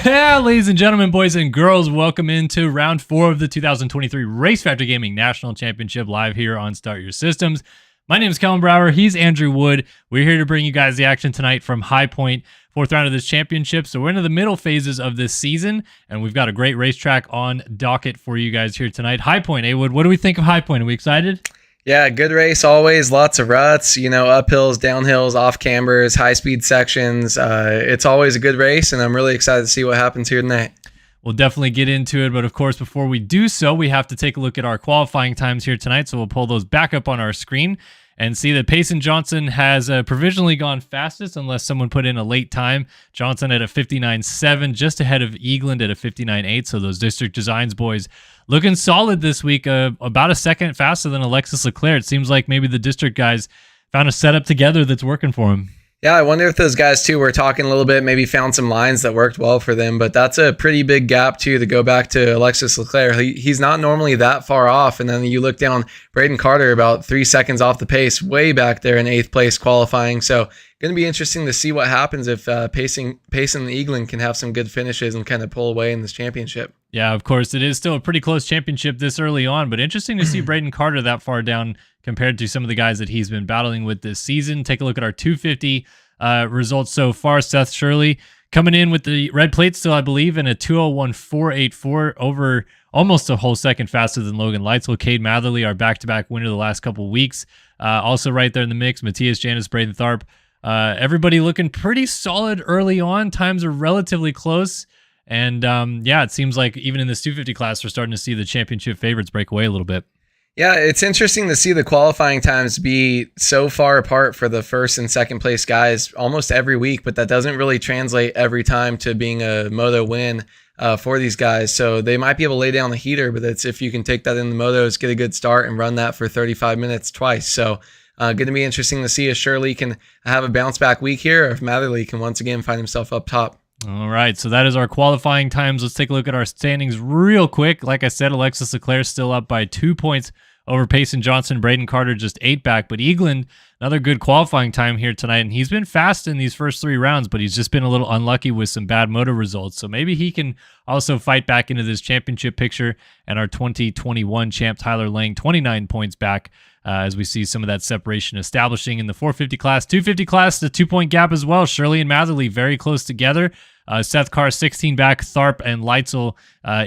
Yeah, ladies and gentlemen, boys and girls, welcome into round 4 of the 2023 RaceFactory Gaming National Championship live here on Start Your Systems. My name is Kellen Brower. He's Andrew Wood. We're here to bring you guys the action tonight from High Point, 4th round of this championship. So we're into the middle phases of this season, and we've got a great racetrack on docket for you guys here tonight. High Point, Wood, what do we think of High Point? Are we excited? Yeah, good race always. Lots of ruts, uphills, downhills, off cambers, high-speed sections. It's always a good race, and I'm really excited to see what happens here tonight. We'll definitely get into it, but of course, before we do so, we have to take a look at our qualifying times here tonight, so we'll pull those back up on our screen and see that Payson Johnson has provisionally gone fastest unless someone put in a late time. Johnson at a 59.7, just ahead of Eagland at a 59.8, so those District Designs boys looking solid this week, about a second faster than Alexis Leclerc. It seems like maybe the District guys found a setup together that's working for him. Yeah, I wonder if those guys, too, were talking a little bit, maybe found some lines that worked well for them, but that's a pretty big gap, too, to go back to Alexis Leclerc. He's not normally that far off, and then you look down, Braden Carter about 3 seconds off the pace, way back there in 8th place qualifying, so going to be interesting to see what happens if Payson and Eagland can have some good finishes and kind of pull away in this championship. Yeah, of course, it is still a pretty close championship this early on, but interesting to see Braden Carter that far down compared to some of the guys that he's been battling with this season. Take a look at our 250 results so far. Seth Shirley coming in with the red plate still, I believe, in a 201.484, over almost a whole second faster than Logan Leitzel. Cade Matherly, our back-to-back winner the last couple of weeks, also right there in the mix. Matthias Janis, Braden Tharp. Everybody looking pretty solid early on. Times are relatively close. And yeah, it seems like even in this 250 class, we're starting to see the championship favorites break away a little bit. Yeah, it's interesting to see the qualifying times be so far apart for the first and second place guys almost every week, but that doesn't really translate every time to being a moto win for these guys. So they might be able to lay down the heater, but it's if you can take that in the motos, get a good start, and run that for 35 minutes twice. So going to be interesting to see if Shirley can have a bounce back week here, or if Matherly can once again find himself up top. All right, so that is our qualifying times. Let's take a look at our standings real quick. Like I said, Alexis Leclerc still up by 2 points over Payson Johnson. Braden Carter just 8 back, but Eagland, another good qualifying time here tonight, and he's been fast in these first 3 rounds, but he's just been a little unlucky with some bad moto results, so maybe he can also fight back into this championship picture. And our 2021 champ Tyler Lang, 29 points back, as we see some of that separation establishing in the 450 class. 250 class, the 2-point gap as well. Shirley and Matherly very close together. Seth Carr 16 back, Tharp and Leitzel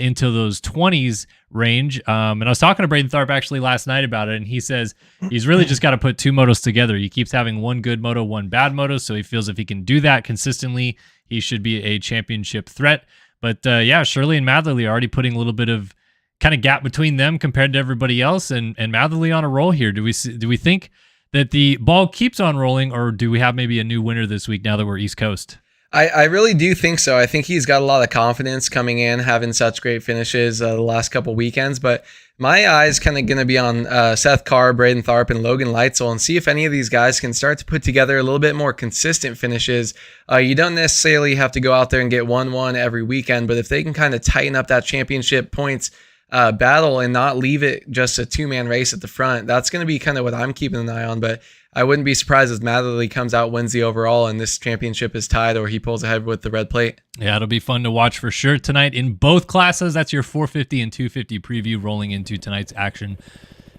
into those 20s range. And I was talking to Braden Tharp actually last night about it, and he says he's really just got to put 2 motos together. He keeps having one good moto, one bad moto, so he feels if he can do that consistently, he should be a championship threat. But yeah, Shirley and Matherly are already putting a little bit of kind of gap between them compared to everybody else, and Matherly on a roll here. Do we think that the ball keeps on rolling, or do we have maybe a new winner this week now that we're East Coast? I really do think so. I think he's got a lot of confidence coming in, having such great finishes the last couple weekends. But my eyes kind of going to be on Seth Carr, Braden Tharp, and Logan Leitzel, and see if any of these guys can start to put together a little bit more consistent finishes. You don't necessarily have to go out there and get 1-1 every weekend, but if they can kind of tighten up that championship points battle and not leave it just a 2-man race at the front, that's going to be kind of what I'm keeping an eye on. But I wouldn't be surprised if Matherly comes out, wins the overall, and this championship is tied, or he pulls ahead with the red plate. Yeah, it'll be fun to watch for sure tonight in both classes. That's your 450 and 250 preview rolling into tonight's action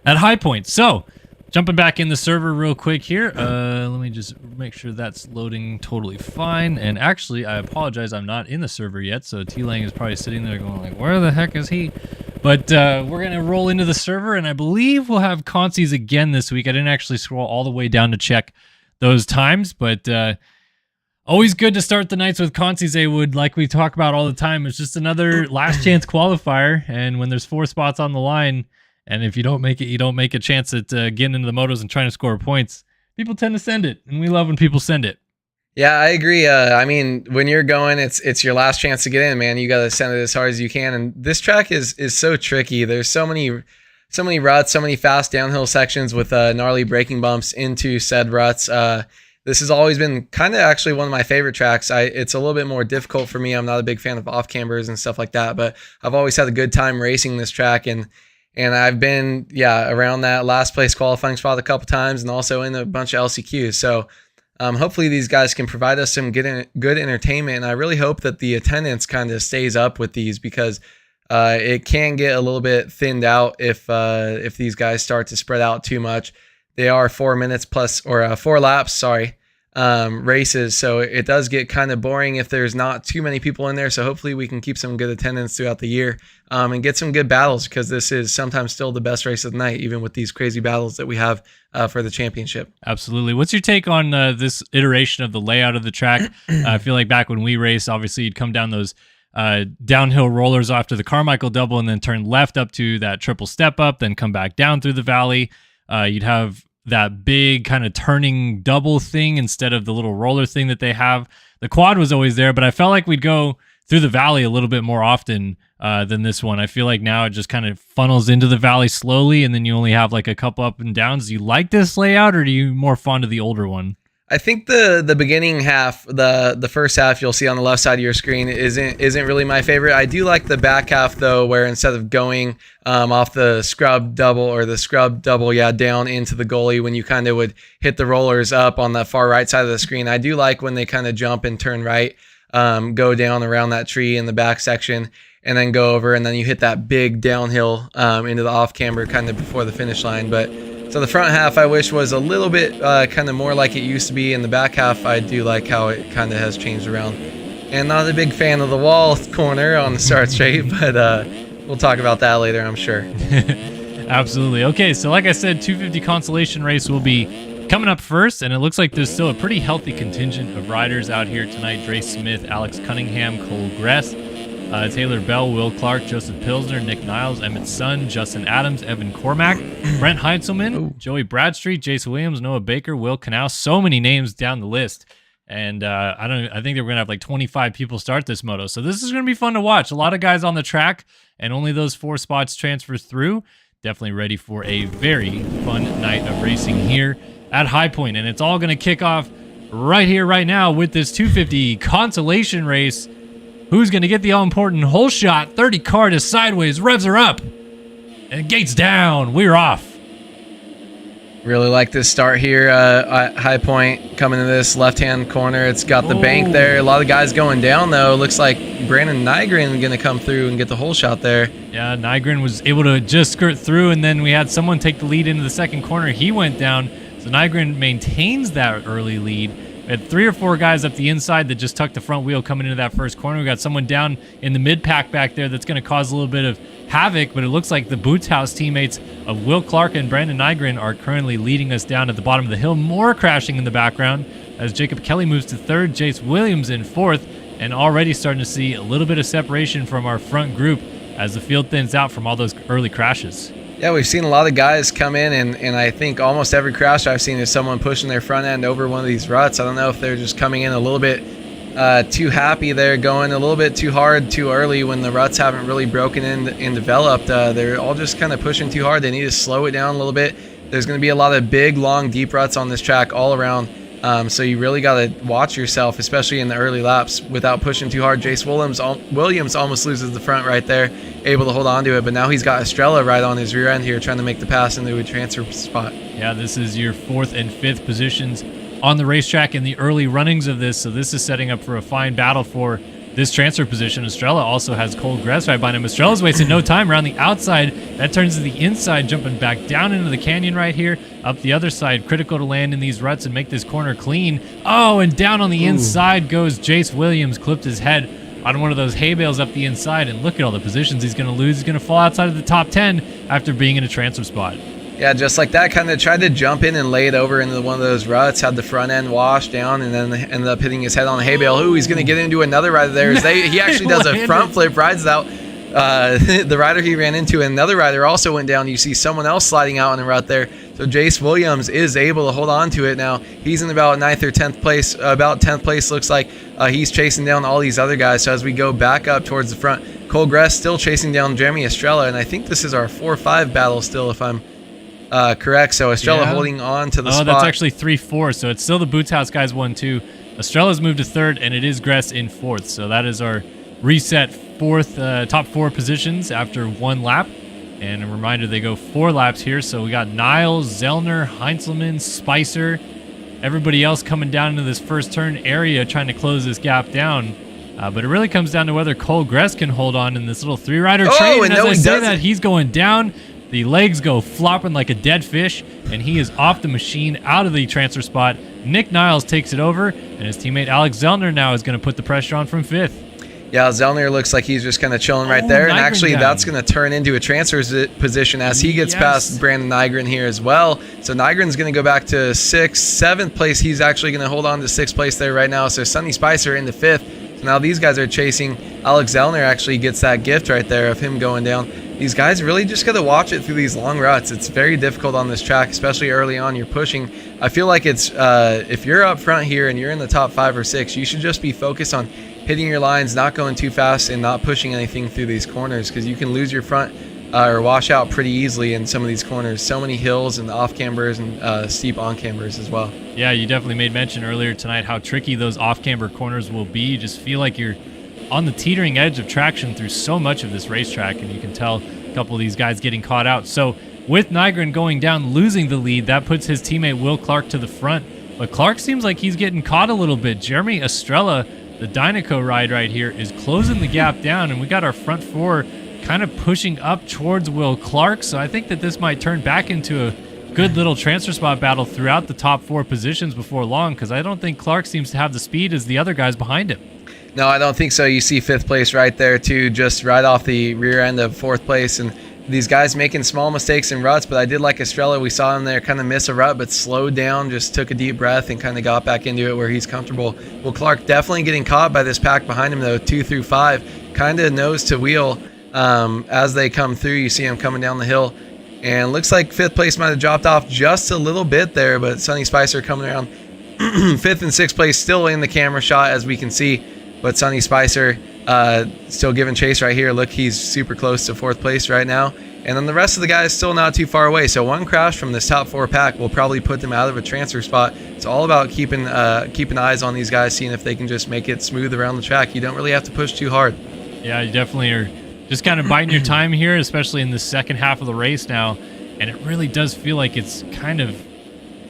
at High Point. So, jumping back in the server real quick here. Let me just make sure that's loading totally fine. And actually, I apologize, I'm not in the server yet, so T-Lang is probably sitting there going like, where the heck is he? But we're going to roll into the server, and I believe we'll have Concies again this week. I didn't actually scroll all the way down to check those times, but always good to start the nights with Concies, Wood. Like we talk about all the time, it's just another last chance qualifier, and when there's 4 spots on the line, and if you don't make it, you don't make a chance at getting into the motos and trying to score points, people tend to send it, and we love when people send it. Yeah, I agree. I mean, when you're going, it's your last chance to get in, man. You got to send it as hard as you can. And this track is so tricky. There's so many ruts, so many fast downhill sections with gnarly braking bumps into said ruts. This has always been kind of actually one of my favorite tracks. It's a little bit more difficult for me. I'm not a big fan of off cambers and stuff like that, but I've always had a good time racing this track, and I've been around that last place qualifying spot a couple times, and also in a bunch of LCQs. So Hopefully these guys can provide us some good entertainment, and I really hope that the attendance kind of stays up with these, because it can get a little bit thinned out if these guys start to spread out too much. They are 4 minutes plus, or 4 laps, sorry, races, so it does get kind of boring if there's not too many people in there. So hopefully we can keep some good attendance throughout the year, and get some good battles, because this is sometimes still the best race of the night, even with these crazy battles that we have for the championship. Absolutely. What's your take on this iteration of the layout of the track? I feel like back when we raced, obviously you'd come down those downhill rollers after the Carmichael double, and then turn left up to that triple step up, then come back down through the valley. You'd have that big kind of turning double thing instead of the little roller thing that they have. The quad was always there, but I felt like we'd go through the valley a little bit more often than this one. I feel like now it just kind of funnels into the valley slowly, and then you only have like a couple up and downs. Do you like this layout, or are you more fond of the older one? I think the beginning half, the first half you'll see on the left side of your screen isn't really my favorite. I do like the back half though, where instead of going off the scrub double, down into the goalie, when you kind of would hit the rollers up on the far right side of the screen. I do like when they kind of jump and turn right, go down around that tree in the back section, and then go over, and then you hit that big downhill into the off camber kind of before the finish line. But so the front half I wish was a little bit kind of more like it used to be. In the back half, I do like how it kind of has changed around. And not a big fan of the wall corner on the start straight, but we'll talk about that later, I'm sure. Absolutely. Okay, so like I said, 250 consolation race will be coming up first, and it looks like there's still a pretty healthy contingent of riders out here tonight. Dre Smith, Alex Cunningham, Cole Gress, Taylor Bell, Will Clark, Joseph Pilsner, Nick Niles, Emmett Sun, Justin Adams, Evan Cormack, Brent Heintzelman, Joey Bradstreet, Jace Williams, Noah Baker, Will Canal. So many names down the list. And I think we're going to have like 25 people start this moto. So this is going to be fun to watch. A lot of guys on the track, and only those 4 spots transfer through. Definitely ready for a very fun night of racing here at High Point. And it's all going to kick off right here, right now, with this 250 consolation race. Who's going to get the all-important hole shot? 30 car to sideways, revs are up, and gates down. We're off. Really like this start here at High Point, coming to this left-hand corner. It's got the bank there. A lot of guys going down, though. Looks like Brandon Nygren going to come through and get the hole shot there. Yeah, Nygren was able to just skirt through, and then we had someone take the lead into the second corner. He went down, so Nygren maintains that early lead. We had 3 or 4 guys up the inside that just tucked the front wheel coming into that first corner. We got someone down in the mid-pack back there that's going to cause a little bit of havoc, but it looks like the Boots House teammates of Will Clark and Brandon Nygren are currently leading us down at the bottom of the hill. More crashing in the background as Jacob Kelly moves to 3rd, Jace Williams in 4th, and already starting to see a little bit of separation from our front group as the field thins out from all those early crashes. Yeah, we've seen a lot of guys come in, and I think almost every crash I've seen is someone pushing their front end over one of these ruts. I don't know if they're just coming in a little bit too happy. They're going a little bit too hard too early when the ruts haven't really broken in and developed. They're all just kind of pushing too hard. They need to slow it down a little bit. There's going to be a lot of big, long, deep ruts on this track all around. So you really got to watch yourself, especially in the early laps, without pushing too hard. Jace Williams almost loses the front right there, able to hold on to it, but now he's got Estrella right on his rear end here trying to make the pass into a transfer spot. Yeah, this is your 4th and 5th positions on the racetrack in the early runnings of this, so this is setting up for a fine battle for this transfer position. Estrella also has Cole Gress right behind him. Estrella's wasting no time around the outside. That turns to the inside, jumping back down into the canyon right here. Up the other side, critical to land in these ruts and make this corner clean. Oh, and down on the inside goes Jace Williams. Clipped his head on one of those hay bales up the inside, and look at all the positions he's going to lose. He's going to fall outside of the top 10 after being in a transfer spot. Yeah, just like that, kind of tried to jump in and lay it over into one of those ruts, had the front end washed down, and then ended up hitting his head on the hay bale. Ooh, he's going to get into another rider there. He actually does a front flip, rides out. The rider he ran into, another rider also went down. You see someone else sliding out in the rut there. So Jace Williams is able to hold on to it now. He's in about 9th or 10th place. About 10th place looks like he's chasing down all these other guys. So as we go back up towards the front, Cole Gress still chasing down Jeremy Estrella, and I think this is our 4-5 battle still, if I'm correct. So Estrella holding on to the spot. Oh, that's actually 3-4. So it's still the Boots House guys 1-2. Estrella's moved to 3rd, and it is Gress in 4th. So that is our reset 4th, top 4 positions after 1 lap. And a reminder, they go 4 laps here. So we got Niles, Zellner, Heintzelman, Spicer, everybody else coming down into this first turn area trying to close this gap down. But it really comes down to whether Cole Gress can hold on in this little 3-rider train. And as I say that, he's going down. The legs go flopping like a dead fish, and he is off the machine, out of the transfer spot. Nick Niles takes it over, and his teammate Alex Zellner now is going to put the pressure on from 5th. Yeah, Zellner looks like he's just kind of chilling right there. And actually, that's going to turn into a transfer position as he gets past Brandon Nygren here as well. So Nygren's going to go back to 6th, 7th place. He's actually going to hold on to 6th place there right now. So Sonny Spicer into 5th. So now these guys are chasing. Alex Zellner actually gets that gift right there of him going down. These guys really just got to watch it through these long ruts. It's very difficult on this track, especially early on. You're pushing. I feel like it's if you're up front here and you're in the top 5 or 6, you should just be focused on hitting your lines, not going too fast, and not pushing anything through these corners, because you can lose your front or wash out pretty easily in some of these corners. So many hills and off cambers and steep on cambers as well. Yeah, you definitely made mention earlier tonight how tricky those off camber corners will be. You just feel like you're on the teetering edge of traction through so much of this racetrack, and you can tell a couple of these guys getting caught out. So with Nygren going down, losing the lead, that puts his teammate Will Clark to the front. But Clark seems like he's getting caught a little bit. Jeremy Estrella, the Dynaco ride right here, is closing the gap down, and we got our front 4 kind of pushing up towards Will Clark. So I think that this might turn back into a good little transfer spot battle throughout the top 4 positions before long, because I don't think Clark seems to have the speed as the other guys behind him. No, I don't think so. You see 5th place right there too, just right off the rear end of 4th place. And these guys making small mistakes in ruts, but I did like Estrella. We saw him there kind of miss a rut, but slowed down, just took a deep breath and kind of got back into it where he's comfortable. Well, Clark definitely getting caught by this pack behind him though, 2 through 5, kind of nose to wheel as they come through. You see him coming down the hill, and looks like 5th place might have dropped off just a little bit there, but Sonny Spicer coming around 5th and 6th place, still in the camera shot as we can see. But Sonny Spicer still giving chase right here. Look, he's super close to 4th place right now. And then the rest of the guys still not too far away. So one crash from this top 4 pack will probably put them out of a transfer spot. It's all about keeping eyes on these guys, seeing if they can just make it smooth around the track. You don't really have to push too hard. Yeah, you definitely are just kind of biting your time here, especially in the second half of the race now. And it really does feel like it's kind of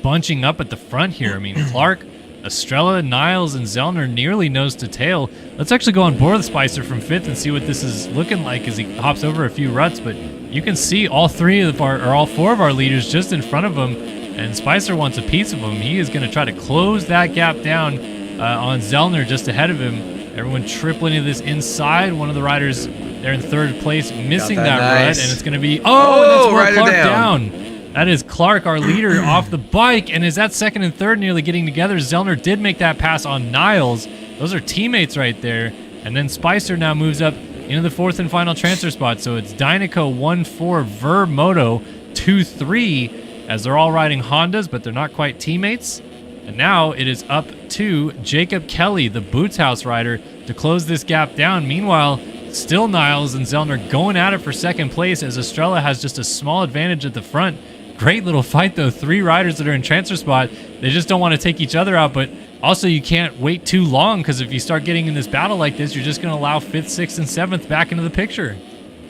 bunching up at the front here. I mean, Clark, Estrella, Niles, and Zellner nearly nose to tail. Let's actually go on board with Spicer from 5th and see what this is looking like as he hops over a few ruts. But you can see all 4 of our leaders just in front of him, and Spicer wants a piece of him. He is going to try to close that gap down on Zellner just ahead of him. Everyone tripling into this inside. One of the riders there in 3rd place missing that rut, and it's going to be and that's Will Clark down. That is Clark, our leader, off the bike, and is that 2nd and 3rd nearly getting together. Zellner did make that pass on Niles. Those are teammates right there. And then Spicer now moves up into the 4th and final transfer spot. So it's Dynaco 1-4, Ver Moto 2-3, as they're all riding Hondas, but they're not quite teammates. And now it is up to Jacob Kelly, the Boots House rider, to close this gap down. Meanwhile, still Niles and Zellner going at it for 2nd place, as Estrella has just a small advantage at the front. Great little fight though. 3 riders that are in transfer spot. They just don't want to take each other out, but also you can't wait too long, because if you start getting in this battle like this, you're just going to allow 5th, 6th, and 7th back into the picture.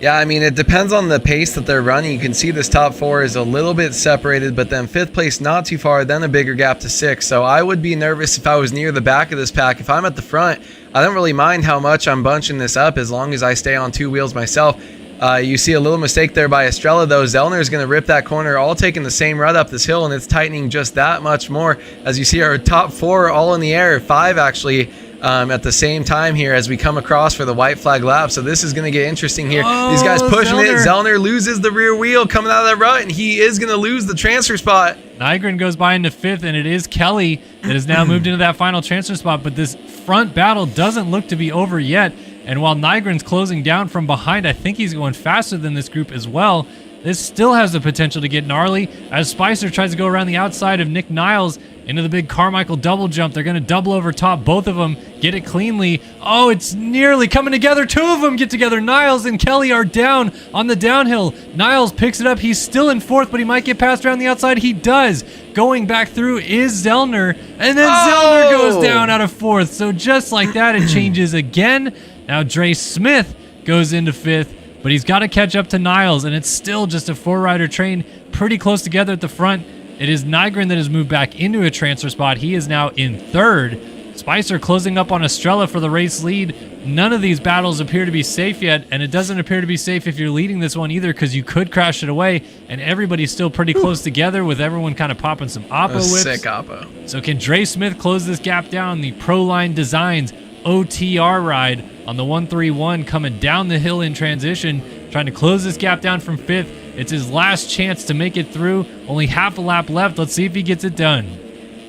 Yeah, I mean, it depends on the pace that they're running. You can see this top 4 is a little bit separated, but then 5th place not too far, then a bigger gap to 6th. So I would be nervous if I was near the back of this pack. If I'm at the front, I don't really mind how much I'm bunching this up as long as I stay on 2 wheels myself. You see a little mistake there by Estrella, though. Zellner is going to rip that corner, all taking the same rut up this hill, and it's tightening just that much more. As you see, our top 4 all in the air, 5 actually, at the same time here as we come across for the white flag lap. So this is going to get interesting here. These guys pushing it. Zellner loses the rear wheel coming out of that rut, and he is going to lose the transfer spot. Nygren goes by into 5th, and it is Kelly that has now moved into that final transfer spot. But this front battle doesn't look to be over yet. And while Nygren's closing down from behind, I think he's going faster than this group as well. This still has the potential to get gnarly as Spicer tries to go around the outside of Nick Niles into the big Carmichael double jump. They're going to double over top, both of them, get it cleanly. Oh, it's nearly coming together. 2 of them get together. Niles and Kelly are down on the downhill. Niles picks it up. He's still in 4th, but he might get passed around the outside. He does. Going back through is Zellner, and then Zellner goes down out of 4th. So just like that, it changes again. Now Dre Smith goes into 5th, but he's got to catch up to Niles, and it's still just a 4-rider train pretty close together at the front. It is Nygren that has moved back into a transfer spot. He is now in third. Spicer closing up on Estrella for the race lead. None of these battles appear to be safe yet, and it doesn't appear to be safe if you're leading this one either, because you could crash it away, and everybody's still pretty close together with everyone kind of popping some Oppo whips. Sick Oppo. So can Dre Smith close this gap down? The Proline Designs OTR ride on the 131 coming down the hill in transition, trying to close this gap down from 5th. It's his last chance to make it through. Only half a lap left. Let's see if he gets it done.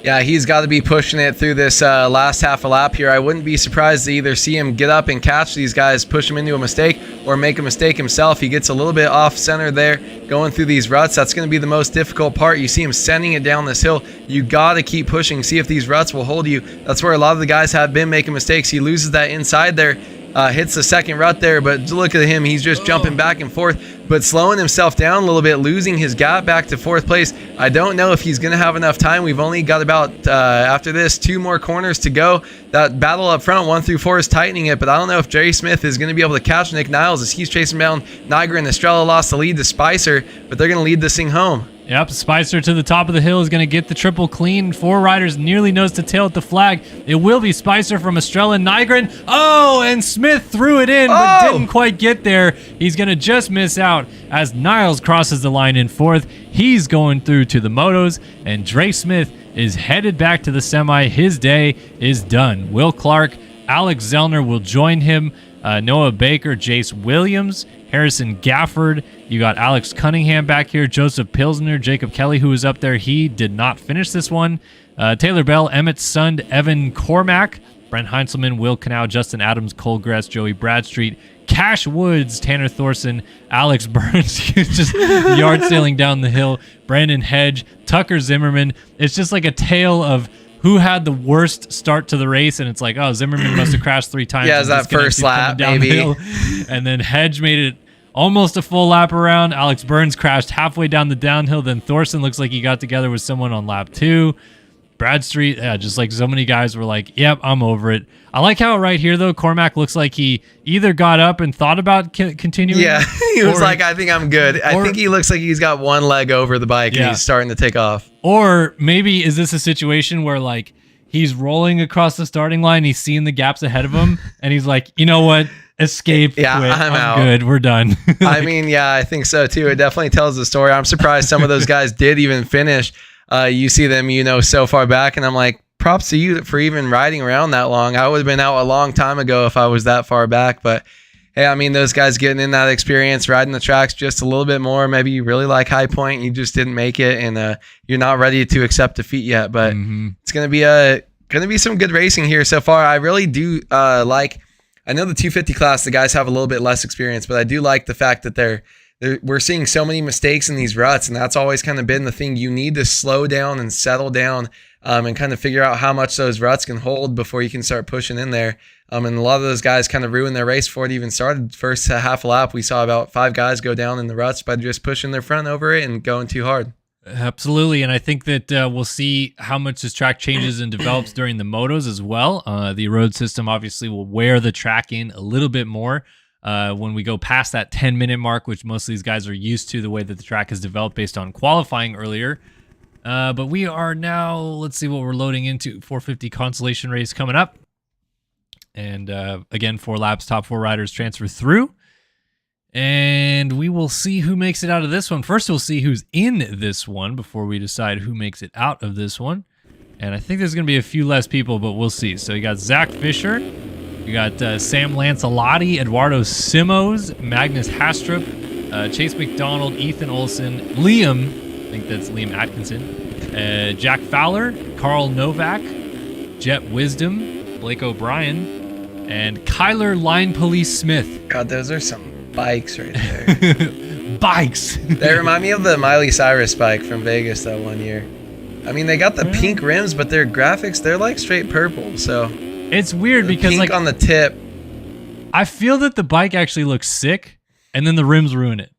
Yeah, he's got to be pushing it through this last half a lap here. I wouldn't be surprised to either see him get up and catch these guys, push him into a mistake, or make a mistake himself. He gets a little bit off center there going through these ruts. That's going to be the most difficult part. You see him sending it down this hill. You got to keep pushing, see if these ruts will hold you. That's where a lot of the guys have been making mistakes. He loses that inside there. Hits the second rut there, but look at him. He's just jumping back and forth, but slowing himself down a little bit, losing his gap back to 4th place. I don't know if he's going to have enough time. We've only got about, after this, 2 more corners to go. That battle up front, 1 through 4, is tightening it, but I don't know if Jerry Smith is going to be able to catch Nick Niles as he's chasing down Niagara, and Estrella lost the lead to Spicer, but they're going to lead this thing home. Yep, Spicer to the top of the hill is going to get the triple clean. 4 riders nearly nose to tail at the flag. It will be Spicer from Estrella and Nygren. Oh, and Smith threw it in, but didn't quite get there. He's going to just miss out as Niles crosses the line in 4th. He's going through to the motos, and Dre Smith is headed back to the semi. His day is done. Will Clark, Alex Zellner will join him. Noah Baker, Jace Williams, Harrison Gafford. You got Alex Cunningham back here, Joseph Pilsner, Jacob Kelly, who was up there. He did not finish this one. Taylor Bell, Emmett Sund, Evan Cormack, Brent Heinzelman, Will Canal, Justin Adams, Cole Gress, Joey Bradstreet, Cash Woods, Tanner Thorson, Alex Burns, just yard sailing down the hill, Brandon Hedge, Tucker Zimmerman. It's just like a tale of who had the worst start to the race, and it's like, oh, Zimmerman must have crashed 3 times. Yeah, it's that first lap, maybe. And then Hedge made it almost a full lap around. Alex Burns crashed halfway down the downhill. Then Thorson looks like he got together with someone on lap 2. Bradstreet, yeah, just like so many guys were like, yep, I'm over it. I like how right here, though, Cormac looks like he either got up and thought about continuing. Yeah, he was like, I think I'm good. I think he looks like he's got one leg over the bike and he's starting to take off. Or maybe is this a situation where like he's rolling across the starting line, he's seeing the gaps ahead of him, and he's like, you know what? Escape. Yeah, quit. I'm out. Good. We're done. I mean, yeah, I think so too. It definitely tells the story. I'm surprised some of those guys did even finish. You see them, so far back, and I'm like, props to you for even riding around that long. I would have been out a long time ago if I was that far back, but hey, I mean, those guys getting in that experience, riding the tracks just a little bit more. Maybe you really like High Point, you just didn't make it, and you're not ready to accept defeat yet. But it's gonna be some good racing here so far. I really do like. I know the 250 class, the guys have a little bit less experience, but I do like the fact that we're seeing so many mistakes in these ruts, and that's always kind of been the thing. You need to slow down and settle down and kind of figure out how much those ruts can hold before you can start pushing in there. And a lot of those guys kind of ruined their race before it even started. First half a lap, we saw about 5 guys go down in the ruts by just pushing their front over it and going too hard. Absolutely, and I think that we'll see how much this track changes and develops during the motos as well. The road system obviously will wear the track in a little bit more when we go past that 10-minute mark, which most of these guys are used to the way that the track is developed based on qualifying earlier. But we are now, let's see what we're loading into. 450 consolation race coming up. And again, 4 laps, top 4 riders transfer through. And we will see who makes it out of this one. First, we'll see who's in this one before we decide who makes it out of this one. And I think there's going to be a few less people, but we'll see. So you got Zach Fisher. You got Sam Lancelotti, Eduardo Simos, Magnus Hastrup, Chase McDonald, Ethan Olson, Liam, I think that's Liam Atkinson, Jack Fowler, Carl Novak, Jet Wisdom, Blake O'Brien, and Kyler Line Police Smith. God, those are some bikes right there. Bikes. They remind me of the Miley Cyrus bike from Vegas that one year. I mean, they got the pink rims, but their graphics, they're like straight purple. So it's weird because pink like on the tip. I feel that the bike actually looks sick, and then the rims ruin it.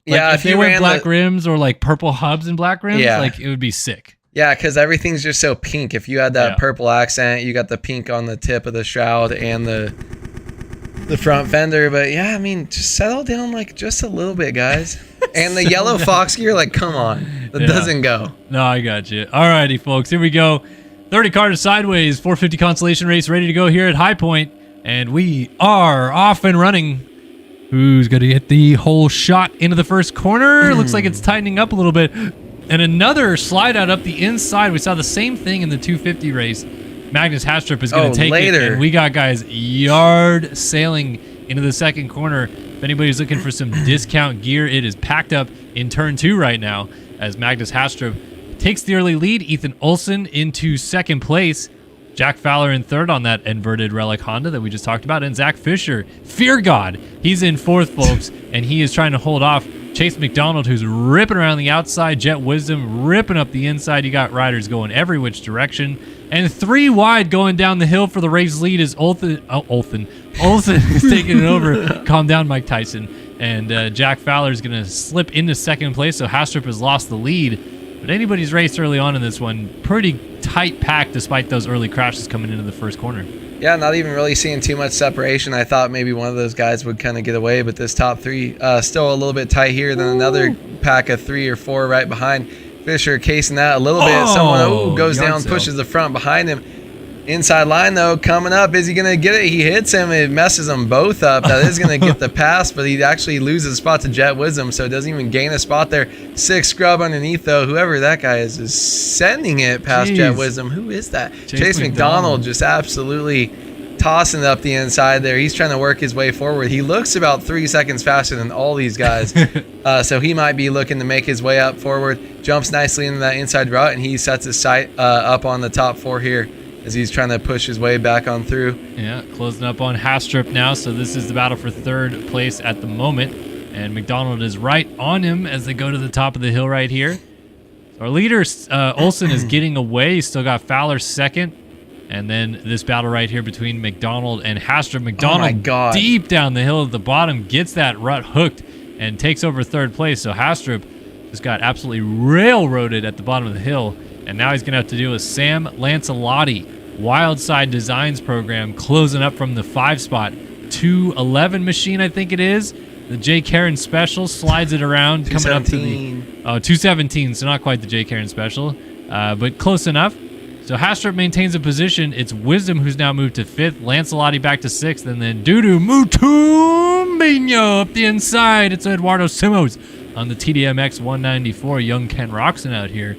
Like, Yeah, if they went black rims or like purple hubs and black rims, like it would be sick. Yeah, because everything's just so pink. If you had that purple accent, you got the pink on the tip of the shroud and the front fender. But yeah, I mean, just settle down like just a little bit, guys. And the yellow fox gear, like, come on. That doesn't go. No, I got you. Alrighty, folks. Here we go. 30 Carter Sideways, 450 consolation race ready to go here at High Point. And we are off and running. Who's going to get the whole shot into the first corner? Looks like it's tightening up a little bit. And another slide out up the inside. We saw the same thing in the 250 race. Magnus Hastrup is going to take it. And we got guys yard sailing into the second corner. If anybody's looking for some discount gear, it is packed up in turn 2 right now as Magnus Hastrup takes the early lead. Ethan Olsen into second place. Jack Fowler in third on that inverted relic Honda that we just talked about. And Zach Fisher, Fear God, he's in fourth, folks, and he is trying to hold off Chase McDonald, who's ripping around the outside. Jet Wisdom ripping up the inside. You got riders going every which direction. And 3 wide going down the hill for the race lead is Olsen is taking it over. Calm down, Mike Tyson. And Jack Fowler is going to slip into second place, so Hastrup has lost the lead. But anybody's race early on in this one, pretty tight pack despite those early crashes coming into the first corner. Yeah, not even really seeing too much separation. I thought maybe one of those guys would kind of get away, but this top 3 still a little bit tight here. Then another pack of 3 or 4 right behind. Fisher casing that a little bit. Someone goes down, pushes the front behind him. Inside line, though, coming up. Is he going to get it? He hits him. It messes them both up. That is going to get the pass, but he actually loses a spot to Jet Wisdom, so it doesn't even gain a spot there. 6 scrub underneath, though. Whoever that guy is sending it past Jet Wisdom. Who is that? Chase McDonald just absolutely tossing it up the inside there. He's trying to work his way forward. He looks about 3 seconds faster than all these guys, so he might be looking to make his way up forward. Jumps nicely into that inside route, and he sets his sight up on the top 4 here, as he's trying to push his way back on through. Yeah, closing up on Hastrup now, so this is the battle for third place at the moment. And McDonald is right on him as they go to the top of the hill right here. So our leader, Olsen, is getting away. He's still got Fowler second. And then this battle right here between McDonald and Hastrup. McDonald deep down the hill at the bottom gets that rut hooked and takes over third place. So Hastrup just got absolutely railroaded at the bottom of the hill. And now he's going to have to deal with Sam Lancelotti. Wildside Designs program closing up from the 5 spot. 211 machine, I think it is. The J. Karen Special slides it around, coming up to the 217, so not quite the J. Karen Special, but close enough. So Hastrup maintains a position. It's Wisdom who's now moved to 5th. Lancelotti back to 6th, and then Dudu Mutumbino up the inside. It's Eduardo Simos on the TDMX 194. Young Ken Roxon out here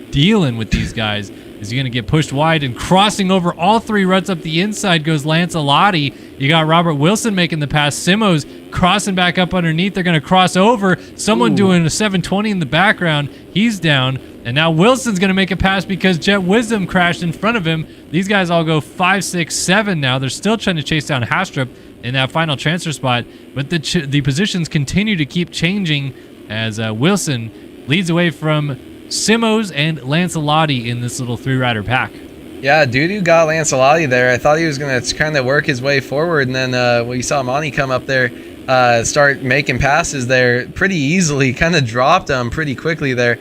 dealing with these guys. Is he going to get pushed wide? And crossing over all 3 ruts up the inside goes Lancelotti. You got Robert Wilson making the pass. Simos crossing back up underneath. They're going to cross over. Someone doing a 720 in the background. He's down. And now Wilson's going to make a pass because Jet Wisdom crashed in front of him. These guys all go 5, 6, 7 now. They're still trying to chase down Hastrup in that final transfer spot. But the positions continue to keep changing as Wilson leads away from Simos and Lancelotti in this little 3-rider pack. Yeah, Dudu got Lancelotti there. I thought he was going to kind of work his way forward, and then we saw Monty come up there, start making passes there pretty easily, kind of dropped him pretty quickly there.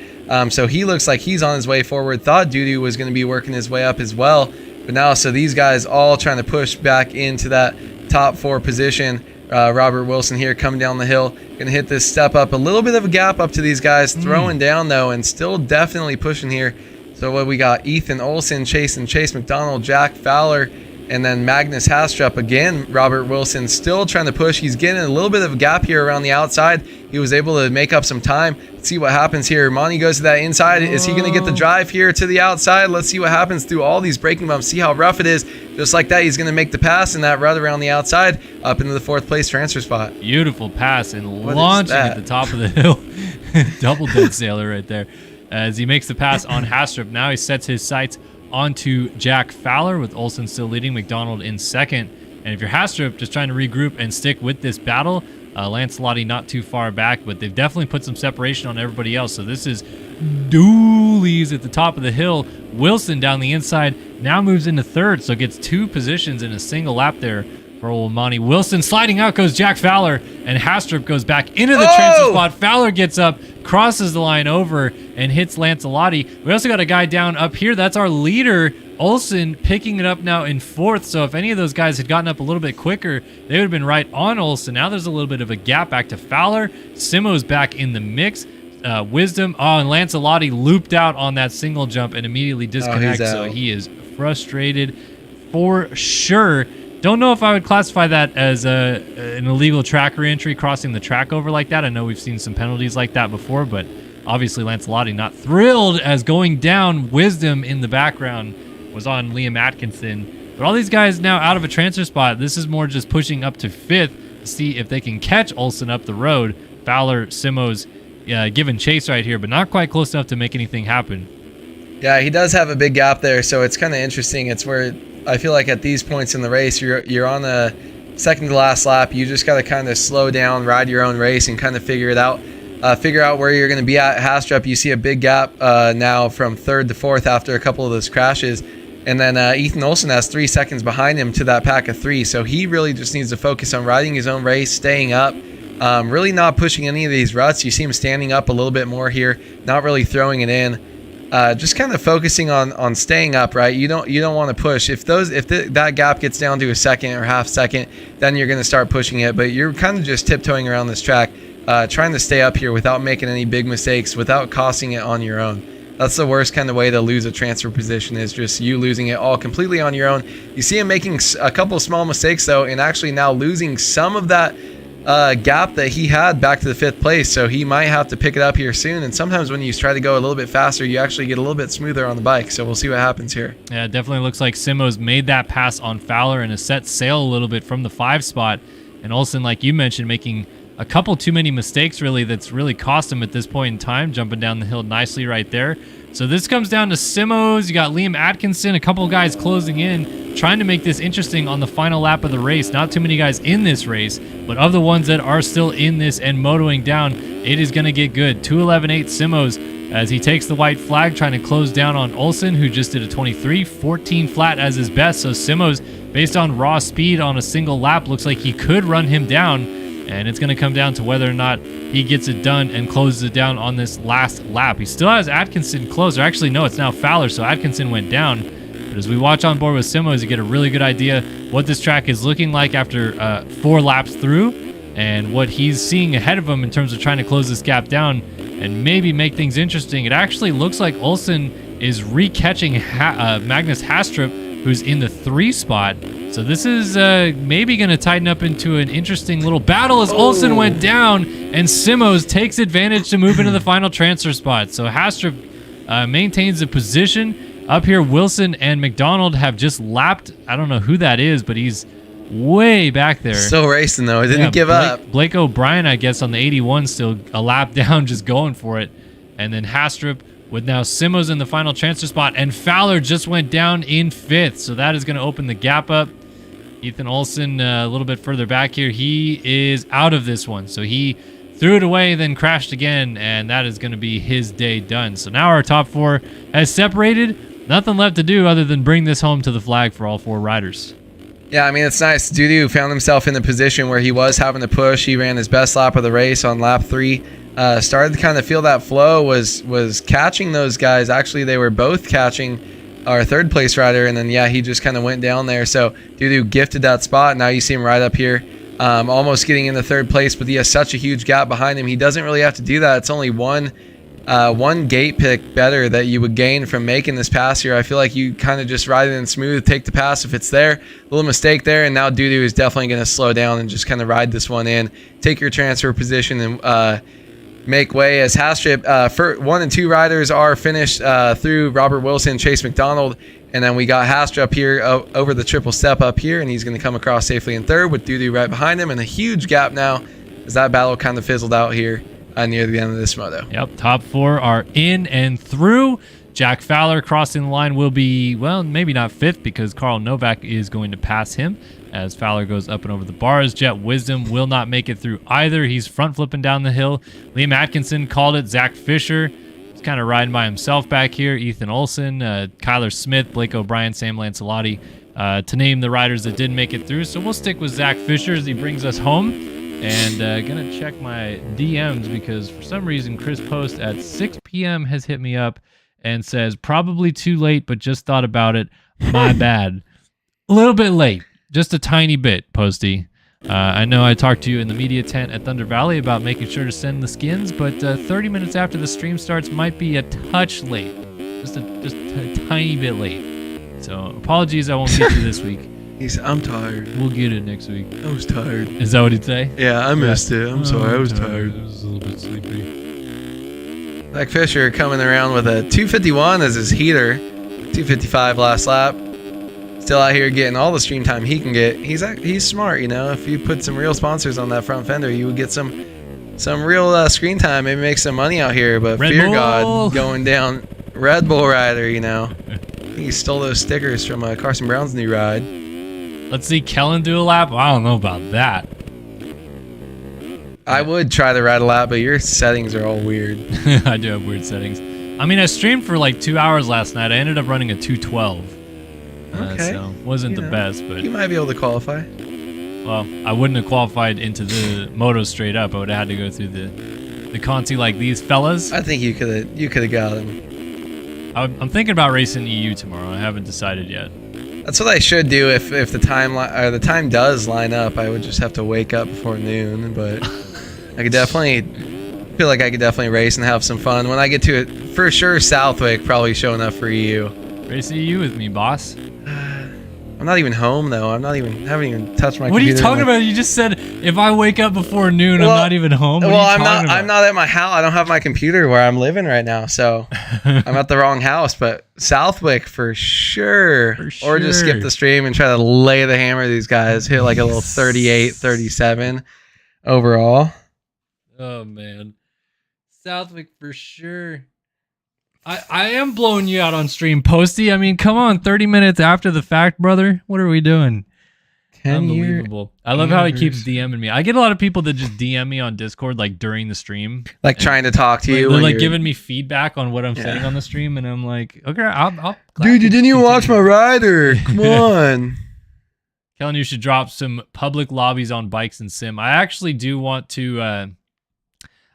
So he looks like he's on his way forward. Thought Dudu was going to be working his way up as well. But now, so these guys all trying to push back into that top 4 position. Robert Wilson here coming down the hill. Going to hit this step up. A little bit of a gap up to these guys. Throwing down, though, and still definitely pushing here. So what we got, Ethan Olsen chasing Chase McDonald, Jack Fowler, and then Magnus Hastrup. Again, Robert Wilson still trying to push. He's getting a little bit of a gap here around the outside. He was able to make up some time. Let's see what happens here. Monty goes to that inside. Is he going to get the drive here to the outside? Let's see what happens through all these braking bumps. See how rough it is. Just like that, he's going to make the pass in that rut around the outside up into the 4th place transfer spot. Beautiful pass and launching at the top of the hill. Double dead sailor right there. As he makes the pass on Hastrup. Now he sets his sights onto Jack Fowler with Olsen still leading, McDonald in 2nd. And if you're Hastrup, just trying to regroup and stick with this battle, Lancelotti not too far back, but they've definitely put some separation on everybody else. So this is Dooley's at the top of the hill. Wilson down the inside now moves into 3rd, so gets 2 positions in a single lap there for old Monty. Wilson sliding out goes Jack Fowler, and Hastrup goes back into the transfer spot. Fowler gets up, crosses the line over, and hits Lancelotti. We also got a guy down up here. That's our leader, Olsen picking it up now in 4th. So if any of those guys had gotten up a little bit quicker, they would have been right on Olsen. Now there's a little bit of a gap back to Fowler. Simo's back in the mix. Wisdom. Oh, and Lancelotti looped out on that single jump and immediately disconnects. So he is frustrated for sure. Don't know if I would classify that as an illegal track reentry, crossing the track over like that. I know we've seen some penalties like that before, but obviously Lancelotti not thrilled as going down. Wisdom in the background was on Liam Atkinson. But all these guys now out of a transfer spot. This is more just pushing up to 5th to see if they can catch Olsen up the road. Fowler, Simo's giving chase right here, but not quite close enough to make anything happen. Yeah, he does have a big gap there, so it's kind of interesting. It's where I feel like at these points in the race, you're on the second to last lap. You just got to kind of slow down, ride your own race, and kind of figure it out. Figure out where you're going to be at. Hastrup, you see a big gap now from 3rd to 4th after a couple of those crashes. And then Ethan Olsen has 3 seconds behind him to that pack of 3. So he really just needs to focus on riding his own race, staying up, really not pushing any of these ruts. You see him standing up a little bit more here, not really throwing it in. Just kind of focusing on staying up, right? You don't want to push. If that gap gets down to a second or half second, then you're going to start pushing it. But you're kind of just tiptoeing around this track, trying to stay up here without making any big mistakes, without costing it on your own. That's the worst kind of way to lose a transfer position, is just you losing it all completely on your own. You see him making a couple of small mistakes, though, and actually now losing some of that gap that he had back to the 5th place. So he might have to pick it up here soon. And sometimes when you try to go a little bit faster, you actually get a little bit smoother on the bike. So we'll see what happens here. Yeah, it definitely looks like Simo's made that pass on Fowler and has set sail a little bit from the 5 spot. And Olsen, like you mentioned, making a couple too many mistakes really that's really cost him at this point in time, jumping down the hill nicely right there. So this comes down to Simo's. You got Liam Atkinson, a couple guys closing in, trying to make this interesting on the final lap of the race. Not too many guys in this race, but of the ones that are still in this and motoing down, it is going to get good. 2:11.8 Simo's as he takes the white flag, trying to close down on Olsen, who just did a 23, 14 flat as his best. So Simo's, based on raw speed on a single lap, looks like he could run him down. And it's going to come down to whether or not he gets it done and closes it down on this last lap. He still has Atkinson close. Or actually, no, it's now Fowler, so Atkinson went down. But as we watch on board with Simo's, you get a really good idea what this track is looking like after 4 laps through and what he's seeing ahead of him in terms of trying to close this gap down and maybe make things interesting. It actually looks like Olsen is re-catching Magnus Hastrup, who's in the 3 spot. So this is maybe going to tighten up into an interesting little battle as Olsen went down and Simo's takes advantage to move into the final transfer spot. So Hastrup maintains the position. Up here, Wilson and McDonald have just lapped. I don't know who that is, but he's way back there. Still racing, though. He didn't give up. Blake O'Brien, I guess, on the 81, still a lap down, just going for it. And then Hastrup with now Simo's in the final transfer spot, and Fowler just went down in 5th. So that is going to open the gap up. Ethan Olsen a little bit further back here. He is out of this one. So he threw it away, then crashed again, and that is going to be his day done. So now our top 4 has separated. Nothing left to do other than bring this home to the flag for all 4 riders. Yeah, I mean, it's nice. Dudu found himself in a position where he was having to push. He ran his best lap of the race on lap 3. Started to kind of feel that flow, was catching those guys. Actually, they were both catching our 3rd place rider, and then he just kind of went down there. So Dudu gifted that spot. Now you see him right up here, almost getting into 3rd place, but he has such a huge gap behind him. He doesn't really have to do that. It's only one gate pick better that you would gain from making this pass here. I feel like you kind of just ride it in smooth, take the pass if it's there. A little mistake there, and now Dudu is definitely going to slow down and just kind of ride this one in, take your transfer position, and make way as Hastrup. For 1 and 2 riders are finished through Robert Wilson, Chase McDonald, and then we got Hastrup here over the triple step up here, and he's going to come across safely in 3rd with Dudu right behind him, and a huge gap now as that battle kind of fizzled out here near the end of this moto. Yep, top 4 are in and through. Jack Fowler crossing the line will be, well, maybe not 5th because Carl Novak is going to pass him as Fowler goes up and over the bars. Jet Wisdom will not make it through either. He's front flipping down the hill. Liam Atkinson called it. Zach Fisher, he's kind of riding by himself back here. Ethan Olsen, Kyler Smith, Blake O'Brien, Sam Lancelotti, to name the riders that didn't make it through. So we'll stick with Zach Fisher as he brings us home. And gonna check my DMs because for some reason Chris Post at 6 p.m. has hit me up and says, probably too late, but just thought about it. My bad. A little bit late. Just a tiny bit, Posty. I know I talked to you in the media tent at Thunder Valley about making sure to send the skins, but 30 minutes after the stream starts might be a touch late. Just a tiny bit late. So apologies I won't get you this week. I'm tired. We'll get it next week. I was tired. Is that what he'd say? Yeah, I missed it. I'm sorry. I was tired. tired. I was a little bit sleepy. Zach Fisher coming around with a 251 as his heater. 255 last lap. Still out here getting all the stream time he can get. He's smart, you know. If you put some real sponsors on that front fender, you would get some real screen time. Maybe make some money out here. But Red Fear Bull. God going down. Red Bull rider, you know. I think he stole those stickers from Carson Brown's new ride. Let's see Kellen do a lap. I don't know about that. I would try to ride a lap, but your settings are all weird. I do have weird settings. I mean, I streamed for like 2 hours last night. I ended up running a 212. Okay. So wasn't the best, but you might be able to qualify. well, I wouldn't have qualified into the moto straight up. I would have had to go through the Conti like these fellas. I think you could have got him. I'm thinking about racing EU tomorrow. I haven't decided yet. That's what I should do if the time does line up. I would just have to wake up before noon, but I could definitely feel like I could definitely race and have some fun when I get to it. For sure, Southwick probably showing up for EU. Race EU with me, boss. I'm not even home though. Haven't even touched my. What are you computer. talking about? You just said if I wake up before noon, Well, I'm not even home. What well, are you I'm talking not. about? I'm not at my house. I don't have my computer where I'm living right now, so I'm at the wrong house. But Southwick for sure. Or just skip the stream and try to lay the hammer. These guys hit like a little 38, 37 overall. Oh man, Southwick for sure. I am blowing you out on stream, Posty. I mean, come on, 30 minutes after the fact, brother. What are we doing? Unbelievable. I love how he keeps DMing me. I get a lot of people that just DM me on Discord like during the stream. Like trying to talk to you. They're like giving me feedback on what I'm saying on the stream, and I'm like, okay, I'll Dude, you didn't even watch my rider. Come on. Kellen, you should drop some public lobbies on bikes and sim. I actually do want to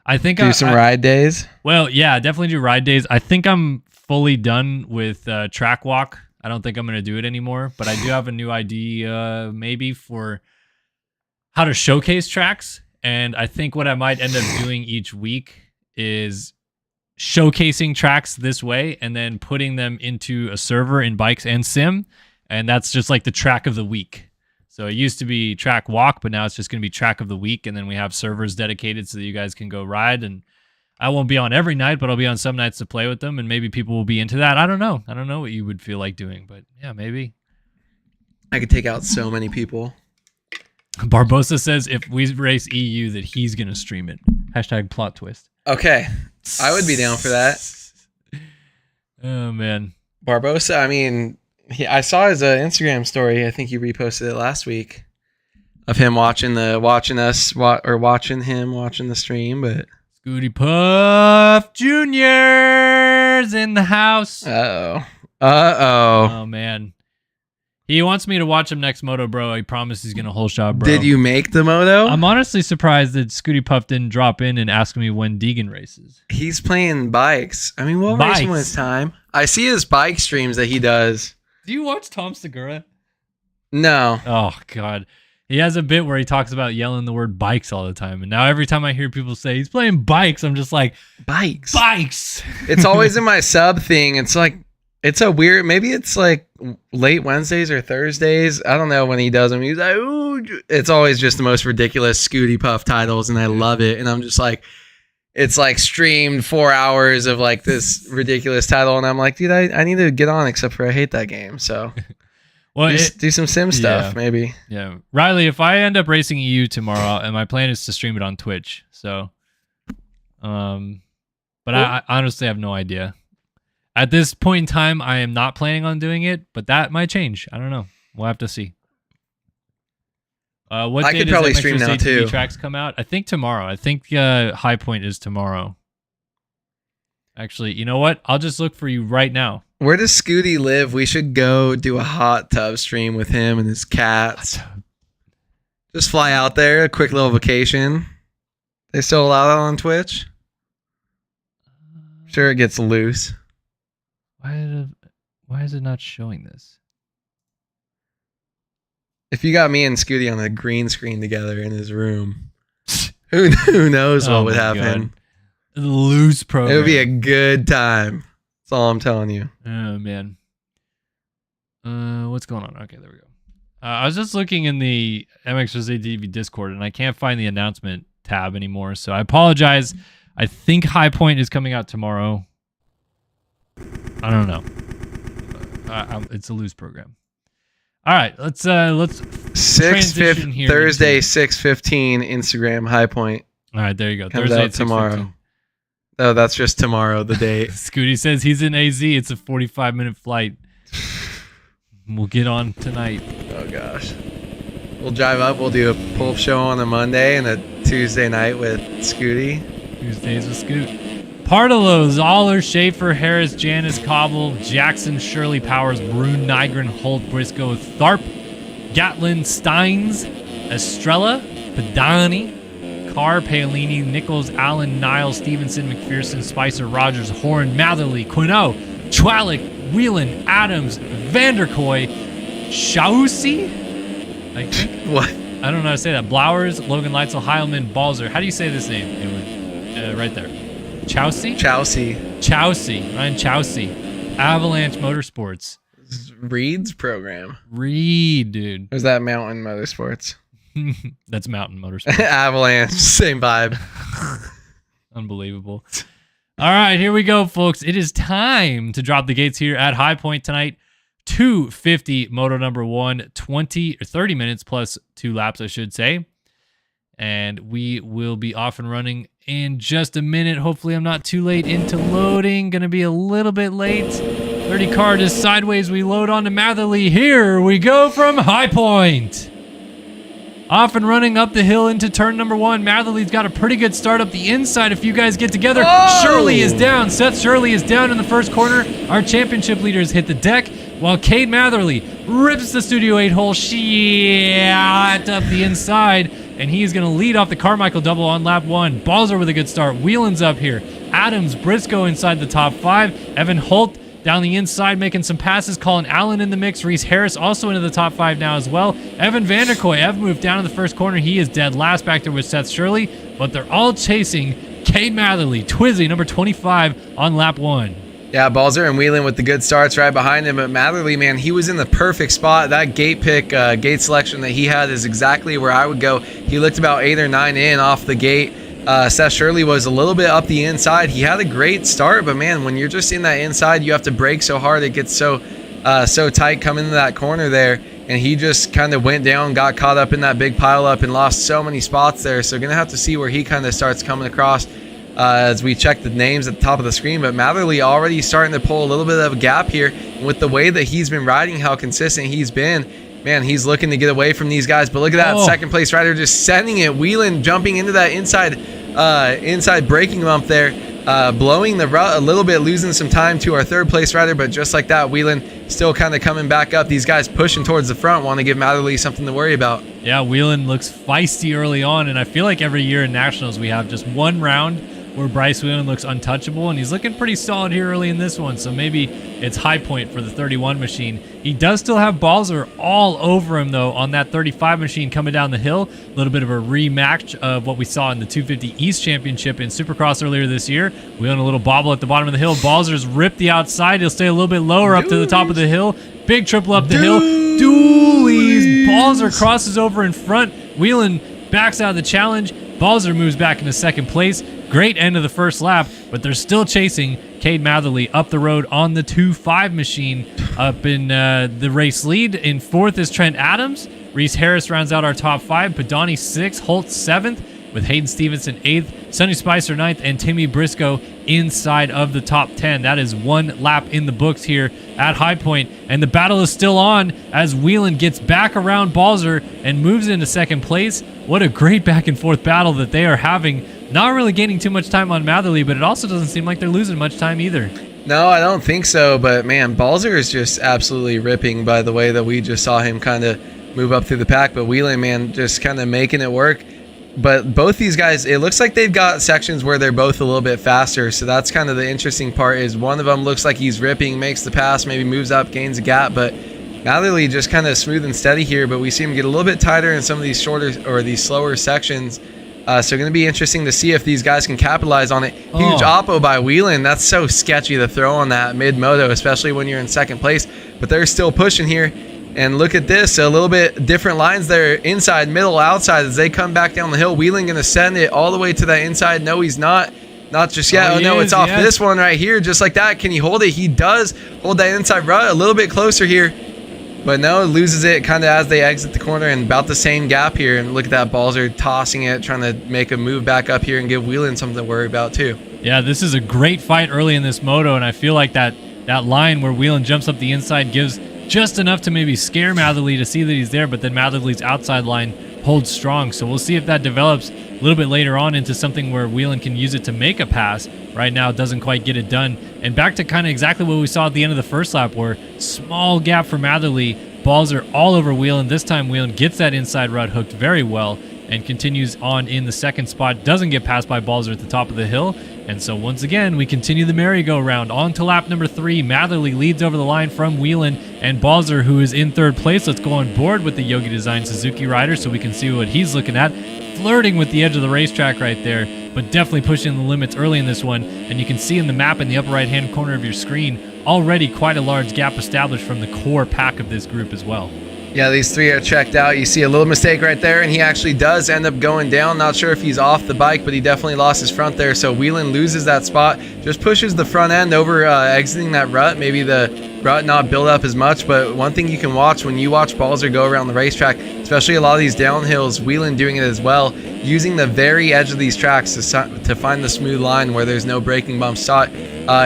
I think do some ride days. Well, yeah, definitely do ride days. I think I'm fully done with track walk. I don't think I'm going to do it anymore, but I do have a new idea maybe for how to showcase tracks. And I think what I might end up doing each week is showcasing tracks this way and then putting them into a server in bikes and sim. And that's just like the track of the week. So it used to be track walk, but now it's just going to be track of the week. And then we have servers dedicated so that you guys can go ride. And I won't be on every night, but I'll be on some nights to play with them. And maybe people will be into that. I don't know. I don't know what you would feel like doing, but yeah, maybe. I could take out so many people. Barbosa says if we race EU that he's going to stream it. Hashtag plot twist. Okay. I would be down for that. Oh, man. Barbosa, I mean... I saw his Instagram story. I think he reposted it last week of him watching the stream. But Scooty Puff Junior's in the house. Oh man, he wants me to watch him next moto, bro. He promised he's gonna whole shot, bro. Did you make the moto? I'm honestly surprised that Scooty Puff didn't drop in and ask me when Deegan races. He's playing bikes. I mean, we'll race him when it's time. I see his bike streams that he does. Do you watch Tom Segura? No. Oh, God. He has a bit where he talks about yelling the word bikes all the time. And now every time I hear people say he's playing bikes, I'm just like, bikes. Bikes. It's always in my sub thing. It's like, it's a weird, maybe it's like late Wednesdays or Thursdays. I don't know when he does them. He's like, ooh. It's always just the most ridiculous Scooty Puff titles. And I love it. And I'm just like, it's like streamed 4 hours of like this ridiculous title. And I'm like, dude, I need to get on, except for I hate that game. So well, do some sim stuff, maybe. Yeah. Riley, if I end up racing EU tomorrow, and my plan is to stream it on Twitch. So, but I honestly have no idea. At this point in time, I am not planning on doing it, but that might change. I don't know. We'll have to see. What I day could does probably MXRS stream now ATV too. Tracks come out? I think tomorrow. I think High Point is tomorrow. Actually, you know what? I'll just look for you right now. Where does Scooty live? We should go do a hot tub stream with him and his cats. Just fly out there, a quick little vacation. They still allow that on Twitch? Sure, it gets loose. Why is it not showing this? If you got me and Scooty on a green screen together in his room, who knows what would happen? The loose program. It would be a good time. That's all I'm telling you. Oh, man. What's going on? Okay, there we go. I was just looking in the MXRZ TV Discord, and I can't find the announcement tab anymore, so I apologize. I think High Point is coming out tomorrow. I don't know. It's a loose program. All right, let's 6:15 here Thursday, 6:15 Instagram High Point. All right, there you go. Comes Thursday out tomorrow. Oh, that's just tomorrow, the date. Scooty says he's in AZ. It's a 45-minute flight. We'll get on tonight. Oh gosh. We'll drive up. We'll do a pull-up show on a Monday and a Tuesday night with Scooty. Tuesdays with Scoot. Pardalos, Aller, Schaefer, Harris, Janice, Cobble, Jackson, Shirley, Powers, Brune, Nygren, Holt, Briscoe, Tharp, Gatlin, Steins, Estrella, Padani, Carr, Paolini, Nichols, Allen, Niles, Stevenson, McPherson, Spicer, Rogers, Horn, Matherly, Quino, Chwalik, Whelan, Adams, Vanderkoy, Shausi, I think. What? I don't know how to say that. Blowers, Logan Leitzel, Heilman, Balzer. How do you say this name? Right there. Chowsey? Chowsey. Ryan Chowsey. Avalanche Motorsports. Reed's program. Reed, dude. Or is that Mountain Motorsports? That's Mountain Motorsports. Avalanche. Same vibe. Unbelievable. All right, here we go, folks. It is time to drop the gates here at High Point tonight. 250 moto number 1, 30 minutes plus 2 laps, I should say. And we will be off and running in just a minute. Hopefully I'm not too late into loading. Gonna be a little bit late. 30 car just sideways. We load onto Matherly. Here we go from High Point. Off and running up the hill into turn number 1. Matherly's got a pretty good start up the inside if you guys get together. Oh! Shirley is down. Seth Shirley is down in the first corner. Our championship leaders hit the deck while Cade Matherly rips the Studio 8 hole shot up the inside, and he is going to lead off the Carmichael double on lap 1. Balzer with a good start. Whelan's up here. Adams, Briscoe inside the top 5. Evan Holt down the inside making some passes. Colin Allen in the mix. Reese Harris also into the top 5 now as well. Evan Vanderkoy. Ev moved down in the first corner. He is dead last back there with Seth Shirley, but they're all chasing Cade Matherly. Twizzy, number 25 on lap 1. Yeah, Balzer and Whelan with the good starts right behind him. But Matherly, man, he was in the perfect spot. That gate pick, gate selection that he had is exactly where I would go. He looked about 8 or 9 in off the gate. Seth Shirley was a little bit up the inside. He had a great start, but man, when you're just in that inside, you have to brake so hard. It gets so tight coming into that corner there. And he just kind of went down, got caught up in that big pile up and lost so many spots there. So going to have to see where he kind of starts coming across as we check the names at the top of the screen. But Matherly already starting to pull a little bit of a gap here. And with the way that he's been riding, how consistent he's been, man, he's looking to get away from these guys. But look at that second place rider just sending it. Whelan jumping into that inside braking bump there, blowing the rut a little bit, losing some time to our third place rider. But just like that, Whelan still kind of coming back up. These guys pushing towards the front, want to give Matherly something to worry about. Yeah, Whelan looks feisty early on, and I feel like every year in Nationals we have just one round where Bryce Whelan looks untouchable, and he's looking pretty solid here early in this one, so maybe it's High Point for the 31 machine. He does still have Balzer all over him, though, on that 35 machine coming down the hill. A little bit of a rematch of what we saw in the 250 East Championship in Supercross earlier this year. Whelan a little bobble at the bottom of the hill. Balzer's ripped the outside. He'll stay a little bit lower up to the top of the hill. Big triple up the hill. Dualies. Balzer crosses over in front. Whelan backs out of the challenge. Balzer moves back into second place. Great end of the first lap, but they're still chasing Cade Matherly up the road on the 2.5 machine up in the race lead. In fourth is Trent Adams. Reese Harris rounds out our top 5. Padani 6th. Holt 7th, with Hayden Stevenson 8th. Sonny Spicer 9th, and Timmy Briscoe inside of the top 10. That is one lap in the books here at High Point, and the battle is still on as Whelan gets back around Balzer and moves into second place. What a great back and forth battle that they are having. Not really gaining too much time on Matherly, but it also doesn't seem like they're losing much time either. No, I don't think so. But man, Balzer is just absolutely ripping by the way that we just saw him kind of move up through the pack. But Whelan, man, just kind of making it work. But both these guys, it looks like they've got sections where they're both a little bit faster. So that's kind of the interesting part, is one of them looks like he's ripping, makes the pass, maybe moves up, gains a gap. But Matherly just kind of smooth and steady here, but we see him get a little bit tighter in some of these shorter or these slower sections. So going to be interesting to see if these guys can capitalize on it. Huge oppo by Whelan. That's so sketchy to throw on that mid-moto, especially when you're in second place. But they're still pushing here. And look at this, a little bit different lines there, inside, middle, outside, as they come back down the hill. Whelan going to send it all the way to that inside. No, he's not. Not just yet. Oh, no, it's off this one right here, just like that. Can he hold it? He does hold that inside rut a little bit closer here. But no, loses it kind of as they exit the corner, and about the same gap here. And look at that, Balzer tossing it, trying to make a move back up here and give Whelan something to worry about too. Yeah, this is a great fight early in this moto, and I feel like that line where Whelan jumps up the inside gives just enough to maybe scare Matherly to see that he's there, but then Matherly's outside line holds strong. So we'll see if that develops a little bit later on into something where Whelan can use it to make a pass. Right now, it doesn't quite get it done. And back to kind of exactly what we saw at the end of the first lap, where small gap for Matherly, balls are all over Whelan. This time, Whelan gets that inside rut hooked very well and continues on in the second spot. Doesn't get passed by Balzer at the top of the hill. And so once again, we continue the merry-go-round. On to lap number 3. Matherly leads over the line from Whelan, and Balzer, who is in third place. Let's go on board with the Yogi Design Suzuki rider so we can see what he's looking at. Flirting with the edge of the racetrack right there, but definitely pushing the limits early in this one. And you can see in the map in the upper right-hand corner of your screen, already quite a large gap established from the core pack of this group as well. Yeah, these three are checked out. You see a little mistake right there, and he actually does end up going down. Not sure if he's off the bike, but he definitely lost his front there. So Whelan loses that spot, just pushes the front end over exiting that rut. Maybe the rut not build up as much, but one thing you can watch when you watch Balzer go around the racetrack, especially a lot of these downhills, Whelan doing it as well, using the very edge of these tracks to find the smooth line where there's no braking bumps. Saw it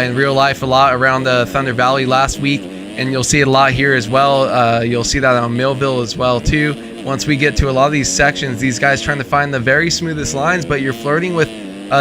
in real life a lot around Thunder Valley last week. And you'll see it a lot here as well. You'll see that on Millville as well too. Once we get to a lot of these sections, these guys trying to find the very smoothest lines, but you're flirting with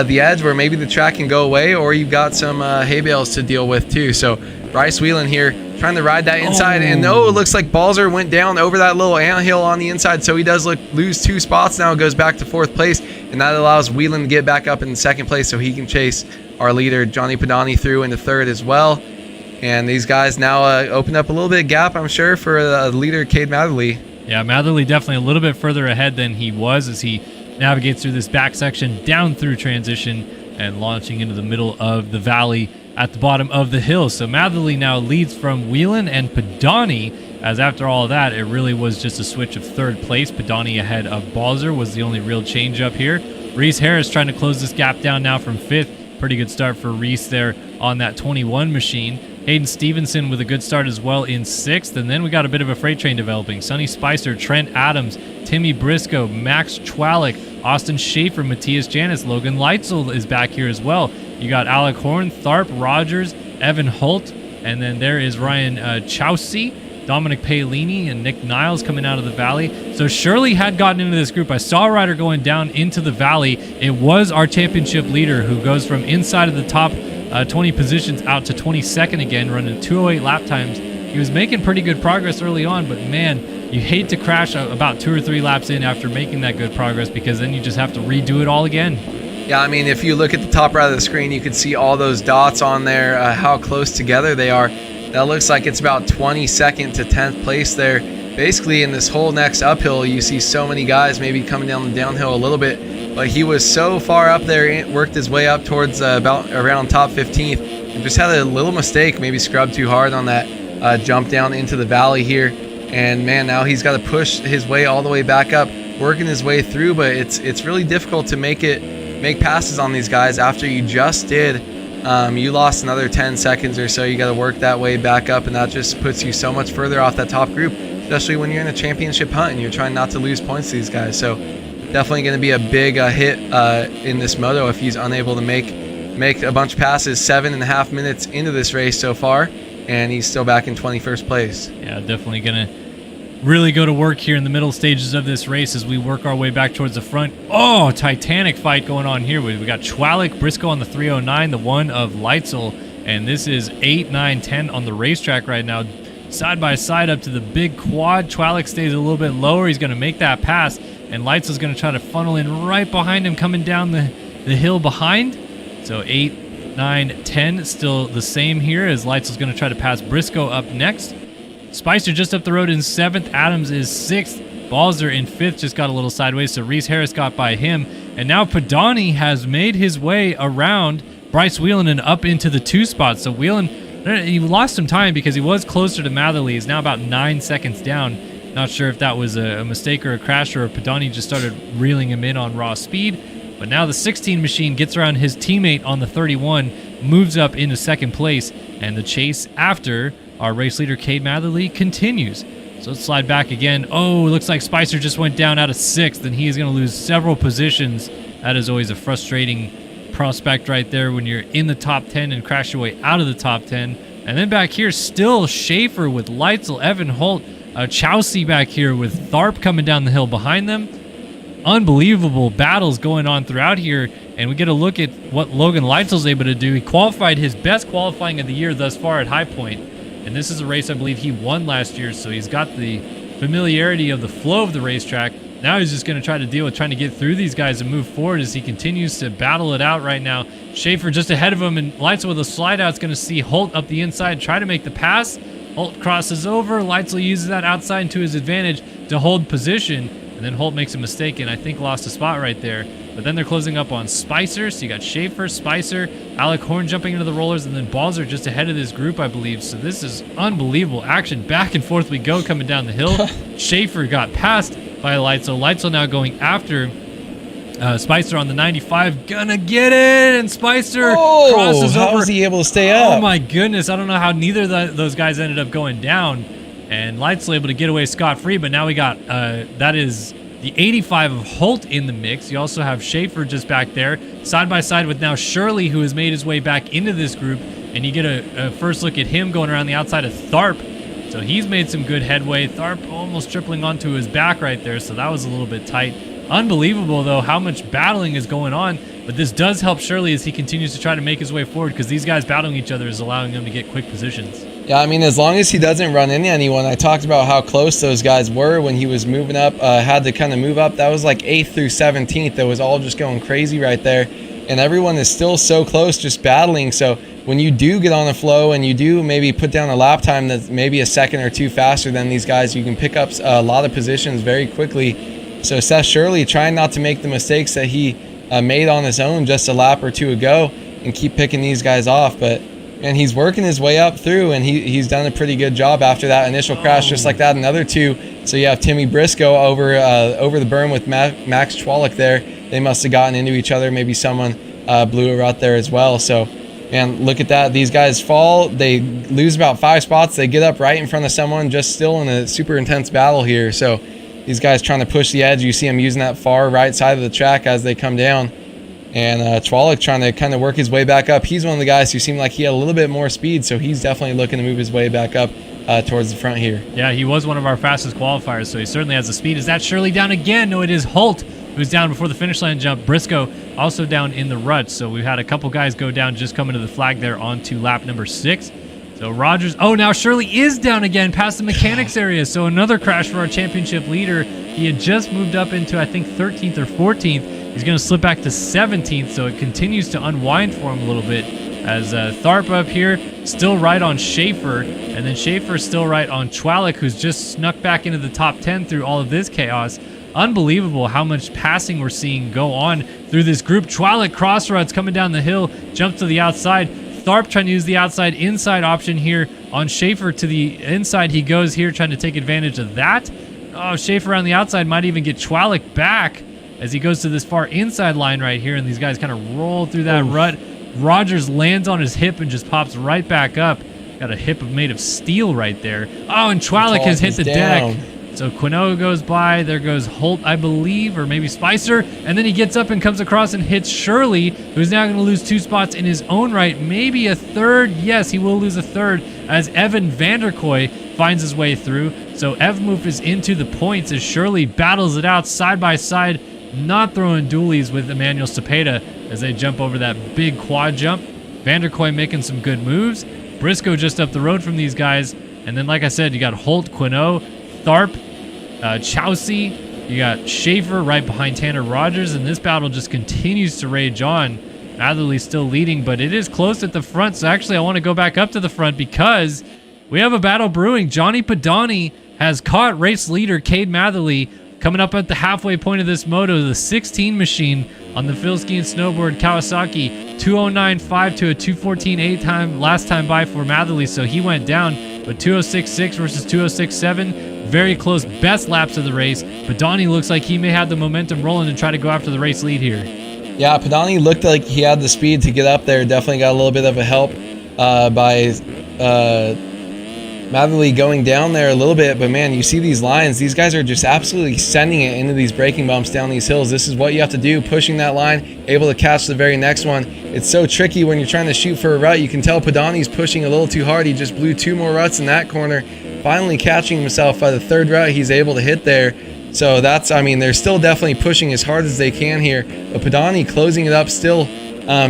the edge where maybe the track can go away, or you've got some hay bales to deal with too. So Bryce Whelan here trying to ride that inside, and no, it looks like Balzer went down over that little anthill on the inside, so he does lose 2 spots now, goes back to 4th place, and that allows Whelan to get back up in 2nd place so he can chase our leader Johnny Padani through into 3rd as well. And these guys now open up a little bit of gap, I'm sure, for the leader, Cade Matherly. Yeah, Matherly definitely a little bit further ahead than he was as he navigates through this back section, down through transition, and launching into the middle of the valley at the bottom of the hill. So Matherly now leads from Whelan and Padani, as after all of that, it really was just a switch of 3rd place. Padani ahead of Balzer was the only real change up here. Reese Harris trying to close this gap down now from 5th. Pretty good start for Reese there on that 21 machine. Hayden Stevenson with a good start as well in 6th. And then we got a bit of a freight train developing. Sonny Spicer, Trent Adams, Timmy Briscoe, Max Chwalik, Austin Schaefer, Matthias Janis, Logan Leitzel is back here as well. You got Alec Horn, Tharp, Rogers, Evan Holt, and then there is Ryan Chowsey, Dominic Paolini, and Nick Niles coming out of the valley. So Shirley had gotten into this group. I saw a rider going down into the valley. It was our championship leader who goes from inside of the top 20 positions out to 22nd again, running 2:08 lap times. He was making pretty good progress early on, but man, you hate to crash about 2 or 3 laps in after making that good progress, because then you just have to redo it all again. Yeah, I mean, if you look at the top right of the screen, you can see all those dots on there, how close together they are. That looks like it's about 22nd to 10th place there. Basically, in this whole next uphill, you see so many guys maybe coming down the downhill a little bit. But he was so far up there, worked his way up towards about around top 15th, and just had a little mistake, maybe scrubbed too hard on that jump down into the valley here. And man, now he's got to push his way all the way back up, working his way through. But it's really difficult to make passes on these guys after you just did. You lost another 10 seconds or so. You got to work that way back up, and that just puts you so much further off that top group, especially when you're in a championship hunt and you're trying not to lose points to these guys. So definitely going to be a big hit in this moto if he's unable to make a bunch of passes. 7.5 minutes into this race so far, and he's still back in 21st place. Yeah, definitely going to really go to work here in the middle stages of this race as we work our way back towards the front. Oh, Titanic fight going on here. We got Chwalik, Briscoe on the 309, the one of Leitzel, and this is 8, 9, 10 on the racetrack right now. Side by side up to the big quad. Chwalik stays a little bit lower. He's going to make that pass, and Leitzel's going to try to funnel in right behind him, coming down the hill behind. So 8, 9, 10 still the same here as Leitzel's going to try to pass Briscoe up next. Spicer just up the road in 7th. Adams is 6th. Balzer in 5th, just got a little sideways, so Reese Harris got by him. And now Padani has made his way around Bryce Whelan and up into the 2 spot. So Whelan, he lost some time because he was closer to Matherly. He's now about 9 seconds down. Not sure if that was a mistake or a crash, or if Padani just started reeling him in on raw speed. But now the 16 machine gets around his teammate on the 31, moves up into 2nd place, and the chase after our race leader Cade Matherly continues. So let's slide back again. Oh, it looks like Spicer just went down out of 6th, and he is going to lose several positions. That is always a frustrating prospect right there when you're in the top 10 and crash your way out of the top 10. And then back here, still Schaefer with Leitzel, Evan Holt, Chowsey back here with Tharp coming down the hill behind them. Unbelievable battles going on throughout here, and we get a look at what Logan Leitzel's able to do. He qualified his best qualifying of the year thus far at High Point. And this is a race I believe he won last year, so he's got the familiarity of the flow of the racetrack. Now he's just going to try to deal with trying to get through these guys and move forward as he continues to battle it out right now. Schaefer just ahead of him, and Leitzel with a slide out is going to see Holt up the inside, try to make the pass. Holt crosses over. Leitzel uses that outside to his advantage to hold position, and then Holt makes a mistake and I think lost a spot right there. But then they're closing up on Spicer, so you got Schaefer, Spicer, Alec Horn jumping into the rollers, and then Balzer just ahead of this group, I believe. So this is unbelievable action. Back and forth we go coming down the hill. Schaefer got passed by Leitzel. Leitzel now going after Spicer on the 95. Gonna get it, and Spicer crosses over. How was he able to stay up? Oh my goodness, I don't know how neither of those guys ended up going down. And Leitzel able to get away scot-free, but now we got, that is the 85 of Holt in the mix. You also have Schaefer just back there, side by side with now Shirley, who has made his way back into this group. And you get a first look at him going around the outside of Tharp. So he's made some good headway. Tharp almost tripling onto his back right there, so that was a little bit tight. Unbelievable, though, how much battling is going on. But this does help Shirley as he continues to try to make his way forward, because these guys battling each other is allowing him to get quick positions. Yeah, I mean, as long as he doesn't run into anyone. I talked about how close those guys were when he was moving up, had to kind of move up. That was like 8th through 17th. That was all just going crazy right there. And everyone is still so close, just battling. So when you do get on the flow and you do maybe put down a lap time that's maybe a second or two faster than these guys, you can pick up a lot of positions very quickly. So Seth Shirley trying not to make the mistakes that he made on his own just a lap or two ago and keep picking these guys off. But and he's working his way up through, and he's done a pretty good job after that initial crash, just like that. Another 2. So you have Timmy Briscoe over the berm with Max Chwalik there. They must have gotten into each other. Maybe someone blew her out there as well. So, man, look at that. These guys fall. They lose about 5 spots. They get up right in front of someone, just still in a super intense battle here. So these guys trying to push the edge. You see them using that far right side of the track as they come down. And Chwalik trying to kind of work his way back up. He's one of the guys who seemed like he had a little bit more speed, so he's definitely looking to move his way back up towards the front here. Yeah, he was one of our fastest qualifiers, so he certainly has the speed. Is that Shirley down again? No, it is Holt, who's down before the finish line jump. Briscoe also down in the rut, so we've had a couple guys go down just coming to the flag there onto lap number 6. So Rogers, oh, now Shirley is down again past the mechanics area, so another crash for our championship leader. He had just moved up into, I think, 13th or 14th. He's going to slip back to 17th, so it continues to unwind for him a little bit as Tharp up here, still right on Schaefer, and then Schaefer still right on Chwalik, who's just snuck back into the top 10 through all of this chaos. Unbelievable how much passing we're seeing go on through this group. Chwalik crossroads coming down the hill, jumps to the outside. Tharp trying to use the outside-inside option here on Schaefer. To the inside he goes here, trying to take advantage of that. Oh, Schaefer on the outside might even get Chwalik back as he goes to this far inside line right here, and these guys kind of roll through that rut. Rogers lands on his hip and just pops right back up. Got a hip made of steel right there. Oh, and Chwalik has hit the deck. So Quinoa goes by. There goes Holt, I believe, or maybe Spicer. And then he gets up and comes across and hits Shirley, who's now going to lose 2 spots in his own right. Maybe a third. Yes, he will lose a third as Evan Vanderkoy finds his way through. So Evmoof is into the points as Shirley battles it out side by side, not throwing dualies with Emmanuel Cepeda as they jump over that big quad jump. Vanderkoy making some good moves. Briscoe just up the road from these guys. And then, like I said, you got Holt, Quinoa, Tharp, Chowsey. You got Schaefer right behind Tanner Rogers. And this battle just continues to rage on. Matherly's still leading, but it is close at the front. So actually, I want to go back up to the front because we have a battle brewing. Johnny Padani has caught race leader Cade Matherly coming up at the halfway point of this moto. The 16 machine on the Phil Ski and Snowboard Kawasaki, 209.5 to a 214.8 time last time by for Matherly, so he went down. But 206.6 versus 206.7, very close, best laps of the race. Padani looks like he may have the momentum rolling and try to go after the race lead here. Yeah, Padani looked like he had the speed to get up there. Definitely got a little bit of a help by Matherly going down there a little bit. But man, you see these lines. These guys are just absolutely sending it into these braking bumps down these hills. This is what you have to do, pushing that line, able to catch the very next one. It's so tricky when you're trying to shoot for a rut. You can tell Padani's pushing a little too hard. He just blew 2 more ruts in that corner. Finally catching himself by the 3rd rut he's able to hit there. So that's, I mean, they're still definitely pushing as hard as they can here. But Padani closing it up still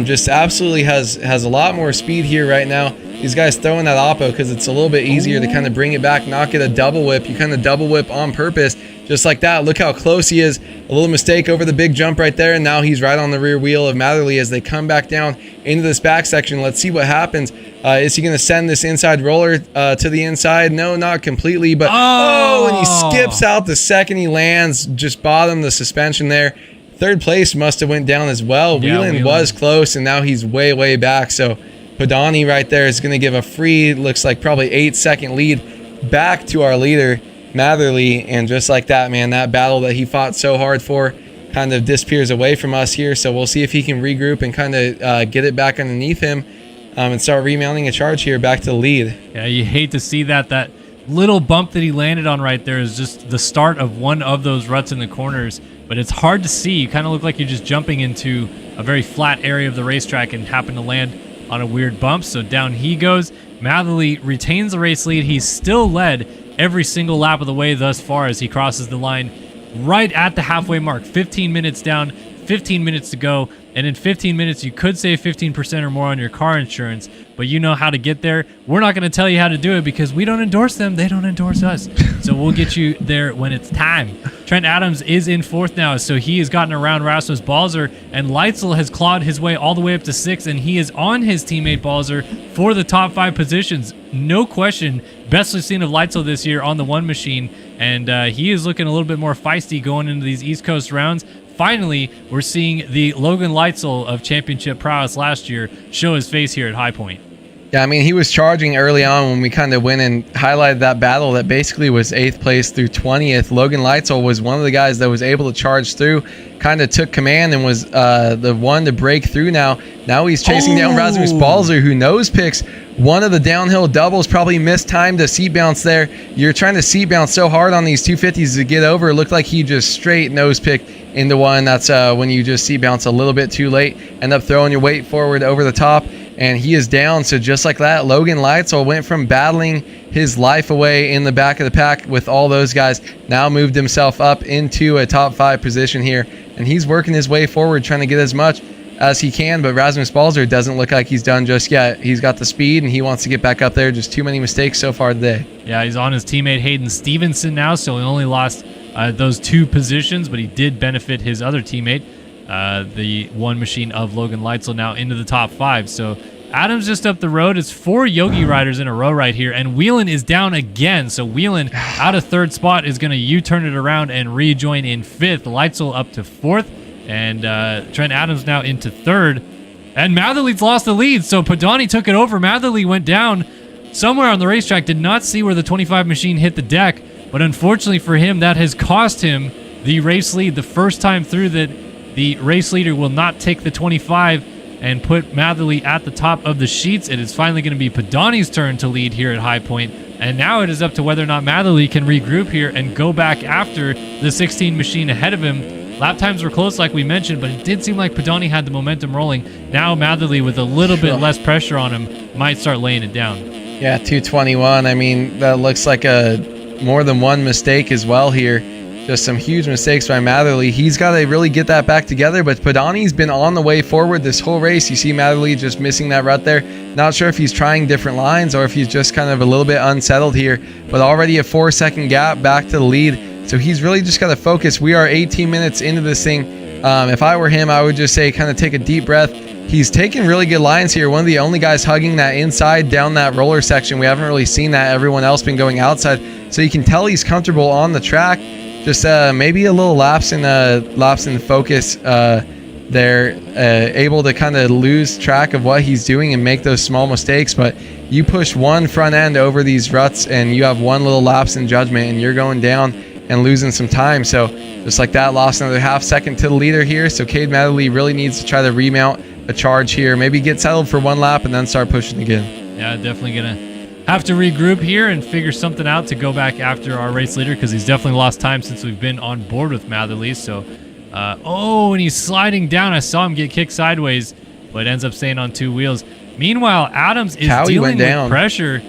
just absolutely has a lot more speed here right now. These guys throwing that oppo because it's a little bit easier to kind of bring it back, not get a double whip. You kind of double whip on purpose, just like that. Look how close he is. A little mistake over the big jump right there, and now he's right on the rear wheel of Matherly as they come back down into this back section. Let's see what happens. Is he going to send this inside roller to the inside? No, not completely, but and he skips out the second he lands, just bottom the suspension there. 3rd place must have went down as well. Yeah, Whelan was close, and now he's way back. So Padani right there is going to give a free, looks like probably 8-second lead back to our leader, Matherly. And just like that, man, that battle that he fought so hard for kind of disappears away from us here. So we'll see if he can regroup and kind of get it back underneath him and start remounting a charge here back to the lead. Yeah, you hate to see that. That little bump that he landed on right there is just the start of one of those ruts in the corners. But it's hard to see. You kind of look like you're just jumping into a very flat area of the racetrack and happen to land on a weird bump. So down he goes. Matherly retains the race lead. He's still led every single lap of the way thus far as he crosses the line right at the halfway mark. 15 minutes down, 15 minutes to go. And in 15 minutes, you could save 15% or more on your car insurance, but you know how to get there. We're not going to tell you how to do it because we don't endorse them. They don't endorse us. So we'll get you there when it's time. Trent Adams is in 4th now, so he has gotten around Rasmus Balzer, and Leitzel has clawed his way all the way up to 6th, and he is on his teammate Balzer for the top 5 positions. No question, best we've seen of Leitzel this year on the 1 machine, and he is looking a little bit more feisty going into these East Coast rounds. Finally, we're seeing the Logan Leitzel of championship prowess last year show his face here at High Point. Yeah, I mean, he was charging early on when we kind of went and highlighted that battle that basically was 8th place through 20th. Logan Leitzel was one of the guys that was able to charge through, kind of took command and was the one to break through now. Now he's chasing down Rasmus Balzer, who nose picks one of the downhill doubles, probably mistimed a seat bounce there. You're trying to seat bounce so hard on these 250s to get over. It looked like he just straight nose picked into one. That's when you just seat bounce a little bit too late, end up throwing your weight forward over the top, and he is down. So just like that, Logan Leitzel went from battling his life away in the back of the pack with all those guys, now moved himself up into a top 5 position here, and he's working his way forward, trying to get as much as he can. But Rasmus Balzer doesn't look like he's done just yet. He's got the speed, and he wants to get back up there. Just too many mistakes so far today. Yeah, he's on his teammate Hayden Stevenson now, so he only lost those 2 positions, but he did benefit his other teammate, the 1 machine of Logan Leitzel, now into the top 5. So Adams just up the road. It's 4 Yogi riders in a row right here, and Whelan is down again. So Whelan out of 3rd spot is going to U-turn it around and rejoin in 5th. Leitzel up to 4th, and Trent Adams now into 3rd. And Matherly's lost the lead, so Padani took it over. Matherly went down somewhere on the racetrack, did not see where the 25 machine hit the deck, but unfortunately for him, that has cost him the race lead. The first time through that the race leader will not take the 25 and put Matherly at the top of the sheets. It is finally going to be Padani's turn to lead here at High Point, and now it is up to whether or not Matherly can regroup here and go back after the 16 machine ahead of him. Lap times were close like we mentioned, but it did seem like Padani had the momentum rolling. Now Matherly, with a little bit less pressure on him, might start laying it down. Yeah, 221. I mean, that looks like a more than one mistake as well here. Just some huge mistakes by Matherly. He's got to really get that back together, but Padani's been on the way forward this whole race. You see Matherly just missing that rut there. Not sure if he's trying different lines or if he's just kind of a little bit unsettled here, but already a 4-second gap back to the lead. So he's really just got to focus. We are 18 minutes into this thing. If I were him, I would just say kind of take a deep breath. He's taking really good lines here. One of the only guys hugging that inside down that roller section. We haven't really seen that. Everyone else been going outside. So you can tell he's comfortable on the track. Just maybe a little lapse in focus there. Able to kind of lose track of what he's doing and make those small mistakes. But you push one front end over these ruts and you have one little lapse in judgment and you're going down and losing some time. So just like that, lost another half second to the leader here. So Cade Matherly really needs to try to remount a charge here, maybe get settled for one lap and then start pushing again. Yeah, definitely gonna have to regroup here and figure something out to go back after our race leader, because he's definitely lost time since we've been on board with Matherly. So and he's sliding down. I saw him get kicked sideways, but ends up staying on two wheels. Meanwhile, Adams is dealing with pressure.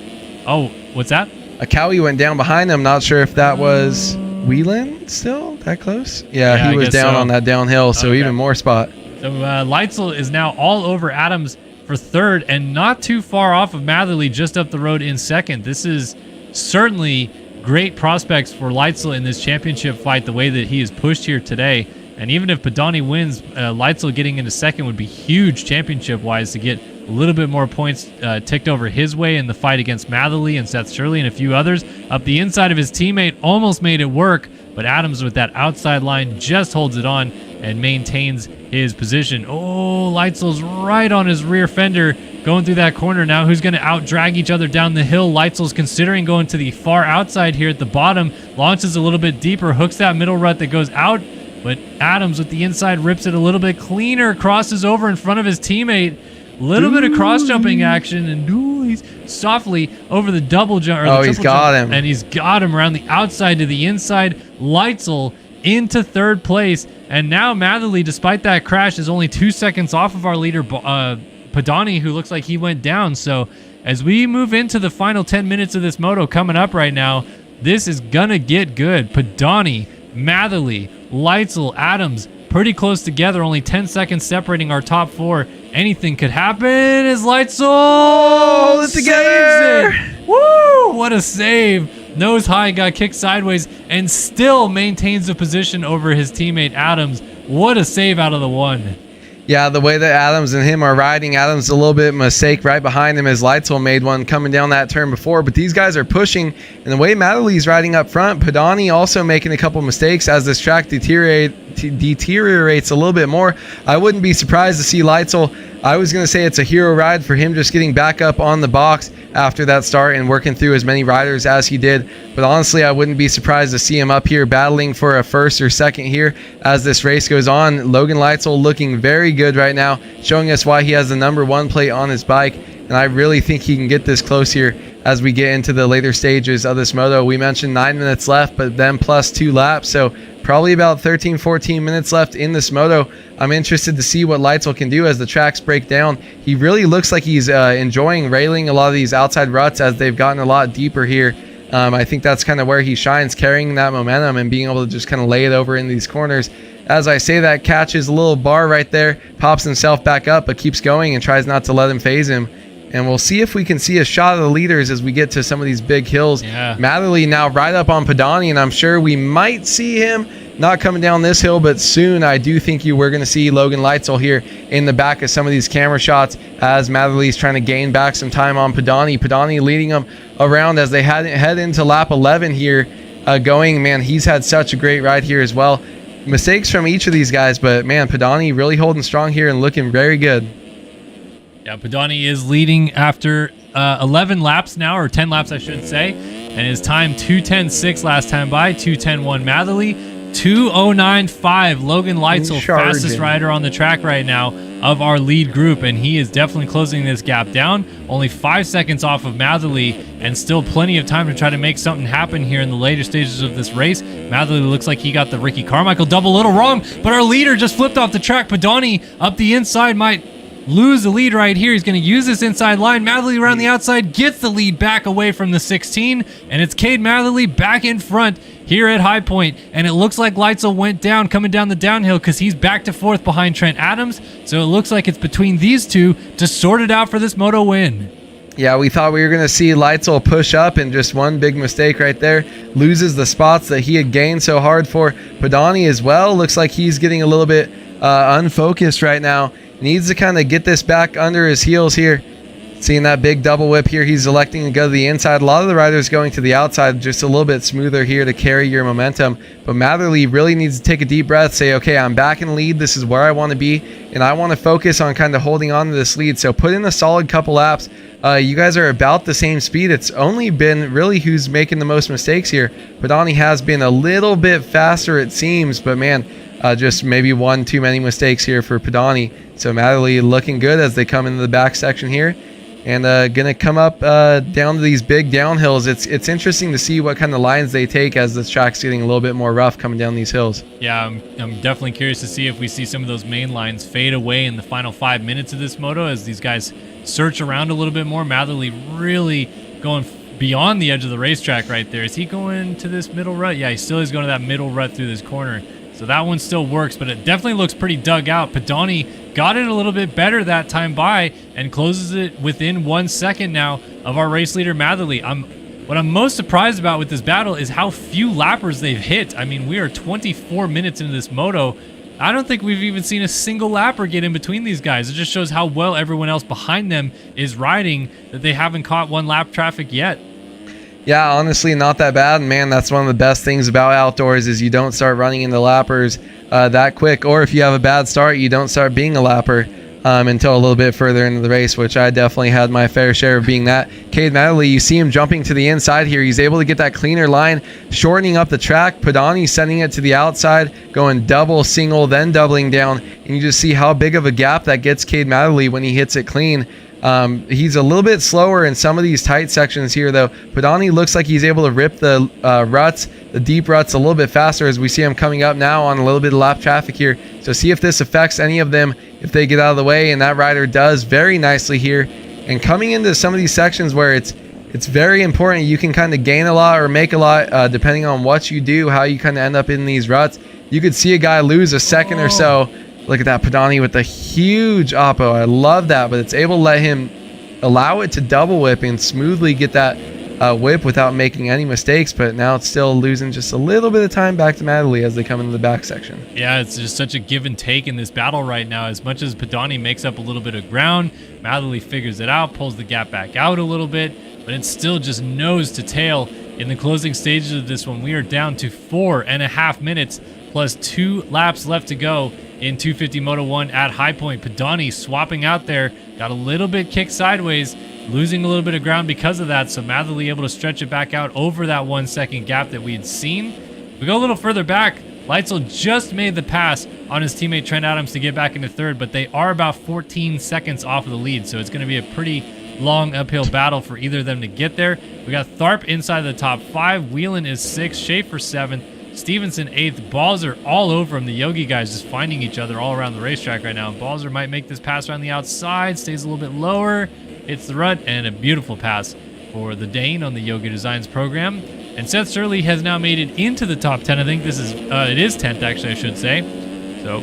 Oh, what's that? A Cowie went down behind him. Not sure if that was Whelan still that close. Yeah, he was down on that downhill, so even more spot. So Leitzel is now all over Adams for third and not too far off of Matherly, just up the road in second. This is certainly great prospects for Leitzel in this championship fight, the way that he is pushed here today. And even if Padani wins, Leitzel getting into second would be huge championship-wise to get a little bit more points ticked over his way in the fight against Matherly and Seth Shirley and a few others. Up the inside of his teammate, almost made it work, but Adams with that outside line just holds it on and maintains his position. Oh, Leitzel's right on his rear fender going through that corner now. Who's going to out-drag each other down the hill? Leitzel's considering going to the far outside here at the bottom. Launches a little bit deeper, hooks that middle rut that goes out, but Adams with the inside rips it a little bit cleaner, crosses over in front of his teammate. Little bit of cross-jumping action, and he's softly over the double jump. Oh, he's got him. And he's got him around the outside to the inside. Leitzel into third place. And now Matherly, despite that crash, is only 2 seconds off of our leader, Padani, who looks like he went down. So as we move into the final 10 minutes of this moto coming up right now, this is going to get good. Padani, Matherly, Leitzel, Adams, pretty close together, only 10 seconds separating our top four. Anything could happen as Leitzel hold it together. Woo! What a save. Nose high, got kicked sideways, and still maintains the position over his teammate Adams. What a save out of the one. Yeah, the way that Adams and him are riding, Adams a little bit of a mistake right behind him as Leitzel made one coming down that turn before, but these guys are pushing, and the way Matherly's riding up front, Padani also making a couple mistakes as this track deteriorates a little bit more. I wouldn't be surprised to see Leitzel. I was going to say it's a hero ride for him just getting back up on the box after that start and working through as many riders as he did. But honestly, I wouldn't be surprised to see him up here battling for a first or second here as this race goes on. Logan Leitzel looking very good right now, showing us why he has the #1 plate on his bike. And I really think he can get this close here as we get into the later stages of this moto. We mentioned 9 minutes left, but then plus 2 laps. So probably about 13, 14 minutes left in this moto. I'm interested to see what Leitzel can do as the tracks break down. He really looks like he's enjoying railing a lot of these outside ruts as they've gotten a lot deeper here. I think that's kind of where he shines, carrying that momentum and being able to just kind of lay it over in these corners. As I say that, catches a little bar right there, pops himself back up, but keeps going and tries not to let him phase him. And we'll see if we can see a shot of the leaders as we get to some of these big hills. Yeah. Matherly now right up on Padani, and I'm sure we might see him not coming down this hill, but soon I do think we're going to see Logan Leitzel here in the back of some of these camera shots as Matherly's trying to gain back some time on Padani. Padani leading them around as they head into lap 11 here going. Man, he's had such a great ride here as well. Mistakes from each of these guys, but man, Padani really holding strong here and looking very good. Yeah, Padani is leading after 11 laps now, or 10 laps I should say, and his time 2:10.6 last time by, 2:10.1 Matherly, 2:09.5 Logan Leitzel, fastest rider on the track right now of our lead group, and he is definitely closing this gap down. Only 5 seconds off of Matherly, and still plenty of time to try to make something happen here in the later stages of this race. Matherly looks like he got the Ricky Carmichael double, a little wrong, but our leader just flipped off the track. Padani up the inside might lose the lead right here. He's going to use this inside line. Matherly around the outside gets the lead back away from the 16, and it's Cade Matherly back in front here at High Point, and it looks like Leitzel went down coming down the downhill because he's back to fourth behind Trent Adams. So it looks like it's between these two to sort it out for this moto win. Yeah, we thought we were going to see Leitzel push up, and just one big mistake right there. Loses the spots that he had gained so hard for. Pedani as well. Looks like he's getting a little bit unfocused right now. Needs to kind of get this back under his heels here. Seeing that big double whip here, he's electing to go to the inside. A lot of the riders going to the outside, just a little bit smoother here to carry your momentum. But Matherly really needs to take a deep breath, say, okay, I'm back in the lead. This is where I want to be, and I want to focus on kind of holding on to this lead. So put in a solid couple laps. You guys are about the same speed. It's only been really who's making the most mistakes here. Pedani has been a little bit faster, it seems, but man, just maybe one too many mistakes here for Pedani. So Matherly looking good as they come into the back section here. And gonna come up down to these big downhills. It's interesting to see what kind of lines they take as this track's getting a little bit more rough coming down these hills. Yeah, I'm definitely curious to see if we see some of those main lines fade away in the final 5 minutes of this moto as these guys search around a little bit more. Matherly really going beyond the edge of the racetrack right there. Is he going to this middle rut? Yeah, he still is going to that middle rut through this corner. So that one still works, but it definitely looks pretty dug out. Pedani got it a little bit better that time by and closes it within 1 second now of our race leader Matherly. What I'm most surprised about with this battle is how few lappers they've hit. I mean, we are 24 minutes into this moto. I don't think we've even seen a single lapper get in between these guys. It just shows how well everyone else behind them is riding, that they haven't caught one lap traffic yet. Yeah, honestly, not that bad. And man, that's one of the best things about outdoors is you don't start running into lappers that quick. Or if you have a bad start, you don't start being a lapper until a little bit further into the race, which I definitely had my fair share of being that. Cade Matherly, you see him jumping to the inside here. He's able to get that cleaner line, shortening up the track. Pedani sending it to the outside, going double, single, then doubling down. And you just see how big of a gap that gets Cade Matherly when he hits it clean. He's a little bit slower in some of these tight sections here, though. Pedani looks like he's able to rip the ruts, the deep ruts, a little bit faster as we see him coming up now on a little bit of lap traffic here. So see if this affects any of them if they get out of the way, and that rider does very nicely here. And coming into some of these sections where it's very important, you can kind of gain a lot or make a lot depending on what you do, how you kind of end up in these ruts. You could see a guy lose a second or so. Look at that, Pedani with the huge oppo. I love that, but it's able to let him allow it to double whip and smoothly get that whip without making any mistakes. But now it's still losing just a little bit of time back to Matherly as they come into the back section. Yeah, it's just such a give and take in this battle right now. As much as Pedani makes up a little bit of ground, Matherly figures it out, pulls the gap back out a little bit, but it's still just nose to tail in the closing stages of this one. We are down to 4.5 minutes plus 2 laps left to go in 250 Moto 1 at High Point. Pedani swapping out there, got a little bit kicked sideways, losing a little bit of ground because of that, so Matherly able to stretch it back out over that 1 second gap that we had seen. We go a little further back, Leitzel just made the pass on his teammate Trent Adams to get back into third, but they are about 14 seconds off of the lead, so it's going to be a pretty long uphill battle for either of them to get there. We got Tharp inside the top 5, Whelan is 6th, Schaefer 7th, Stevenson 8th, Balzer all over him. The Yogi guys just finding each other all around the racetrack right now. Balzer might make this pass around the outside, stays a little bit lower, hits the rut, and a beautiful pass for the Dane on the Yogi Designs program. And Seth Surley has now made it into the top 10. I think this is, it is 10th actually, I should say. So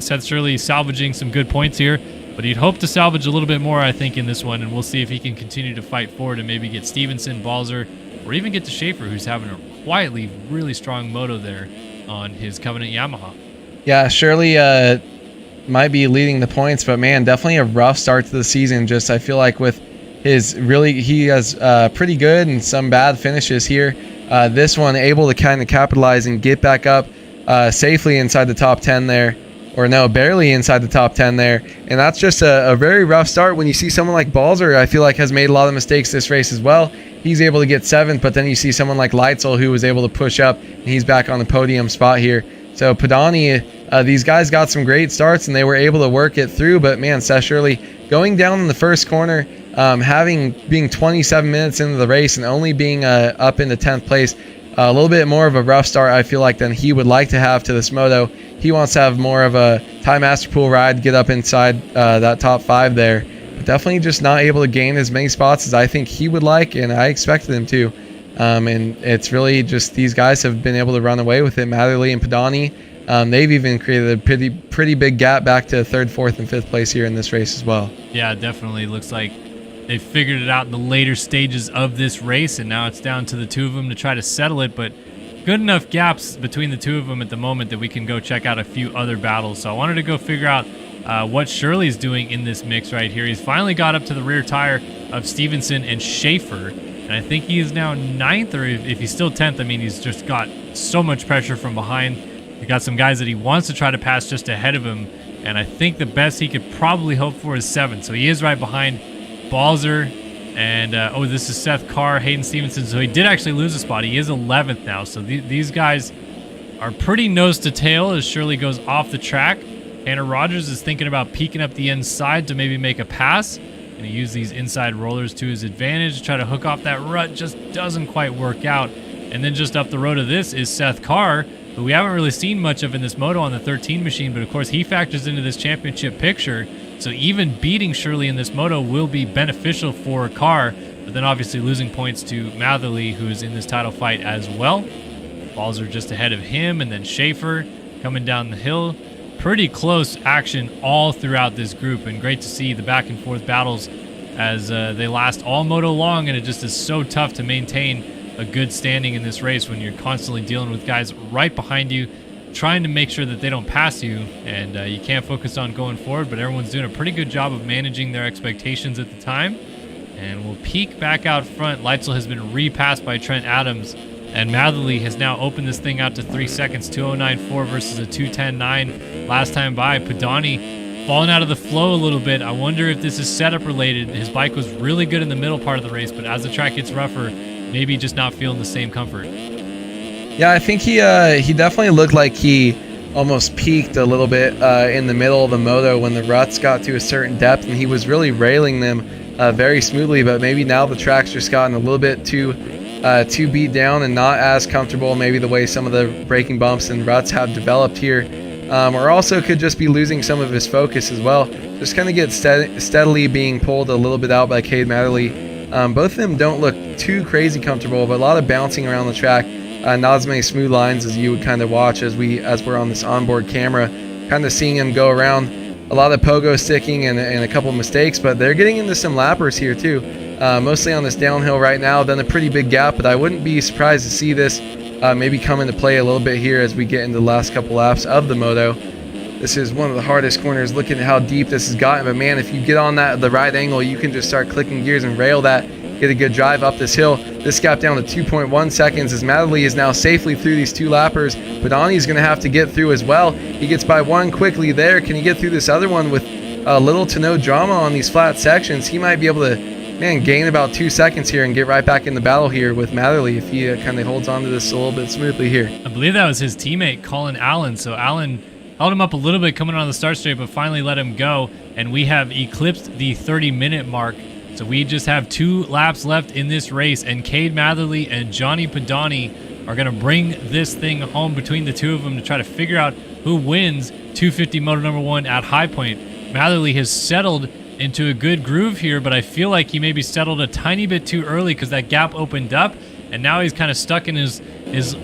Seth Surley salvaging some good points here, but he'd hope to salvage a little bit more, I think, in this one, and we'll see if he can continue to fight forward and maybe get Stevenson, Balzer, or even get to Schaefer, who's having a quietly really strong moto there on his Covenant Yamaha. Yeah, Shirley might be leading the points, but man, definitely a rough start to the season. Just I feel like with his he has pretty good and some bad finishes here. This one able to kind of capitalize and get back up safely inside the top 10 there. Or no, barely inside the top 10 there. And that's just a very rough start. When you see someone like Balzer, I feel like has made a lot of mistakes this race as well. He's able to get 7th, but then you see someone like Leitzel who was able to push up, and he's back on the podium spot here. So Pedani, these guys got some great starts, and they were able to work it through. But man, Seth Shirley going down in the first corner, being 27 minutes into the race and only being up into 10th place, a little bit more of a rough start, I feel like, than he would like to have to this moto. He wants to have more of a Time Master Pool ride, get up inside that top 5 there. But definitely just not able to gain as many spots as I think he would like, and I expected him to. And it's really just these guys have been able to run away with it, Matherly and Pedani. They've even created a pretty big gap back to 3rd, 4th, and 5th place here in this race as well. Yeah, definitely looks like they figured it out in the later stages of this race, and now it's down to the two of them to try to settle it. But good enough gaps between the two of them at the moment that we can go check out a few other battles. So I wanted to go figure out what Shirley's doing in this mix right here. He's finally got up to the rear tire of Stevenson and Schaefer, and I think he is now 9th, or if he's still 10th, I mean, he's just got so much pressure from behind. He got some guys that he wants to try to pass just ahead of him, and I think the best he could probably hope for is 7th. So he is right behind Balzer, and oh, this is Seth Carr, Hayden Stevenson. So he did actually lose a spot. He is 11th now. So these guys are pretty nose to tail as Shirley goes off the track. Tanner Rogers is thinking about peeking up the inside to maybe make a pass, and he used these inside rollers to his advantage to try to hook off that rut. Just doesn't quite work out. And then just up the road of this is Seth Carr, who we haven't really seen much of in this moto on the 13 machine, but of course he factors into this championship picture. So even beating Shirley in this moto will be beneficial for Carr, but then obviously losing points to Matherly, who's in this title fight as well. Balls are just ahead of him, and then Schaefer coming down the hill. Pretty close action all throughout this group, and great to see the back and forth battles as they last all moto long, and it just is so tough to maintain a good standing in this race when you're constantly dealing with guys right behind you, trying to make sure that they don't pass you, and you can't focus on going forward, but everyone's doing a pretty good job of managing their expectations at the time. And we'll peek back out front. Leitzel has been repassed by Trent Adams, and Matherly has now opened this thing out to 3 seconds, 2:09.4 versus a 2:10.9 last time by. Padani falling out of the flow a little bit. I wonder if this is setup related. His bike was really good in the middle part of the race, but as the track gets rougher, maybe just not feeling the same comfort. Yeah, I think he definitely looked like he almost peaked a little bit in the middle of the moto when the ruts got to a certain depth, and he was really railing them very smoothly. But maybe now the track's just gotten a little bit too beat down and not as comfortable, maybe the way some of the braking bumps and ruts have developed here, or also could just be losing some of his focus as well. Just kind of get steadily being pulled a little bit out by Cade Matherly. Both of them don't look too crazy comfortable, but a lot of bouncing around the track. Not as many smooth lines as you would kind of watch as we're on this onboard camera, kind of seeing him go around. A lot of pogo sticking and a couple mistakes, but they're getting into some lappers here too. Mostly on this downhill right now, done a pretty big gap, but I wouldn't be surprised to see this maybe come into play a little bit here as we get into the last couple laps of the moto. This is one of the hardest corners. Look at how deep this has gotten, but man, if you get on the right angle, you can just start clicking gears and rail that, get a good drive up this hill. This gap down to 2.1 seconds as Matherly is now safely through these two lappers. Padani is going to have to get through as well. He gets by one quickly there. Can he get through this other one with little to no drama on these flat sections? He might be able to, gain about 2 seconds here and get right back in the battle here with Matherly if he kind of holds on to this a little bit smoothly here. I believe that was his teammate, Colin Allen. So Allen held him up a little bit coming on the start straight, but finally let him go, and we have eclipsed the 30-minute mark. So we just have 2 laps left in this race, and Cade Matherly and Johnny Padani are going to bring this thing home between the two of them to try to figure out who wins 250 Moto number 1 at High Point. Matherly has settled into a good groove here, but I feel like he maybe settled a tiny bit too early because that gap opened up, and now he's kind of stuck in his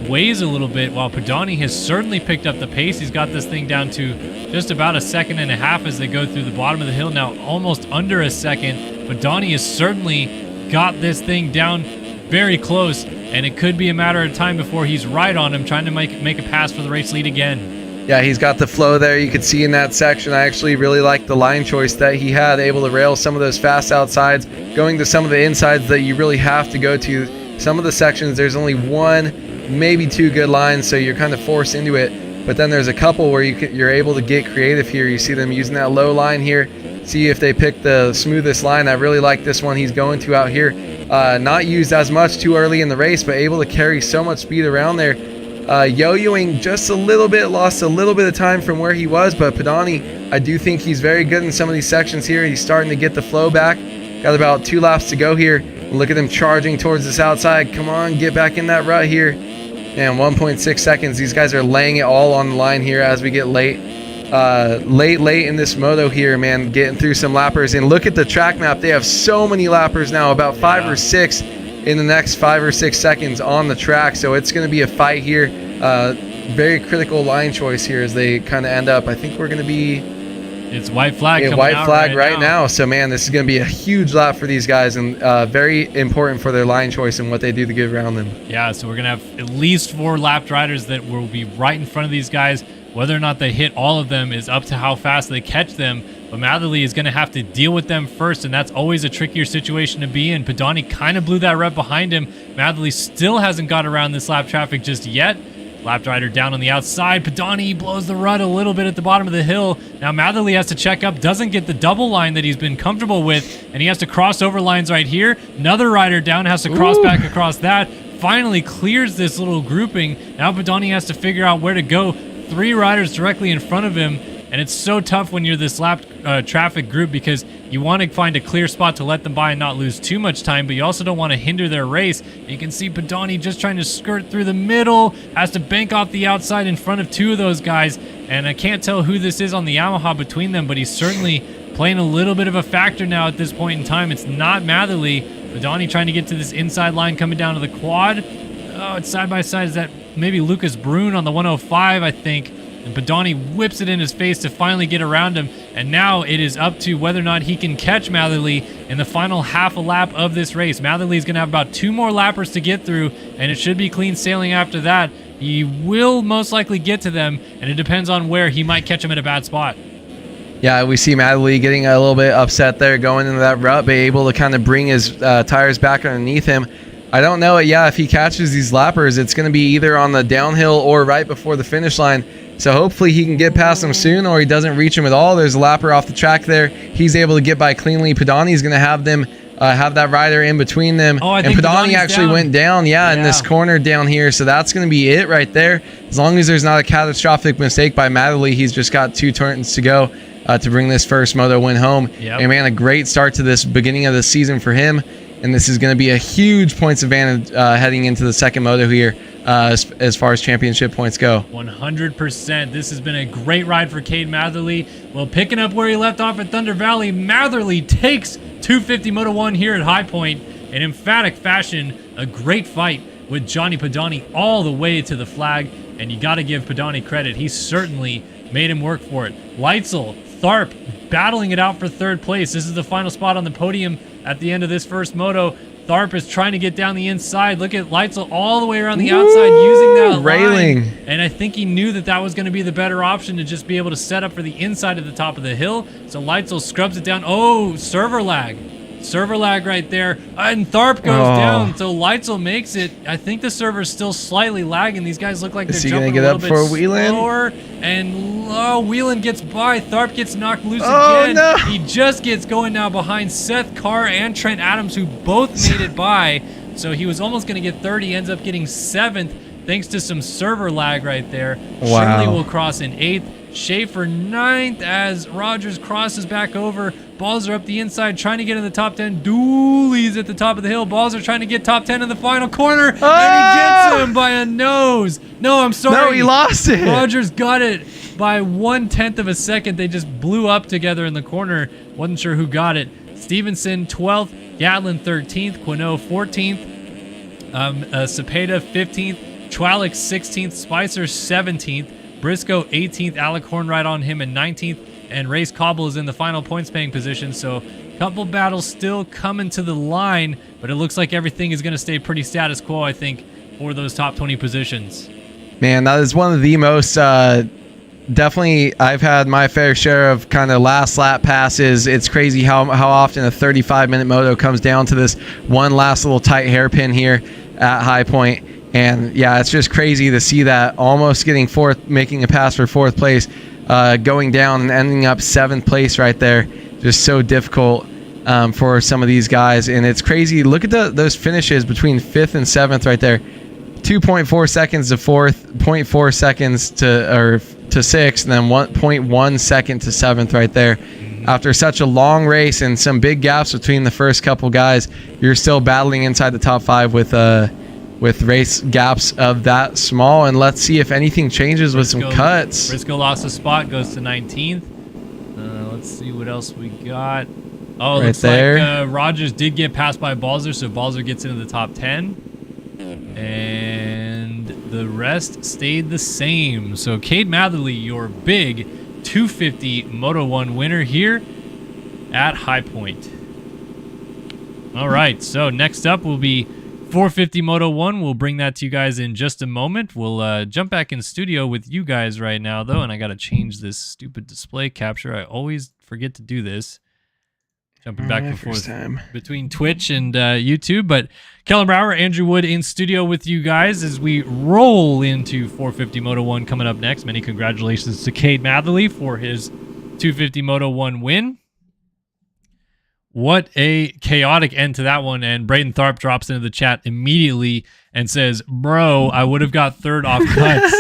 ways a little bit, while Padani has certainly picked up the pace. He's got this thing down to just about 1.5 seconds as they go through the bottom of the hill, now almost under 1 second. Padani has certainly got this thing down very close, and it could be a matter of time before he's right on him, trying to make a pass for the race lead again. Yeah, he's got the flow there. You could see in that section, I actually really like the line choice that he had, able to rail some of those fast outsides, going to some of the insides that you really have to go to. Some of the sections, there's only 1, maybe 2 good lines, so you're kind of forced into it. But then there's a couple where you're able to get creative here. You see them using that low line here. See if they pick the smoothest line. I really like this one he's going to out here. Not used as much too early in the race, but able to carry so much speed around there. Yo-yoing just a little bit, lost a little bit of time from where he was, but Padani, I do think he's very good in some of these sections here. He's starting to get the flow back. Got about 2 laps to go here. Look at him charging towards this outside. Come on, get back in that rut here. And 1.6 seconds. These guys are laying it all on the line here as we get late in this moto here, man, getting through some lappers. And look at the track map. They have so many lappers now, about 5 or 6 in the next 5 or 6 seconds on the track. So it's going to be a fight here. Very critical line choice here as they kind of end up. I think we're going to be It's white flag Yeah, coming white out flag right now. So, man, this is going to be a huge lap for these guys and very important for their line choice and what they do to get around them. Yeah, so we're going to have at least 4 lapped riders that will be right in front of these guys. Whether or not they hit all of them is up to how fast they catch them. But Matherly is going to have to deal with them first, and that's always a trickier situation to be in. Padani kind of blew that rep behind him. Matherly still hasn't got around this lap traffic just yet. Lapped rider down on the outside. Padani blows the rut a little bit at the bottom of the hill. Now Matherly has to check up, doesn't get the double line that he's been comfortable with, and he has to cross over lines right here. Another rider down has to cross back across that. Finally clears this little grouping. Now Padani has to figure out where to go. 3 riders directly in front of him, and it's so tough when you're this lap traffic group because you want to find a clear spot to let them by and not lose too much time, but you also don't want to hinder their race. You can see Padani just trying to skirt through the middle, has to bank off the outside in front of 2 of those guys, and I can't tell who this is on the Yamaha between them, but he's certainly playing a little bit of a factor now at this point in time. It's not Matherly. Padani trying to get to this inside line coming down to the quad. Oh, it's side by side. Is that maybe Lucas Brune on the 105, I think? And Padani whips it in his face to finally get around him. And now it is up to whether or not he can catch Matherly in the final half a lap of this race. Matherly is going to have about 2 more lappers to get through, and it should be clean sailing after that. He will most likely get to them, and it depends on where he might catch him at a bad spot. Yeah, we see Matherly getting a little bit upset there going into that rut, but able to kind of bring his tires back underneath him. I don't know, if he catches these lappers, it's going to be either on the downhill or right before the finish line. So hopefully he can get past him soon, or he doesn't reach him at all. There's a lapper off the track there. He's able to get by cleanly. Padani's going to have them have that rider in between them. Oh, I and think Padani actually went down, in this corner down here. So that's going to be it right there. As long as there's not a catastrophic mistake by Matherly, he's just got 2 turns to go to bring this first moto win home. Yep. And man, a great start to this beginning of the season for him. And this is going to be a huge points advantage heading into the second moto here as far as championship points go. 100%. This has been a great ride for Cade Matherly. Well, picking up where he left off at Thunder Valley, Matherly takes 250 Moto 1 here at High Point in emphatic fashion. A great fight with Johnny Padani all the way to the flag. And you got to give Padani credit. He certainly made him work for it. Leitzel, Tharp battling it out for 3rd place. This is the final spot on the podium at the end of this first moto. Tharp is trying to get down the inside. Look at Leitzel all the way around the outside using that railing. line. And I think he knew that that was going to be the better option to just be able to set up for the inside of the top of the hill. So Leitzel scrubs it down. Oh, server lag. Server lag right there. And Tharp goes down. So Leitzel makes it. I think the server's still slightly lagging. These guys look like they're jumping a little bit slower. And Whelan gets by. Tharp gets knocked loose again. No. He just gets going now behind Seth Carr and Trent Adams, who both made it by. So he was almost going to get 30. He ends up getting 7th thanks to some server lag right there. Wow. Shirley will cross in 8th. Schaefer 9th as Rogers crosses back over. Balls are up the inside trying to get in the top 10. Dooley's at the top of the hill. Balls are trying to get top 10 in the final corner. And he gets him by a nose. No, I'm sorry. No, he lost it. Rogers got it by 1/10 of a second. They just blew up together in the corner. Wasn't sure who got it. Stevenson 12th. Gatlin 13th. Quinault 14th. Cepeda 15th. Chwalik 16th. Spicer 17th. Briscoe 18th, Alec Horn right on him in 19th, and Race Cobble is in the final points paying position. So a couple battles still coming to the line, but it looks like everything is going to stay pretty status quo, I think, for those top 20 positions. Man, that is one of the most definitely I've had my fair share of kind of last lap passes. It's crazy how often a 35-minute moto comes down to this one last little tight hairpin here at High Point. And yeah, it's just crazy to see that almost getting 4th, making a pass for 4th place, going down and ending up 7th place right there. Just so difficult for some of these guys. And it's crazy. Look at those finishes between 5th and 7th right there. 2.4 seconds to 4th, 0.4 seconds to 6th, and then 1.1 second to 7th right there. After such a long race and some big gaps between the first couple guys, you're still battling inside the top 5 with race gaps of that small. And let's see if anything changes with some cuts. Briscoe lost a spot, goes to 19th. Let's see what else we got. Oh, right looks there. like Rogers did get passed by Balzer, so Balzer gets into the top 10. And the rest stayed the same. So Cade Matherly, your big 250 Moto 1 winner here at High Point. All right, so next up will be 450 Moto 1. We'll bring that to you guys in just a moment. We'll jump back in studio with you guys right now, though, and I got to change this stupid display capture. I always forget to do this. Jumping back and forth between Twitch and YouTube. But Kellen Brower, Andrew Wood in studio with you guys as we roll into 450 Moto 1 coming up next. Many congratulations to Cade Matherly for his 250 Moto 1 win. What a chaotic end to that one. And Braden Tharp drops into the chat immediately and says, bro, I would have got third off cuts.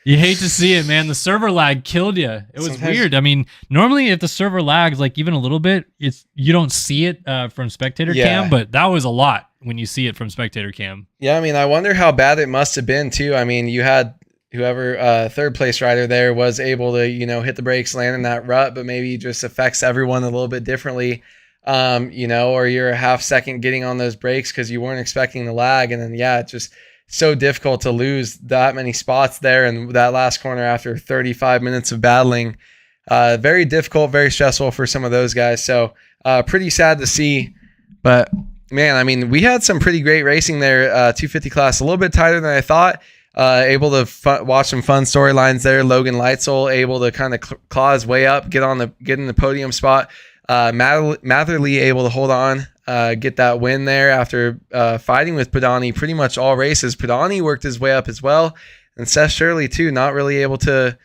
You hate to see it, man. The server lag killed you. It was weird. I mean, normally if the server lags like even a little bit, you don't see it from spectator cam, but that was a lot when you see it from spectator cam. Yeah, I mean, I wonder how bad it must have been too. I mean, you had whoever third place rider there was able to, hit the brakes, land in that rut, but maybe it just affects everyone a little bit differently. Or you're a half second getting on those brakes because you weren't expecting the lag, and then it's just so difficult to lose that many spots there in that last corner after 35 minutes of battling. Very difficult, very stressful for some of those guys. So pretty sad to see. But man, I mean, we had some pretty great racing there. 250 class, a little bit tighter than I thought. Able to watch some fun storylines there. Logan Leitzel able to kind of claw his way up, get in the podium spot. Matherly able to hold on, get that win there after fighting with Padani pretty much all races. Padani worked his way up as well, and Seth Shirley too, not really able to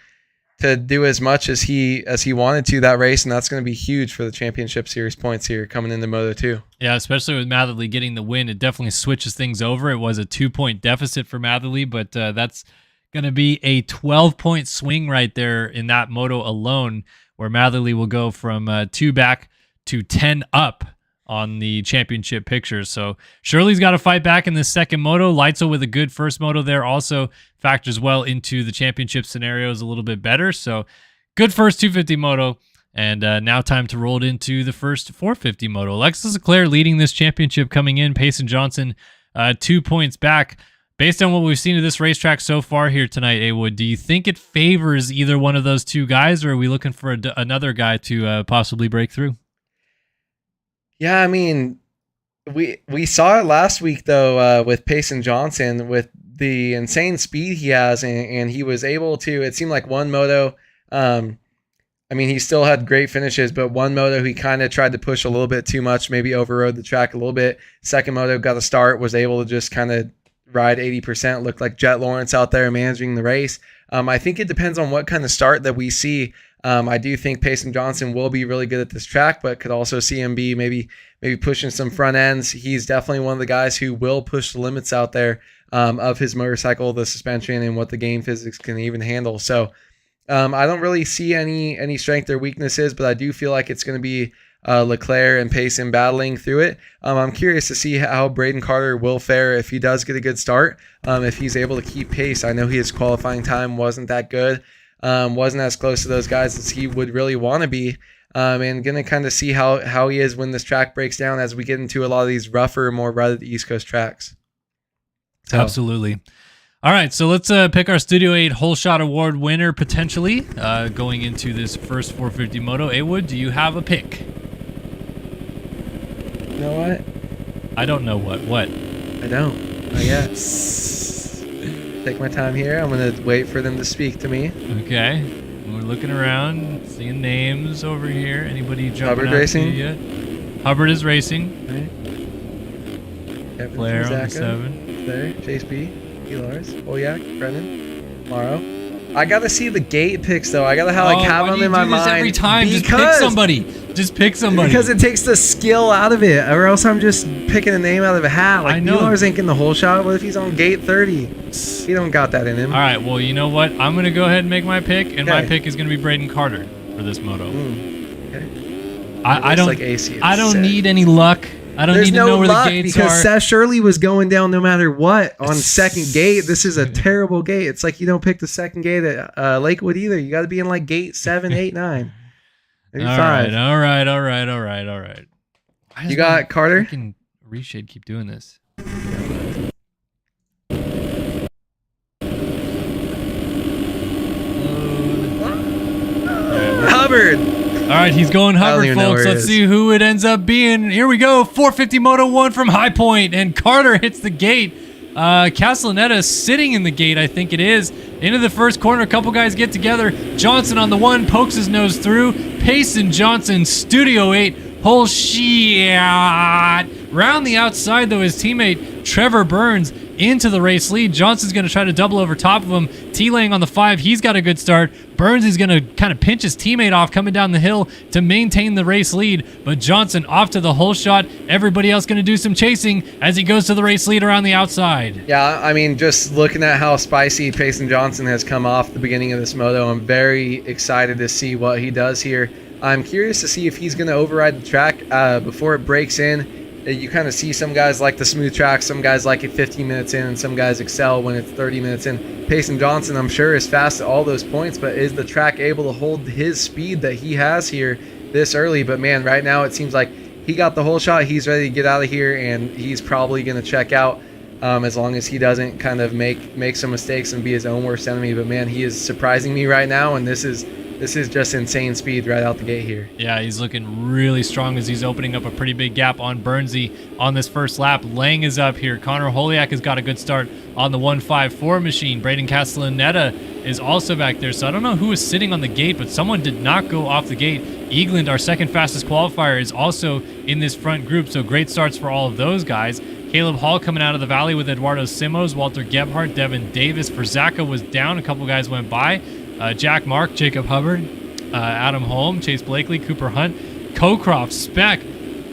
do as much as he wanted to that race, and that's going to be huge for the championship series points here coming into Moto 2. Yeah, especially with Matherly getting the win, it definitely switches things over. It was a 2-point deficit for Matherly, but that's going to be a 12-point swing right there in that moto alone, where Matherly will go from 2 back to 10 up on the championship picture. So Shirley's got to fight back in this second moto. Leitzel with a good first moto there also factors well into the championship scenarios a little bit better. So good first 250 moto. And now time to roll it into the first 450 moto. Alexis Leclerc leading this championship coming in. Payson Johnson 2 points back. Based on what we've seen of this racetrack so far here tonight, A-Wood, do you think it favors either one of those two guys, or are we looking for another guy to possibly break through? Yeah, I mean, we saw it last week, though, with Payson Johnson, with the insane speed he has, and he was able to, it seemed like one moto, I mean, he still had great finishes, but one moto he kind of tried to push a little bit too much, maybe overrode the track a little bit. Second moto got a start, was able to just kind of ride 80%, looked like Jet Lawrence out there managing the race. I think it depends on what kind of start that we see. I do think Payson Johnson will be really good at this track, but could also see him be maybe pushing some front ends. He's definitely one of the guys who will push the limits out there of his motorcycle, the suspension, and what the game physics can even handle. So I don't really see any strength or weaknesses, but I do feel like it's going to be Leclerc and Payson battling through it. I'm curious to see how Braden Carter will fare if he does get a good start, if he's able to keep pace. I know his qualifying time wasn't that good, wasn't as close to those guys as he would really want to be, and going to kind of see how he is when this track breaks down as we get into a lot of these rougher, more rutted East Coast tracks. So. Absolutely. All right, so let's pick our Studio 8 Whole Shot Award winner potentially going into this first 450 moto. A-Wood, do you have a pick? You know what? I don't know what. What? I don't. I guess. Take my time here. I'm going to wait for them to speak to me. Okay. We're looking around, seeing names over here. Anybody jumping Hubbard out racing? to you yet? Hubbard is racing. Right. Claire on the 7. There. Chase B. Lars, Olyak, Brennan, Morrow. I gotta see the gate picks though. I gotta have them in my mind every time. Just pick somebody. Just pick somebody. Because it takes the skill out of it, or else I'm just picking a name out of a hat. Like Lars ain't getting the whole shot. What if he's on gate 30? He don't got that in him. All right. Well, you know what? I'm gonna go ahead and make my pick, and my pick is gonna be Braden Carter for this moto. Okay. I don't. Like AC I don't need any luck. I don't need to know where the gates because are. Seth Shirley was going down no matter what on second gate. This is a terrible gate. It's like you don't pick the second gate at Lakewood either. You got to be in like gate 7, 8, 9. Maybe 5. All right. You got Carter? Freaking Reshade keep doing this. Hubbard. All right, he's going Hubbard, even know folks. where he Let's is. see who it ends up being. Here we go. 450 Moto 1 from High Point, and Carter hits the gate. Castellaneta sitting in the gate, I think it is. Into the first corner, a couple guys get together. Johnson on the one, pokes his nose through. Payson Johnson, Studio 8, whole shot. Round the outside, though, his teammate Trevor Burns into the race lead. Johnson's going to try to double over top of him. T-Lang on the 5, he's got a good start. Burns is going to kind of pinch his teammate off coming down the hill to maintain the race lead, but Johnson off to the whole shot. Everybody else going to do some chasing as he goes to the race lead around the outside. Yeah, I mean, just looking at how spicy Payson Johnson has come off the beginning of this moto, I'm very excited to see what he does here. I'm curious to see if he's going to override the track before it breaks in. You kind of see some guys like the smooth track, some guys like it 15 minutes in, and some guys excel when it's 30 minutes in. Payson Johnson, I'm sure, is fast at all those points, but is the track able to hold his speed that he has here this early? But man, right now it seems like he got the whole shot. He's ready to get out of here, and he's probably going to check out as long as he doesn't kind of make some mistakes and be his own worst enemy. But man, he is surprising me right now, and this is just insane speed right out the gate here. Yeah, he's looking really strong as he's opening up a pretty big gap on Burnsy on this first lap. Lang is up here. Connor Holiak has got a good start on the 154 machine. Braden Castellaneta is also back there. So I don't know who is sitting on the gate, but someone did not go off the gate. Eagland, our second fastest qualifier, is also in this front group. So great starts for all of those guys. Caleb Hall coming out of the valley with Eduardo Simos, Walter Gebhardt, Devin Davis. Verzaka was down. A couple guys went by. Jack Mark, Jacob Hubbard, Adam Holm, Chase Blakely, Cooper Hunt, Cocroft, Speck,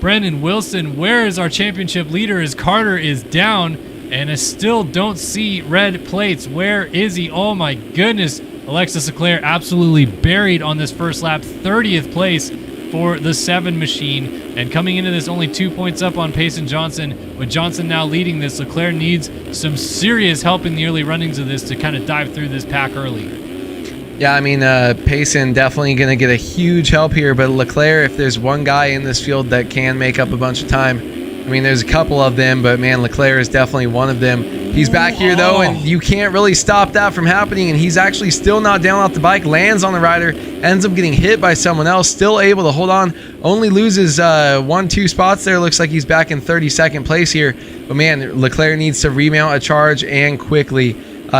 Brendan Wilson. Where is our championship leader as Carter is down and I still don't see red plates? Where is he? Oh my goodness. Alexis Leclerc absolutely buried on this first lap. 30th place for the 7 machine, and coming into this only 2 points up on Payson Johnson. With Johnson now leading this, Leclerc needs some serious help in the early runnings of this to kind of dive through this pack early. Yeah, I mean, Payson definitely going to get a huge help here, but Leclerc, if there's one guy in this field that can make up a bunch of time, I mean, there's a couple of them, but man, Leclerc is definitely one of them. He's back here, though, and you can't really stop that from happening, and he's actually still not down off the bike, lands on the rider, ends up getting hit by someone else, still able to hold on, only loses 1-2 spots there. Looks like he's back in 32nd place here, but man, Leclerc needs to remount a charge and quickly.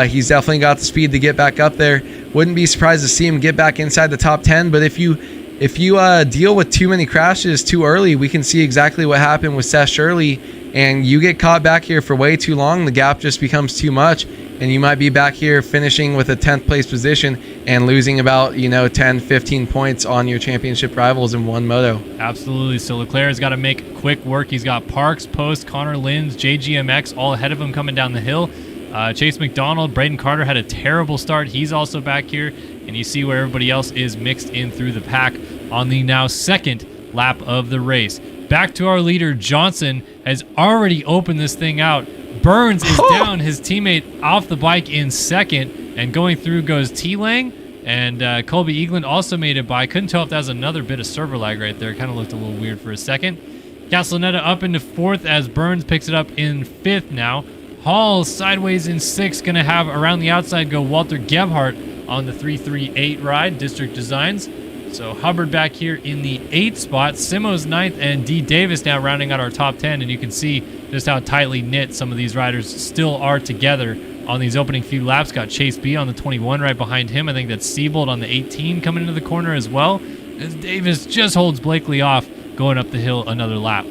He's definitely got the speed to get back up there. Wouldn't be surprised to see him get back inside the top 10, but if you deal with too many crashes too early, we can see exactly what happened with Seth Shirley, and you get caught back here for way too long, the gap just becomes too much, and you might be back here finishing with a 10th place position and losing about 10, 15 points on your championship rivals in one moto. Absolutely. So Leclerc has got to make quick work. He's got Parks, Post, Connor Linz, JGMX all ahead of him coming down the hill. Chase McDonald, Braden Carter had a terrible start. He's also back here, and you see where everybody else is mixed in through the pack on the now second lap of the race. Back to our leader, Johnson has already opened this thing out. Burns is down, his teammate off the bike in second, and going through goes T-Lang, and Colby Eagland also made it by. Couldn't tell if that was another bit of server lag right there. Kind of looked a little weird for a second. Castellaneta up into 4th as Burns picks it up in 5th now. Hall sideways in 6th, going to have around the outside go Walter Gebhardt on the 338 ride, District Designs. So Hubbard back here in the 8th spot, Simos 9th, and D. Davis now rounding out our top 10. And you can see just how tightly knit some of these riders still are together on these opening few laps. Got Chase B on the 21 right behind him. I think that's Siebold on the 18 coming into the corner as well, as Davis just holds Blakely off going up the hill another lap.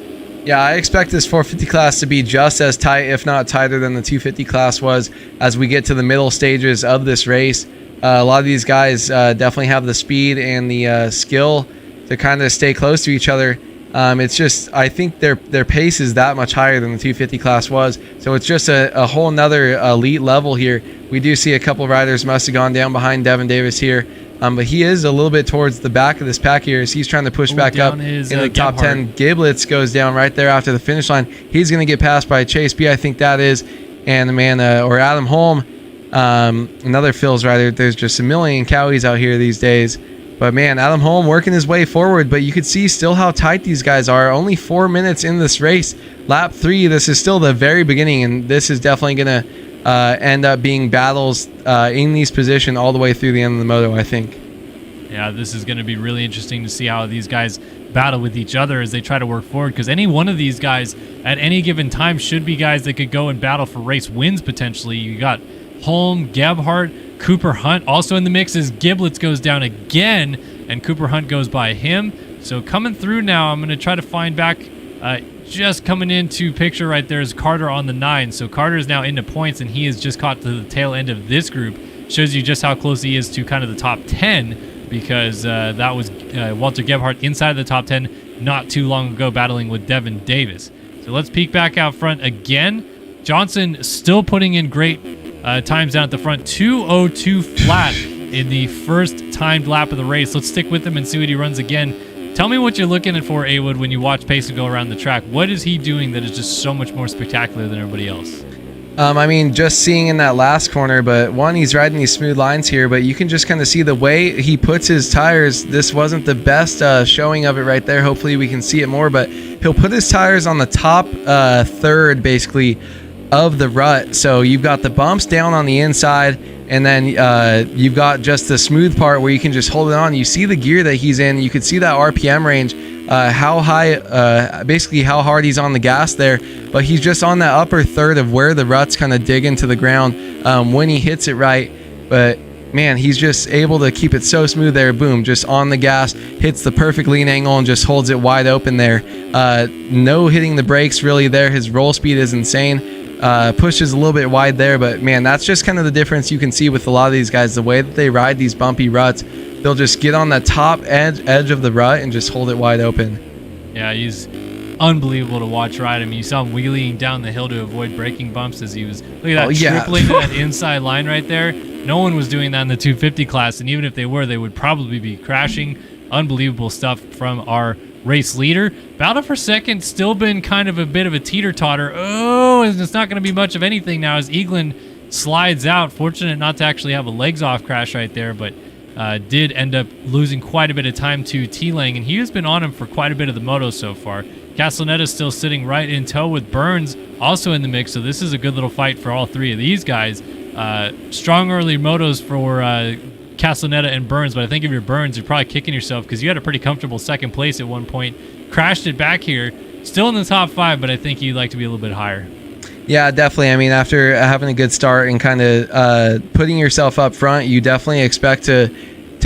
Yeah, I expect this 450 class to be just as tight, if not tighter than the 250 class was as we get to the middle stages of this race. A lot of these guys definitely have the speed and the skill to kind of stay close to each other. It's just, I think their pace is that much higher than the 250 class was. So it's just a whole nother elite level here. We do see a couple riders must have gone down behind Devin Davis here. But he is a little bit towards the back of this pack here as he's trying to push back up in the top 10. Giblets goes down right there after the finish line. He's going to get passed by Chase B, I think that is. And the man, or Adam Holm, another Phil's rider. There's just a million cowies out here these days. But man, Adam Holm working his way forward. But you could see still how tight these guys are. Only 4 minutes in this race. Lap 3, this is still the very beginning. And this is definitely going to end up being battles in these positions all the way through the end of the moto, I think. Yeah, this is going to be really interesting to see how these guys battle with each other as they try to work forward, because any one of these guys at any given time should be guys that could go and battle for race wins potentially. You got Holm, Gebhardt, Cooper Hunt also in the mix as Giblets goes down again and Cooper Hunt goes by him. So coming through now, I'm going to try to find back just coming into picture right there is Carter on the 9. So Carter is now into points and he is just caught to the tail end of this group. Shows you just how close he is to kind of the top 10, because that was Walter Gebhardt inside of the top 10 not too long ago battling with Devin Davis. So let's peek back out front again. Johnson still putting in great times down at the front. 2:02 flat in the first timed lap of the race. Let's stick with him and see what he runs again. Tell me what you're looking for, Awood, when you watch Payson go around the track. What is he doing that is just so much more spectacular than everybody else? I mean, just seeing in that last corner, but one, he's riding these smooth lines here, but you can just kind of see the way he puts his tires. This wasn't the best showing of it right there. Hopefully we can see it more, but he'll put his tires on the top third, basically, of the rut. So you've got the bumps down on the inside, and then you've got just the smooth part where you can just hold it on. You see the gear that he's in. You can see that RPM range, how high, basically how hard he's on the gas there. But he's just on that upper third of where the ruts kind of dig into the ground when he hits it right. But man, he's just able to keep it so smooth there. Boom, just on the gas, hits the perfect lean angle and just holds it wide open there. No hitting the brakes really there. His roll speed is insane. Pushes a little bit wide there, but man, that's just kind of the difference you can see with a lot of these guys. The way that they ride these bumpy ruts, they'll just get on the top edge of the rut and just hold it wide open. Yeah, he's unbelievable to watch ride. I mean, you saw him wheeling down the hill to avoid braking bumps as he was, look at that, tripling that inside line right there. No one was doing that in the 250 class, and even if they were, they would probably be crashing. Unbelievable stuff from our race leader. Battle for second still been kind of a bit of a teeter-totter. Oh, and it's not going to be much of anything now as Eaglin slides out. Fortunate not to actually have a legs off crash right there, but did end up losing quite a bit of time to T-Lang, and he has been on him for quite a bit of the moto so far. Castellaneta is still sitting right in tow with Burns also in the mix, so this is a good little fight for all three of these guys. Strong early motos for Castellaneta and Burns, but I think if you're Burns, you're probably kicking yourself because you had a pretty comfortable second place at one point. Crashed it back here. Still in the top 5, but I think you'd like to be a little bit higher. Yeah, definitely. I mean, after having a good start and kind of putting yourself up front, you definitely expect to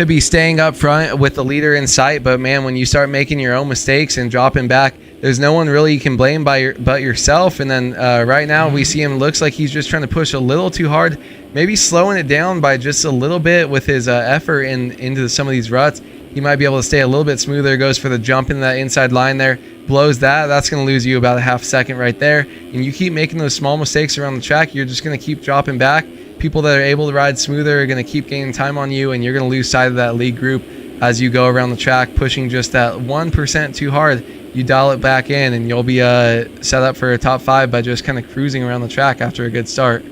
be staying up front with the leader in sight. But man, when you start making your own mistakes and dropping back, there's no one really you can blame but yourself. And then right now we see him, looks like he's just trying to push a little too hard, maybe slowing it down by just a little bit with his effort into some of these ruts. He might be able to stay a little bit smoother, goes for the jump in that inside line there, blows that. That's going to lose you about a half second right there. And you keep making those small mistakes around the track, you're just going to keep dropping back. People that are able to ride smoother are going to keep gaining time on you, and you're going to lose sight of that lead group as you go around the track, pushing just that 1% too hard. You dial it back in, and you'll be set up for a top 5 by just kind of cruising around the track after a good start.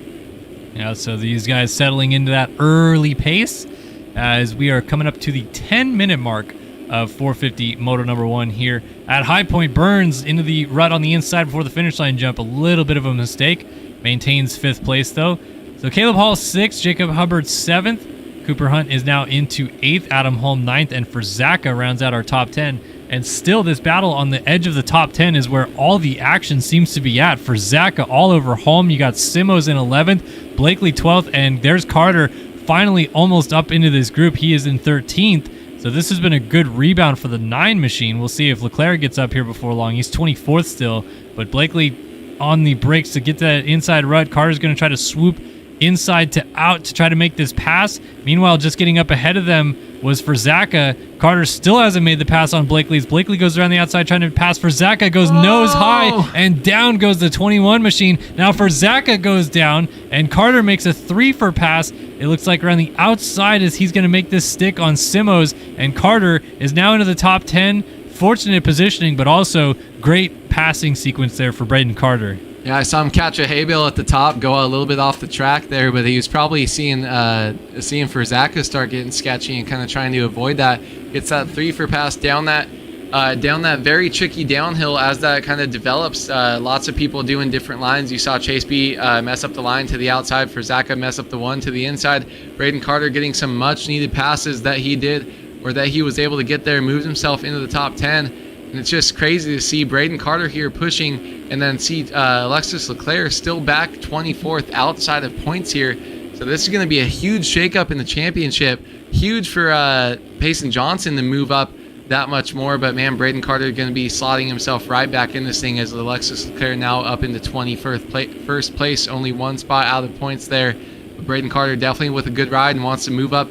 Yeah, so these guys settling into that early pace as we are coming up to the 10-minute mark of 450 Moto number 1 here at High Point. Burns into the rut on the inside before the finish line jump. A little bit of a mistake. Maintains 5th place, though. So Caleb Hall 6th, Jacob Hubbard 7th. Cooper Hunt is now into 8th, Adam Holm 9th, and Frzaka rounds out our top 10. And still, this battle on the edge of the top 10 is where all the action seems to be at. Frzaka all over Holm. You got Simos in 11th, Blakely 12th, and there's Carter finally almost up into this group. He is in 13th. So this has been a good rebound for the 9 machine. We'll see if Leclerc gets up here before long. He's 24th still, but Blakely on the brakes to get that inside rut. Carter's going to try to swoop inside to out to try to make this pass. Meanwhile, just getting up ahead of them was Frzaka. Carter still hasn't made the pass on Blakely's. Blakely goes around the outside trying to pass. Frzaka goes nose high, and down goes the 21 machine. Now Frzaka goes down, and Carter makes a 3-for pass. It looks like around the outside as he's going to make this stick on Simos, and Carter is now into the top 10. Fortunate positioning, but also great passing sequence there for Braden Carter. Yeah, I saw him catch a hay bale at the top, go a little bit off the track there, but he was probably seeing Frzaka start getting sketchy and kind of trying to avoid that. Gets that 3-for pass down that very tricky downhill as that kind of develops. Lots of people doing different lines. You saw Chase B mess up the line to the outside, Frzaka mess up the one to the inside. Braden Carter getting some much needed passes that he did or that he was able to get there, moved himself into the top 10. And it's just crazy to see Braden Carter here pushing, and then see Alexis Leclerc still back 24th outside of points here. So this is going to be a huge shakeup in the championship. Huge for Payson Johnson to move up that much more. But man, Braden Carter going to be slotting himself right back in this thing, as Alexis Leclerc now up into 21st place, only one spot out of points there. But Braden Carter definitely with a good ride and wants to move up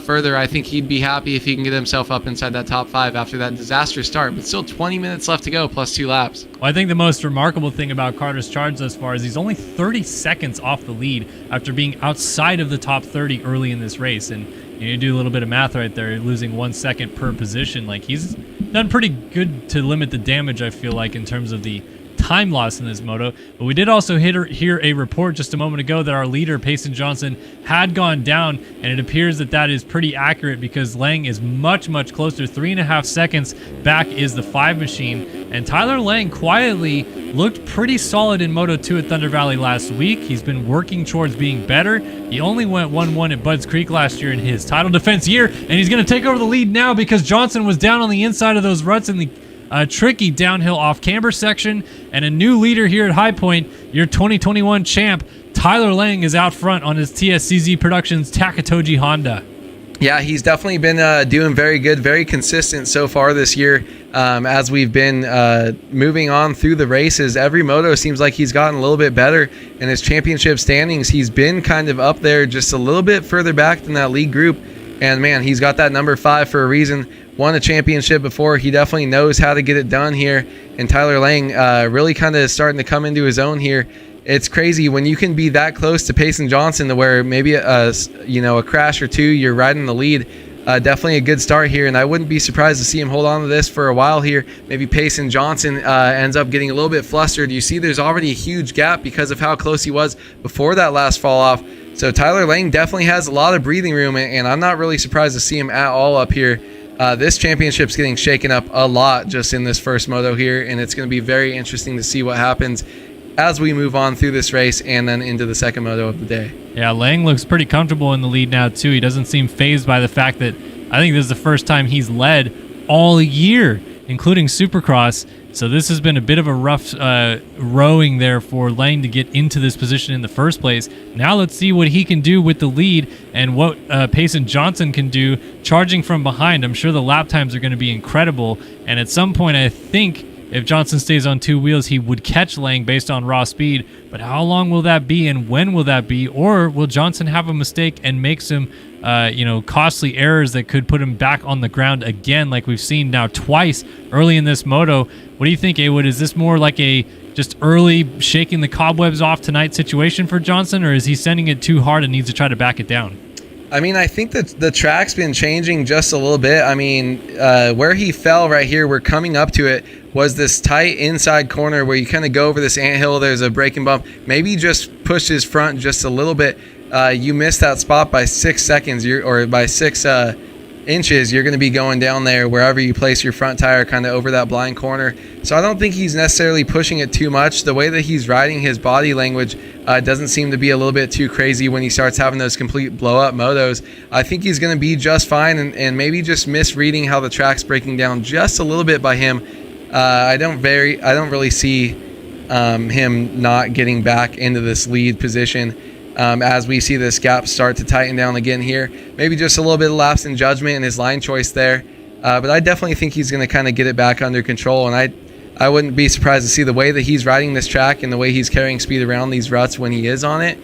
further. I think he'd be happy if he can get himself up inside that top 5 after that disastrous start, but still 20 minutes left to go plus 2 laps. Well, I think the most remarkable thing about Carter's charge thus far is he's only 30 seconds off the lead after being outside of the top 30 early in this race. And you do a little bit of math right there, losing 1 second per position. Like, he's done pretty good to limit the damage, I feel like, in terms of the time loss in this moto. But we did also hear a report just a moment ago that our leader, Payson Johnson, had gone down, and it appears that that is pretty accurate because Lang is much closer. 3.5 seconds back is the 5 machine, and Tyler Lang quietly looked pretty solid in Moto 2 at Thunder Valley last week. He's been working towards being better. He only went 1-1 at Budds Creek last year in his title defense year, and he's going to take over the lead now because Johnson was down on the inside of those ruts in the tricky downhill off camber section. And a new leader here at High Point, your 2021 champ, Tyler Lang, is out front on his TSCZ Productions Takatoji Honda. Yeah, he's definitely been doing very good, very consistent so far this year. As we've been moving on through the races, every moto seems like he's gotten a little bit better. In his championship standings, he's been kind of up there, just a little bit further back than that lead group. And man, he's got that number 5 for a reason. Won a championship before. He definitely knows how to get it done here. And Tyler Lang really kind of starting to come into his own here. It's crazy when you can be that close to Payson Johnson to where maybe a crash or two, you're riding the lead. Definitely a good start here, and I wouldn't be surprised to see him hold on to this for a while here. Maybe Payson Johnson ends up getting a little bit flustered. You see there's already a huge gap because of how close he was before that last fall off. So Tyler Lang definitely has a lot of breathing room, and I'm not really surprised to see him at all up here. This championship's getting shaken up a lot just in this first moto here, and it's going to be very interesting to see what happens as we move on through this race and then into the second moto of the day. Yeah, Lang looks pretty comfortable in the lead now too. He doesn't seem fazed by the fact that I think this is the first time he's led all year, including Supercross. So this has been a bit of a rough rowing there for Lang to get into this position in the first place. Now let's see what he can do with the lead and what Payson Johnson can do charging from behind. I'm sure the lap times are going to be incredible. And at some point, I think if Johnson stays on 2 wheels, he would catch Lang based on raw speed. But how long will that be and when will that be? Or will Johnson have a mistake and make some costly errors that could put him back on the ground again, like we've seen now twice early in this moto? What do you think, Awood? Is this more like a just early shaking the cobwebs off tonight situation for Johnson, or is he sending it too hard and needs to try to back it down? I mean, I think that the track's been changing just a little bit. I mean, where he fell right here, we're coming up to it, was this tight inside corner where you kind of go over this anthill. There's a braking bump. Maybe just push his front just a little bit. You miss that spot by 6 seconds or by 6 inches. You're going to be going down there wherever you place your front tire, kind of over that blind corner. So I don't think he's necessarily pushing it too much. The way that he's riding his body language doesn't seem to be a little bit too crazy when he starts having those complete blow-up motos. I think he's going to be just fine, and maybe just misreading how the track's breaking down just a little bit by him. I don't really see him not getting back into this lead position as we see this gap start to tighten down again here. Maybe just a little bit of lapse in judgment in his line choice there. But I definitely think he's going to kind of get it back under control, and I wouldn't be surprised to see the way that he's riding this track and the way he's carrying speed around these ruts when he is on it.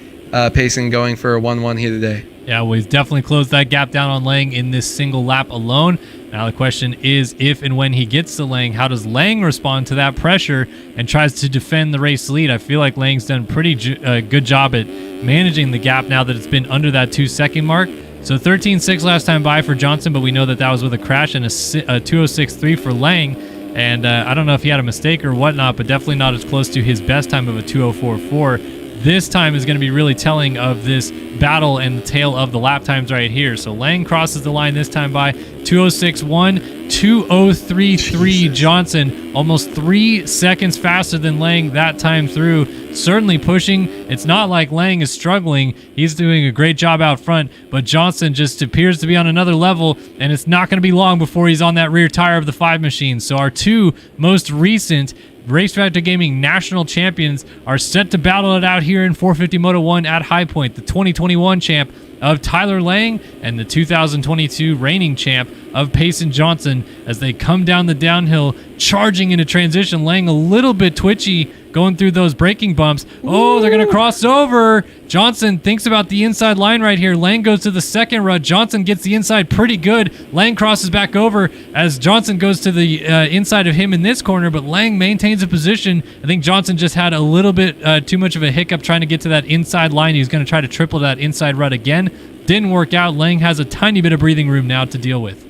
Payson going for a 1-1 here today. Yeah, well, he's definitely closed that gap down on Lang in this single lap alone. Now the question is, if and when he gets to Lang, how does Lang respond to that pressure and tries to defend the race lead? I feel like Lang's done pretty good job at managing the gap now that it's been under that 2-second mark. So 13.6 last time by for Johnson, but we know that was with a crash, and a 2:06.3 for Lang. And I don't know if he had a mistake or whatnot, but definitely not as close to his best time of a 2:04.4. This time is going to be really telling of this battle and the tale of the lap times right here. So Lang crosses the line this time by 2:06.1. 2:03.3 Johnson, almost 3 seconds faster than Lang that time through. Certainly pushing. It's not like Lang is struggling. He's doing a great job out front, but Johnson just appears to be on another level, and it's not going to be long before he's on that rear tire of the 5 machine. So our 2 most recent RaceFactory Gaming national champions are set to battle it out here in 450 Moto 1 at High Point. The 2021 champ of Tyler Lang and the 2022 reigning champ of Payson Johnson as they come down the downhill, charging into transition. Lang a little bit twitchy going through those braking bumps. Oh, they're going to cross over. Johnson thinks about the inside line right here. Lang goes to the second rut. Johnson gets the inside pretty good. Lang crosses back over as Johnson goes to the inside of him in this corner, but Lang maintains a position. I think Johnson just had a little bit too much of a hiccup trying to get to that inside line. He's going to try to triple that inside rut again. Didn't work out. Lang has a tiny bit of breathing room now to deal with.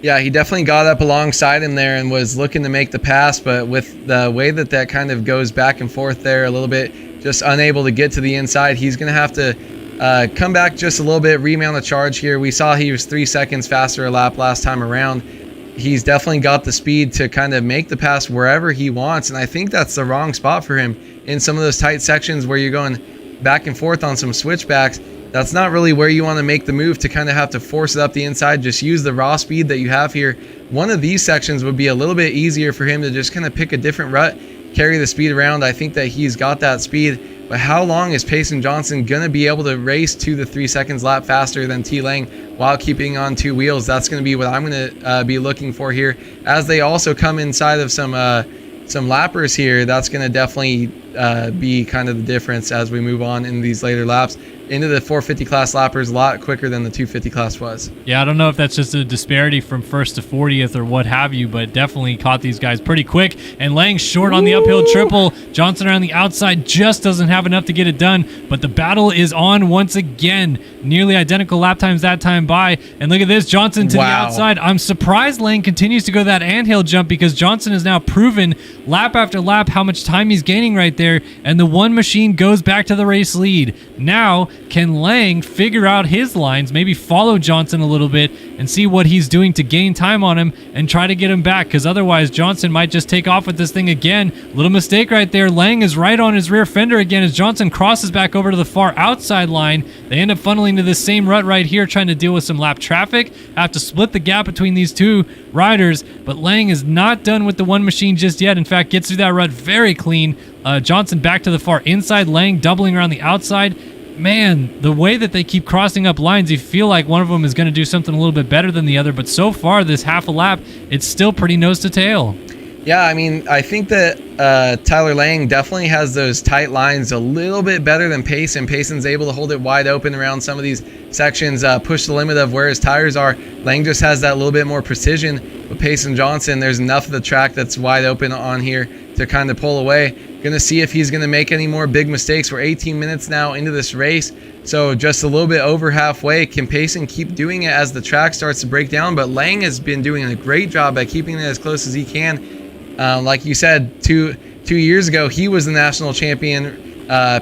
Yeah, he definitely got up alongside him there and was looking to make the pass, but with the way that kind of goes back and forth there a little bit, just unable to get to the inside, he's going to have to come back just a little bit, remount the charge here. We saw he was 3 seconds faster a lap last time around. He's definitely got the speed to kind of make the pass wherever he wants, and I think that's the wrong spot for him in some of those tight sections where you're going back and forth on some switchbacks. That's not really where you want to make the move to kind of have to force it up the inside. Just use the raw speed that you have here. One of these sections would be a little bit easier for him to just kind of pick a different rut, carry the speed around. I think that he's got that speed, but how long is Payson Johnson going to be able to race 2 to 3 seconds lap faster than T Lang while keeping on 2 wheels? That's going to be what I'm going to be looking for here. As they also come inside of some lappers here, that's going to definitely be kind of the difference as we move on in these later laps. Into the 450 class lappers a lot quicker than the 250 class was. Yeah, I don't know if that's just a disparity from first to 40th or what have you, but definitely caught these guys pretty quick. And Lang short on the uphill triple. Johnson around the outside just doesn't have enough to get it done, but the battle is on once again. Nearly identical lap times that time by. And look at this, Johnson to the outside. I'm surprised Lang continues to go that anthill jump because Johnson has now proven lap after lap how much time he's gaining right there, and the 1 machine goes back to the race lead. Now, can Lang figure out his lines, maybe follow Johnson a little bit and see what he's doing to gain time on him and try to get him back? Because otherwise, Johnson might just take off with this thing again. Little mistake right there. Lang is right on his rear fender again as Johnson crosses back over to the far outside line. They end up funneling to this same rut right here, trying to deal with some lap traffic. Have to split the gap between these 2 riders, but Lang is not done with the 1 machine just yet. In fact, gets through that rut very clean. Johnson back to the far inside, Lang doubling around the outside. Man, the way that they keep crossing up lines, you feel like one of them is going to do something a little bit better than the other, but so far this half a lap, it's still pretty nose to tail. Yeah, I mean, I think that Tyler Lang definitely has those tight lines a little bit better than Payson. Payson's able to hold it wide open around some of these sections, push the limit of where his tires are. Lang just has that little bit more precision. But Payson Johnson, there's enough of the track that's wide open on here to kind of pull away. Going to see if he's going to make any more big mistakes. We're 18 minutes now into this race, so just a little bit over halfway. Can Payson keep doing it as the track starts to break down? But Lang has been doing a great job at keeping it as close as he can. Like you said, two years ago, he was the national champion.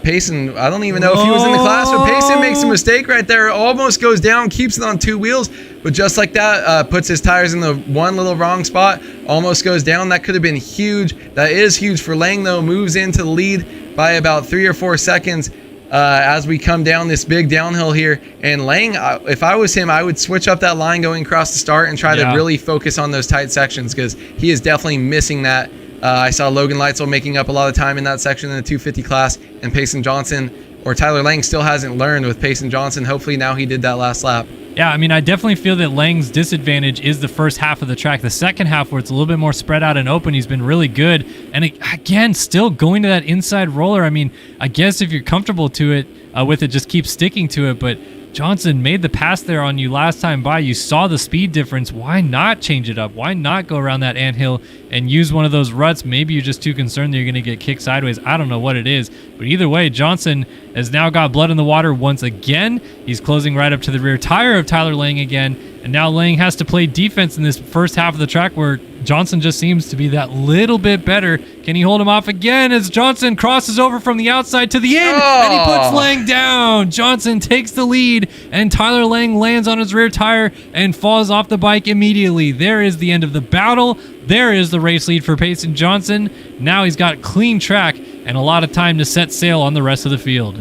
Payson, I don't even know if he was in the class, but Payson makes a mistake right there. Almost goes down, keeps it on 2 wheels, but just like that, puts his tires in the one little wrong spot, almost goes down. That could have been huge. That is huge for Lang, though. Moves into the lead by about 3 or 4 seconds as we come down this big downhill here. And Lang, if I was him, I would switch up that line going across the start and try to really focus on those tight sections because he is definitely missing that. I saw Logan Leitzel making up a lot of time in that section in the 250 class, and Payson Johnson, or Tyler Lang, still hasn't learned with Payson Johnson. Hopefully now he did that last lap. Yeah, I mean, I definitely feel that Lang's disadvantage is the first half of the track. The second half, where it's a little bit more spread out and open, he's been really good. And again, still going to that inside roller. I mean, I guess if you're comfortable to it with it, just keep sticking to it. But Johnson made the pass there on you last time by. You saw the speed difference. Why not change it up? Why not go around that anthill and use one of those ruts. Maybe you're just too concerned that you're going to get kicked sideways. I don't know what it is. But either way, Johnson has now got blood in the water once again. He's closing right up to the rear tire of Tyler Lang again. And now Lang has to play defense in this first half of the track where Johnson just seems to be that little bit better. Can he hold him off again as Johnson crosses over from the outside to the end, and he puts Lang down? Johnson takes the lead, and Tyler Lang lands on his rear tire and falls off the bike immediately. There is the end of the battle. There is the race lead for Payson Johnson. Now he's got clean track and a lot of time to set sail on the rest of the field.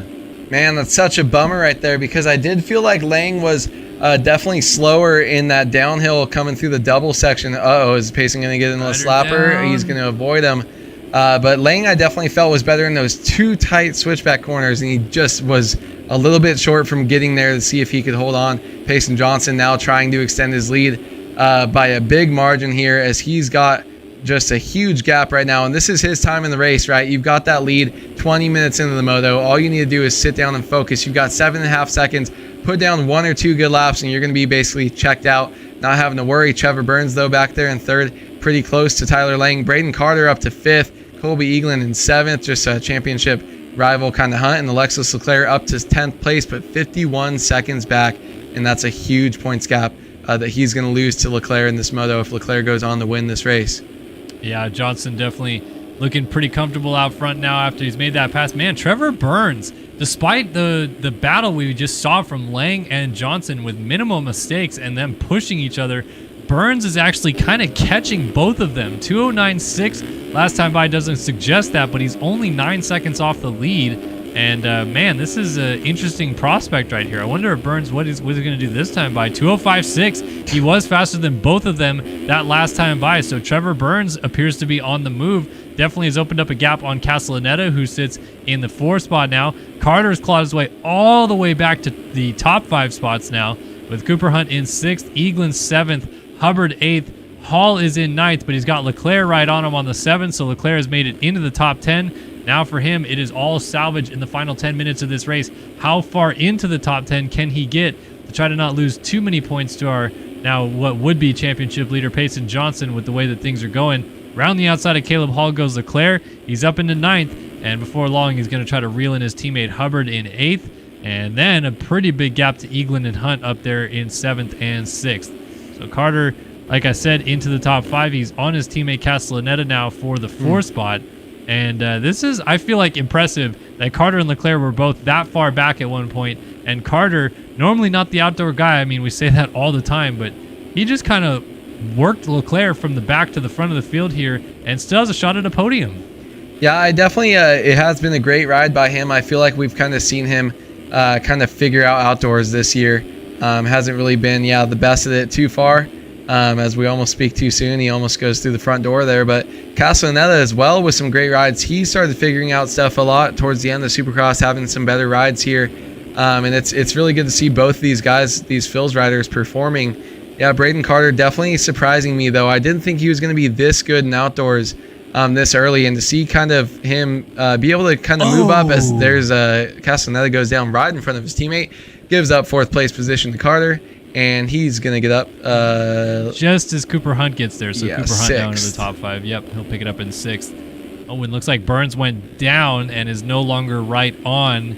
Man, that's such a bummer right there, because I did feel like Lang was definitely slower in that downhill coming through the double section. Is Payson going to get in the slapper? Down. He's going to avoid him. But Lang, I definitely felt, was better in those two tight switchback corners, and he just was a little bit short from getting there to see if he could hold on. Payson Johnson now trying to extend his lead by a big margin here, as he's got just a huge gap right now, and this is his time in the race, right? You've got that lead 20 minutes into the moto. All you need to do is sit down and focus. You've got 7.5 seconds. Put down 1 or 2 good laps, and you're going to be basically checked out, not having to worry. Trevor Burns, though, back there in third, pretty close to Tyler Lang. Braden Carter up to fifth. Colby Eaglin in seventh, just a championship rival kind of hunt. And Alexis Leclerc up to 10th place, but 51 seconds back, and that's a huge points gap that he's going to lose to Leclerc in this moto if Leclerc goes on to win this race. Yeah, Johnson definitely looking pretty comfortable out front now after he's made that pass. Man, Trevor Burns, despite the battle we just saw from Lang and Johnson with minimal mistakes and them pushing each other, Burns is actually kind of catching both of them. 2:09.6 last time by doesn't suggest that, but he's only 9 seconds off the lead. And man, this is an interesting prospect right here. I wonder if Burns, what is going to do this time by? 2:05.6. He was faster than both of them that last time by. So Trevor Burns appears to be on the move. Definitely has opened up a gap on Castellaneta, who sits in the 4th spot now. Carter's clawed his way all the way back to the top 5 spots now, with Cooper Hunt in 6th, Eaglin 7th, Hubbard 8th. Hall is in 9th, but he's got Leclerc right on him on the 7th, so Leclerc has made it into the top 10. Now for him, it is all salvage in the final 10 minutes of this race. How far into the top 10 can he get to try to not lose too many points to our now what would be championship leader Payson Johnson with the way that things are going? Round the outside of Caleb Hall goes Leclerc. He's up into 9th, and before long, he's going to try to reel in his teammate Hubbard in 8th, and then a pretty big gap to Eaglin and Hunt up there in 7th and 6th. So Carter, like I said, into the top 5. He's on his teammate Castellaneta now for the 4th spot. And this is, I feel like, impressive that Carter and Leclerc were both that far back at one point. And Carter, normally not the outdoor guy. I mean, we say that all the time, but he just kind of worked Leclerc from the back to the front of the field here and still has a shot at a podium. Yeah, I definitely, it has been a great ride by him. I feel like we've kind of seen him kind of figure out outdoors this year. Hasn't really been, the best at it too far. As we almost speak too soon, he almost goes through the front door there. But Castellaneta as well with some great rides. He started figuring out stuff a lot towards the end of Supercross, having some better rides here. And it's really good to see both these guys, these Phil's riders, performing. Yeah, Braden Carter definitely surprising me, though. I didn't think he was going to be this good in outdoors this early. And to see kind of him be able to kind of move up as there's Castellaneta goes down right in front of his teammate, gives up 4th place position to Carter. And he's going to get up just as Cooper Hunt gets there. So Cooper Hunt 6th. Down to the top 5. Yep, he'll pick it up in 6th. Oh, and looks like Burns went down and is no longer right on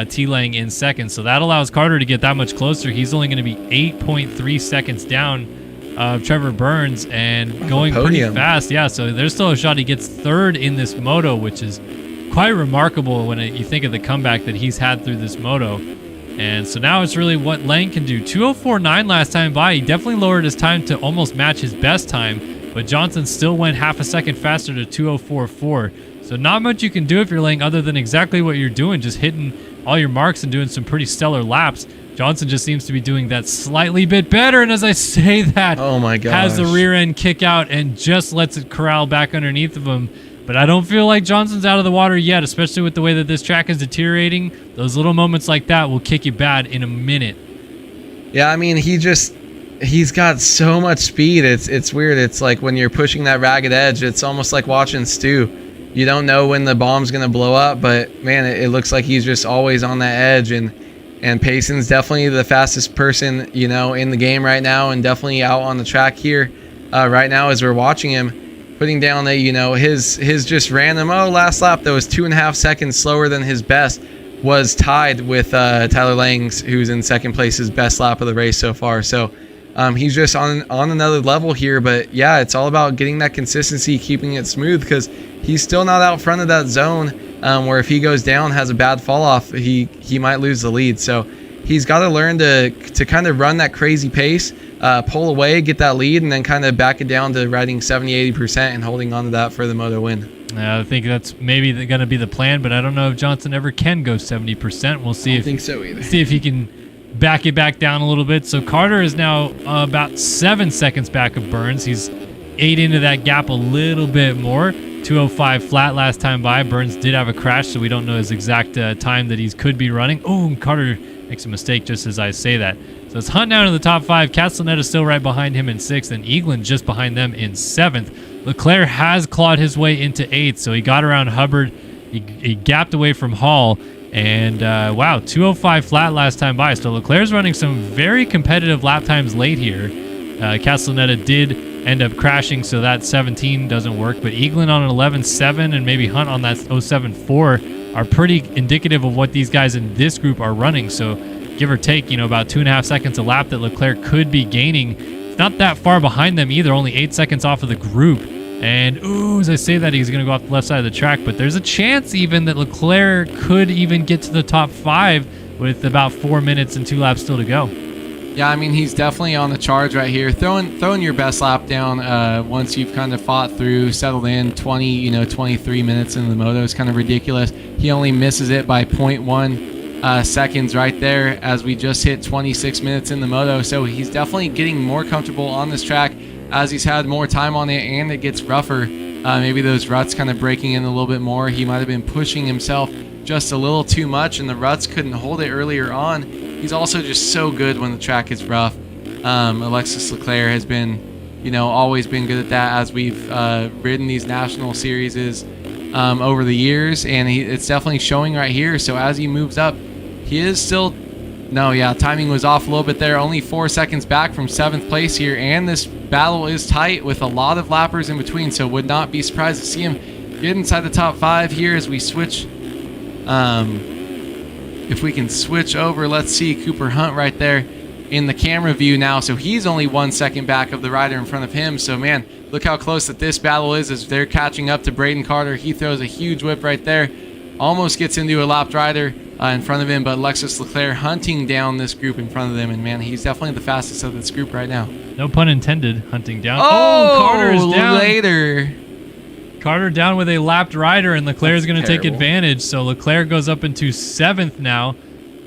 T-Lang in 2nd. So that allows Carter to get that much closer. He's only going to be 8.3 seconds down of Trevor Burns and going pretty fast. Yeah, so there's still a shot he gets 3rd in this moto, which is quite remarkable when you think of the comeback that he's had through this moto. And so now it's really what Lang can do. 2:04.9 last time by. He definitely lowered his time to almost match his best time, but Johnson still went half a second faster to 2:04.4. So not much you can do if you're Lang other than exactly what you're doing, just hitting all your marks and doing some pretty stellar laps. Johnson just seems to be doing that slightly bit better, and as I say that, oh my gosh, has the rear end kick out and just lets it corral back underneath of him. But I don't feel like Johnson's out of the water yet, especially with the way that this track is deteriorating. Those little moments like that will kick you bad in a minute. Yeah, I mean, he's got so much speed. It's weird. It's like when you're pushing that ragged edge, it's almost like watching Stu. You don't know when the bomb's going to blow up, but man, it looks like he's just always on that edge. And Payson's definitely the fastest person, in the game right now, and definitely out on the track here right now as we're watching him. putting down a, his just random, last lap that was 2.5 seconds slower than his best, was tied with Tyler Lang's, who's in second place, his best lap of the race so far. So he's just on another level here. But yeah, it's all about getting that consistency, keeping it smooth, because he's still not out front of that zone where if he goes down, has a bad fall off, he might lose the lead. So he's got to learn to kind of run that crazy pace, pull away, get that lead, and then kind of back it down to riding 70-80% and holding on to that for the moto win. I think that's maybe going to be the plan, but I don't know if Johnson ever can go 70%. We'll see. I don't think so either. See if he can back it back down a little bit. So Carter is now about 7 seconds back of Burns. He's 8 into that gap a little bit more. 2:05 flat last time by. Burns did have a crash, so we don't know his exact time that he could be running. Oh, Carter makes a mistake just as I say that. So it's Hunt down to the top 5. Castellaneta still right behind him in 6th, and Eaglin just behind them in 7th. Leclerc has clawed his way into 8th, so he got around Hubbard. He gapped away from Hall, and wow, 2:05 flat last time by. So Leclerc's running some very competitive lap times late here. Castellaneta did end up crashing, so that 17 doesn't work, but Eaglin on an 11.7 and maybe Hunt on that 07.4 are pretty indicative of what these guys in this group are running. So give or take, about 2.5 seconds a lap that Leclerc could be gaining. It's not that far behind them either, only 8 seconds off of the group. And as I say that, he's going to go off the left side of the track, but there's a chance even that Leclerc could even get to the top 5 with about 4 minutes and 2 laps still to go. Yeah, I mean, he's definitely on the charge right here. Throwing your best lap down once you've kind of fought through, settled in 23 minutes in the moto is kind of ridiculous. He only misses it by 0.1 seconds right there as we just hit 26 minutes in the moto. So he's definitely getting more comfortable on this track as he's had more time on it and it gets rougher. Maybe those ruts kind of breaking in a little bit more. He might have been pushing himself just a little too much and the ruts couldn't hold it earlier on. He's also just so good when the track is rough. Alexis Leclerc has been, always been good at that as we've ridden these national series over the years, and it's definitely showing right here. So as he moves up, he is still, timing was off a little bit there. Only 4 seconds back from 7th place here, and this battle is tight with a lot of lappers in between. So would not be surprised to see him get inside the top 5 here as we switch. If we can switch over, let's see Cooper Hunt right there in the camera view now. So he's only 1 second back of the rider in front of him. So, man, look how close that this battle is as they're catching up to Braden Carter. He throws a huge whip right there. Almost gets into a lapped rider in front of him, but Alexis Leclerc hunting down this group in front of them. And, man, he's definitely the fastest of this group right now. No pun intended, hunting down. Carter is down. Later. Carter down with a lapped rider, and Leclerc is going to take advantage. So Leclerc goes up into 7th now.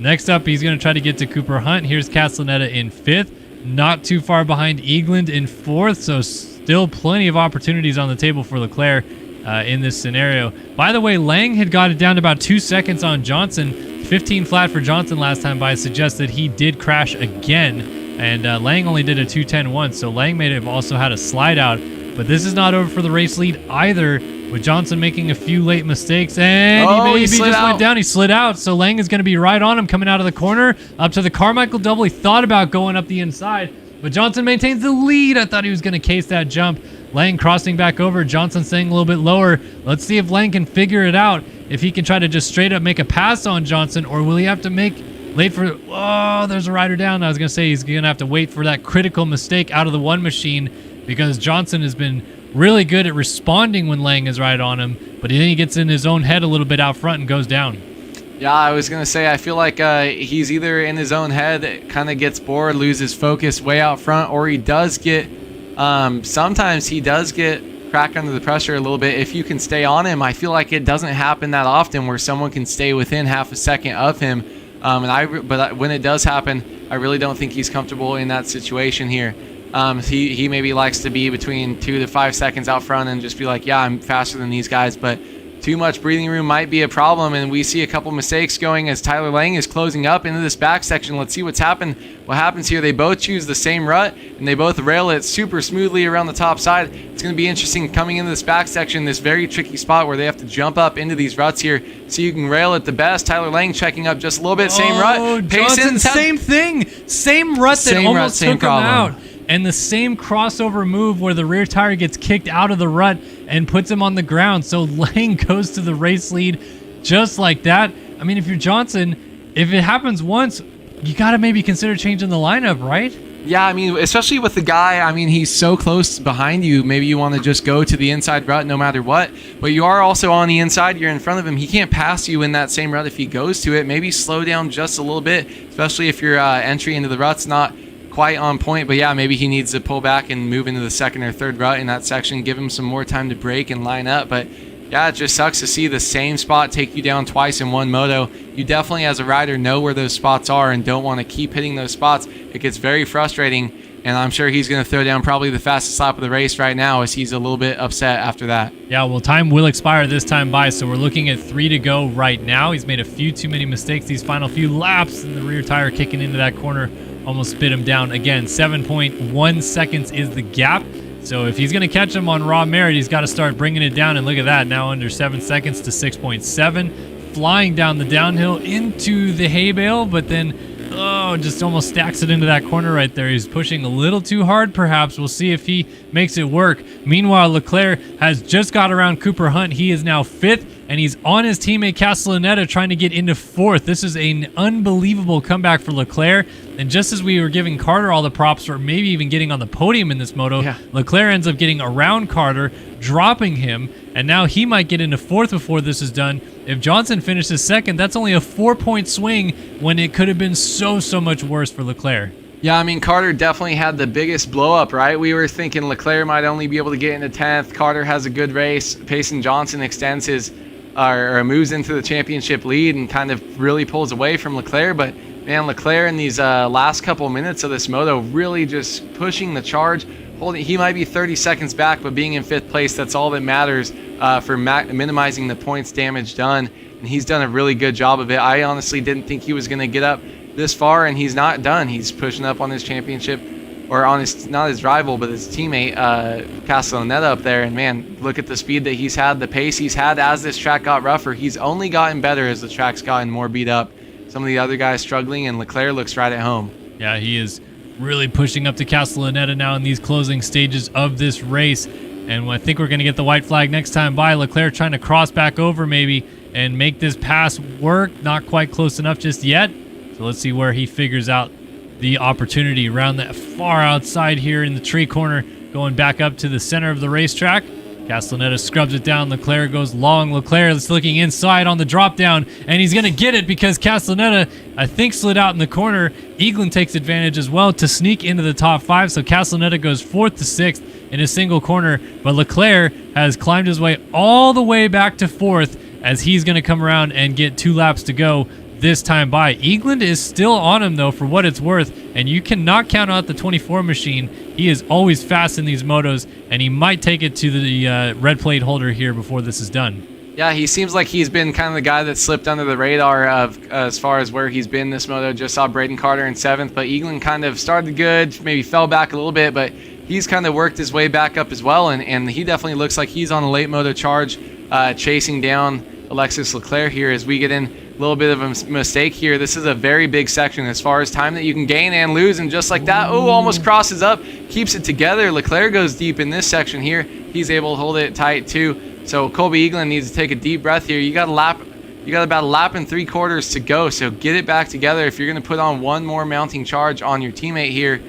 Next up, he's going to try to get to Cooper Hunt. Here's Castellaneta in 5th. Not too far behind Eagland in 4th, so still plenty of opportunities on the table for Leclerc in this scenario. By the way, Lang had got it down to about 2 seconds on Johnson. 15 flat for Johnson last time by suggests that he did crash again, and Lang only did a 2:10 once, so Lang may have also had a slide out. But this is not over for the race lead either, with Johnson making a few late mistakes, and he just went down. He slid out, so Lang is going to be right on him coming out of the corner up to the Carmichael double. He thought about going up the inside, but Johnson maintains the lead. I thought he was going to case that jump. Lang crossing back over, Johnson staying a little bit lower. Let's see if Lang can figure it out, if he can try to just straight up make a pass on Johnson, or will he have to there's a rider down. I was going to say he's going to have to wait for that critical mistake out of the one machine, because Johnson has been really good at responding when Lang is right on him, but then he gets in his own head a little bit out front and goes down. Yeah, I was going to say, I feel like he's either in his own head, kind of gets bored, loses focus way out front, or he does get, sometimes he does get cracked under the pressure a little bit. If you can stay on him, I feel like it doesn't happen that often where someone can stay within half a second of him. But when it does happen, I really don't think he's comfortable in that situation here. He maybe likes to be between 2 to 5 seconds out front and just be like, yeah, I'm faster than these guys, but too much breathing room might be a problem, and we see a couple mistakes going as Tyler Lang is closing up into this back section. Let's see what happens here. They both choose the same rut, and they both rail it super smoothly around the top side. It's going to be interesting coming into this back section, this very tricky spot where they have to jump up into these ruts here so you can rail it the best. Tyler Lang checking up just a little bit, same rut. Johnson, same thing. Same rut that almost took him out. and the same crossover move where the rear tire gets kicked out of the rut and puts him on the ground. So Lang goes to the race lead just like that. I mean, if you're Johnson, if it happens once, you got to maybe consider changing the lineup, right? Yeah, I mean, especially with the guy, I mean, he's so close behind you. Maybe you want to just go to the inside rut no matter what. But you are also on the inside. You're in front of him. He can't pass you in that same rut if he goes to it. Maybe slow down just a little bit, especially if your entry into the rut's not quite on point. But yeah, maybe he needs to pull back and move into the second or third rut in that section, give him some more time to brake and line up. But yeah, it just sucks to see the same spot take you down twice in one moto. You definitely, as a rider, know where those spots are and don't want to keep hitting those spots. It gets very frustrating, and I'm sure he's going to throw down probably the fastest lap of the race right now as he's a little bit upset after that. Yeah, well, time will expire this time by, so we're looking at 3 to go right now. He's made a few too many mistakes these final few laps, and the rear tire kicking into that corner almost spit him down. Again, 7.1 seconds is the gap. So if he's going to catch him on raw merit, he's got to start bringing it down. And look at that, now under 7 seconds to 6.7. Flying down the downhill into the hay bale, but then, just almost stacks it into that corner right there. He's pushing a little too hard, perhaps. We'll see if he makes it work. Meanwhile, Leclerc has just got around Cooper Hunt. He is now 5th, and he's on his teammate Castellaneta trying to get into 4th. This is an unbelievable comeback for Leclerc. And just as we were giving Carter all the props for maybe even getting on the podium in this moto, Leclerc ends up getting around Carter, dropping him, and now he might get into 4th before this is done. If Johnson finishes 2nd, that's only a 4-point swing when it could have been so much worse for Leclerc. Yeah, I mean, Carter definitely had the biggest blow up, right? We were thinking Leclerc might only be able to get into 10th. Carter has a good race. Payson Johnson extends his or moves into the championship lead and kind of really pulls away from Leclerc. But man, Leclerc in these last couple minutes of this moto really just pushing the charge. He might be 30 seconds back, but being in 5th place, that's all that matters for minimizing the points damage done. And he's done a really good job of it. I honestly didn't think he was going to get up this far, and he's not done. He's pushing up on his championship, or on his, not his rival, but his teammate Castellaneta up there. And man, look at the speed that he's had, the pace he's had as this track got rougher. He's only gotten better as the track's gotten more beat up. Some of the other guys struggling, and Leclerc looks right at home. Yeah, he is really pushing up to Castellaneta now in these closing stages of this race. And I think we're going to get the white flag next time by. Leclerc trying to cross back over maybe and make this pass work. Not quite close enough just yet. So let's see where he figures out the opportunity around that far outside here in the tree corner, going back up to the center of the racetrack. Castellaneta scrubs it down. Leclerc goes long. Leclerc is looking inside on the drop down, and he's going to get it because Castellaneta, I think, slid out in the corner. Eaglin takes advantage as well to sneak into the top 5, so Castellaneta goes 4th to 6th in a single corner, but Leclerc has climbed his way all the way back to 4th as he's going to come around and get 2 laps to go this time by. Eaglin is still on him, though, for what it's worth, and you cannot count out the 24 machine. He is always fast in these motos, and he might take it to the red plate holder here before this is done. Yeah, he seems like he's been kind of the guy that slipped under the radar of as far as where he's been this moto. Just saw Braden Carter in 7th, but Eaglin kind of started good, maybe fell back a little bit, but he's kind of worked his way back up as well, and he definitely looks like he's on a late moto charge, chasing down Alexis Leclerc here as we get in a little bit of a mistake here. This is a very big section as far as time that you can gain and lose, and just like that, almost crosses up, keeps it together. Leclerc goes deep in this section here. He's able to hold it tight too. So Colby Eaglin needs to take a deep breath here. You got about a lap and 3/4 to go, so get it back together if you're going to put on one more mounting charge on your teammate here,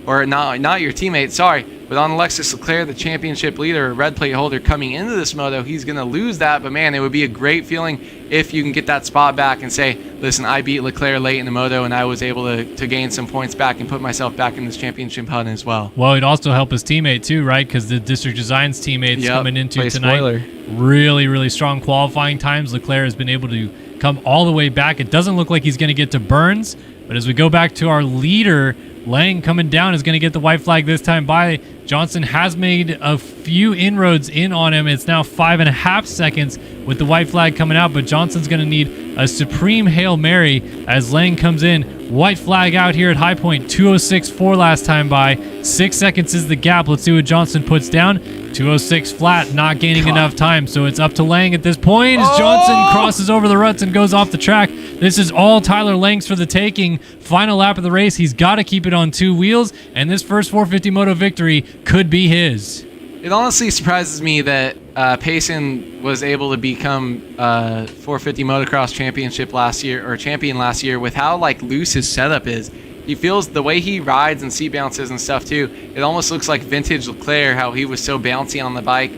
or not your teammate, sorry, but on Alexis Leclerc, the championship leader, red plate holder coming into this moto. He's going to lose that, but man, it would be a great feeling if you can get that spot back and say, listen, I beat Leclerc late in the moto, and I was able to gain some points back and put myself back in this championship hunt as well. Well, it'd also help his teammate too, right? Because the District Design's teammates coming into tonight, really strong qualifying times. Leclerc has been able to come all the way back. It doesn't look like he's going to get to Burns, but as we go back to our leader, Lang coming down is going to get the white flag this time by. Johnson has made a few inroads in on him. It's now 5.5 seconds with the white flag coming out, but Johnson's going to need a supreme Hail Mary as Lang comes in White flag out here at High Point. 206.4 last time by. 6 seconds is the gap. Let's see what Johnson puts down. 206 flat, not gaining enough time, so it's up to Lang at this point as Johnson crosses over the ruts and goes off the track. This is all Tyler Lang's for the taking. Final lap of the race. He's got to keep it on 2 wheels, and this first 450 moto victory could be his. It honestly surprises me that Payson was able to become 450 motocross champion last year with how like loose his setup is. He feels the way he rides and seat bounces and stuff too. It almost looks like vintage Leclerc, how he was so bouncy on the bike.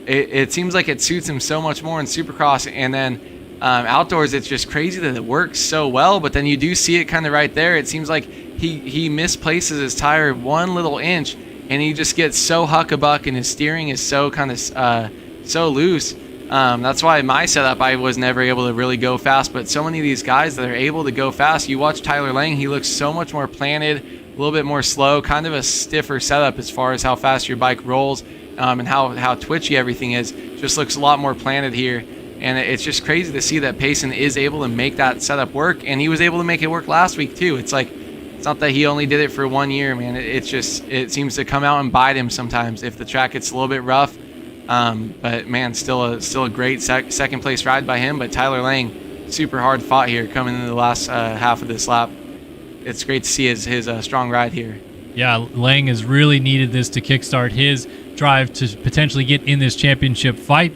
It seems like it suits him so much more in Supercross, and then outdoors it's just crazy that it works so well. But then you do see it kind of right there. It seems like he misplaces his tire 1 little inch, and he just gets so huck-a-buck, and his steering is so kind of so loose. That's why my setup, I was never able to really go fast, but so many of these guys that are able to go fast, you watch Tyler Lang, he looks so much more planted, a little bit more slow, kind of a stiffer setup as far as how fast your bike rolls, and how twitchy everything is. Just looks a lot more planted here, and it's just crazy to see that Payson is able to make that setup work, and he was able to make it work last week too. It's like, it's not that he only did it for 1 year, man. It seems to come out and bite him sometimes if the track gets a little bit rough. But man, still a great second place ride by him. But Tyler Lang, super hard fought here coming into the last half of this lap. It's great to see his strong ride here. Yeah, Lang has really needed this to kickstart his drive to potentially get in this championship fight.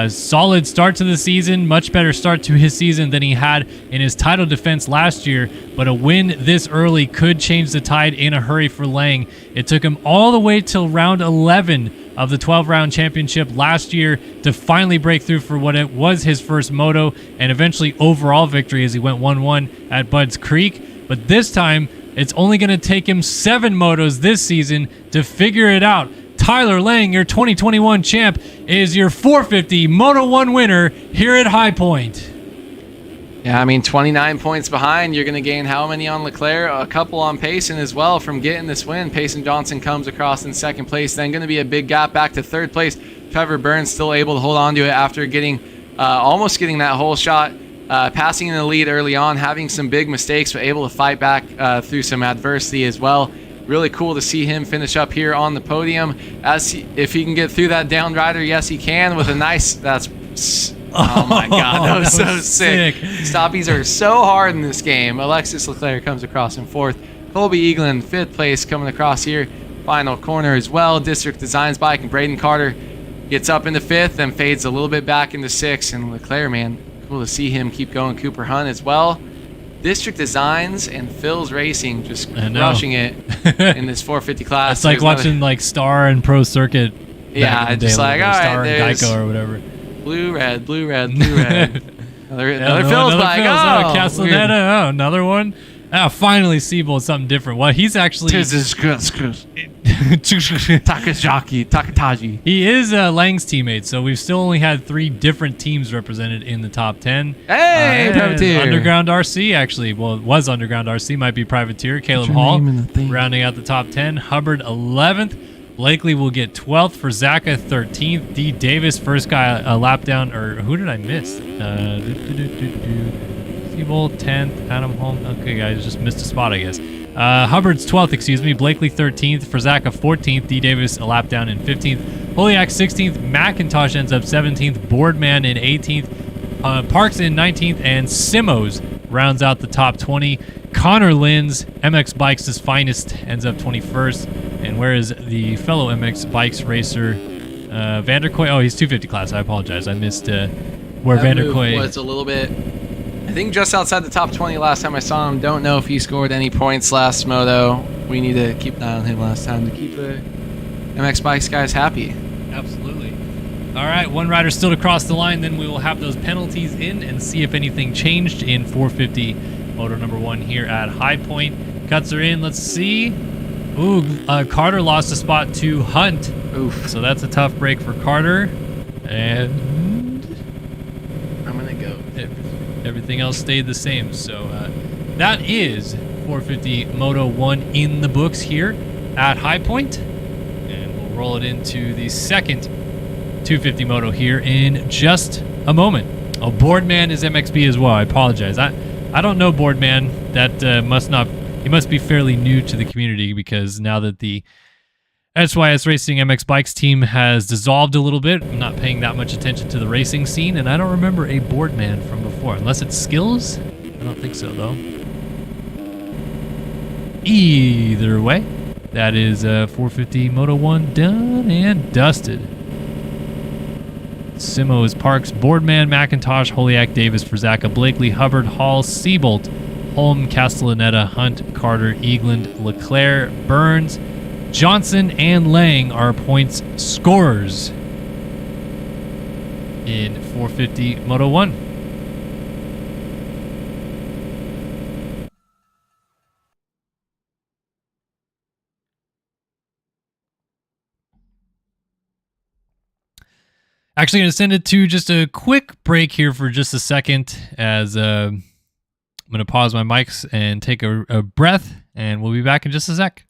Solid start to the season, much better start to his season than he had in his title defense last year, but a win this early could change the tide in a hurry for Lang. It took him all the way till round 11 of the 12-round championship last year to finally break through for what it was his first moto and eventually overall victory as he went 1-1 at Budds Creek. But this time, it's only going to take him 7 motos this season to figure it out. Tyler Lang, your 2021 champ, is your 450 Moto 1 winner here at High Point. Yeah, I mean, 29 points behind. You're going to gain how many on Leclerc? A couple on Payson as well from getting this win. Payson Johnson comes across in second place. Then going to be a big gap back to third place. Trevor Burns still able to hold on to it after almost getting that whole shot. Passing in the lead early on, having some big mistakes, but able to fight back through some adversity as well. Really cool to see him finish up here on the podium. If he can get through that down rider, yes, he can with a nice. Oh my God, that was so sick. Stoppies are so hard in this game. Alexis Leclerc comes across in fourth. Colby Eaglin, fifth place, coming across here. Final corner as well. District Designs bike and Braden Carter gets up into fifth and fades a little bit back into sixth. And Leclerc, man, cool to see him keep going. Cooper Hunt as well. District Designs and Phil's Racing just crushing it in this 450 class. It's like watching like Star and Pro Circuit. Yeah, just like, all right, Star and Geico or whatever. Blue, red, blue, red, blue, red. another Phil's bike. Castellaneta. Oh, another one. Finally, Siebel something different. Well, he's actually Takataji. He is Lang's teammate, so we've still only had 3 different teams represented in the top 10. Hey, Privateer. Underground RC, actually. Well, it was Underground RC, might be Privateer. Caleb Hall rounding out the top 10. Hubbard 11th. Blakely will get 12th for Zaka 13th. D. Davis, first guy a lap down, or who did I miss? Siebel 10th, Adam Holm. Okay, guys, just missed a spot, I guess. Hubbard's 12th, excuse me. Blakely 13th. For Zaka 14th. D. Davis a lap down in 15th. Holiak 16th. McIntosh ends up 17th. Boardman in 18th. Parks in 19th. And Simos rounds out the top 20. Connor Linz, MX Bikes' finest, ends up 21st. And where is the fellow MX Bikes racer, Vanderkoy? Oh, he's 250 class. I apologize. I missed where Vanderkoy was a little bit. I think just outside the top 20 last time I saw him. Don't know if he scored any points last moto. We need to keep an eye on him last time to keep the MX Bikes guys happy. Absolutely. All right, one rider still to cross the line. Then we will have those penalties in and see if anything changed in 450 moto number 1 here at High Point. Cuts are in. Let's see. Ooh, Carter lost a spot to Hunt. Oof. So that's a tough break for Carter. And I'm going to go. Everything else stayed the same. So that is 450 Moto 1 in the books here at High Point. And we'll roll it into the second 250 Moto here in just a moment. Oh, Boardman is MXB as well. I apologize. I I don't know, Boardman. That he must be fairly new to the community, because now that the SYS Racing MX Bikes team has dissolved a little bit, I'm not paying that much attention to the racing scene, and I don't remember a Boardman from before, unless it's Skills. I don't think so, though. Either way, that is 450 Moto 1 done and dusted. Simos, Parks, Boardman, McIntosh, Holiak, Davis, Frazaka, Blakely, Hubbard, Hall, Siebold, Holm, Castellaneta, Hunt, Carter, Eagland, Leclerc, Burns, Johnson, and Lang are points scorers in 450 Moto 1. Actually, going to send it to just a quick break here for just a second, as I'm going to pause my mics and take a breath, and we'll be back in just a sec.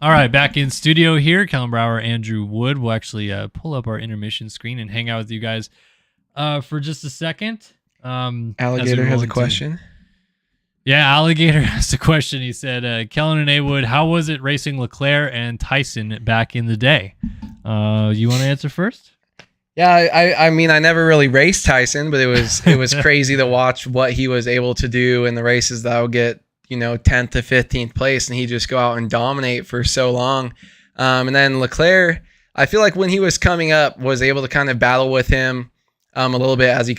All right, back in studio here. Callum Brower, Andrew Wood. We'll actually pull up our intermission screen and hang out with you guys for just a second. Alligator has a question. Yeah, Alligator has a question. He said, Kellen and A. Wood, how was it racing Leclerc and Tyson back in the day? You want to answer first? Yeah, I mean, I never really raced Tyson, but it was crazy to watch what he was able to do in the races that I would get, 10th to 15th place, and he just go out and dominate for so long. And then Leclerc, I feel like when he was coming up, was able to kind of battle with him a little bit as he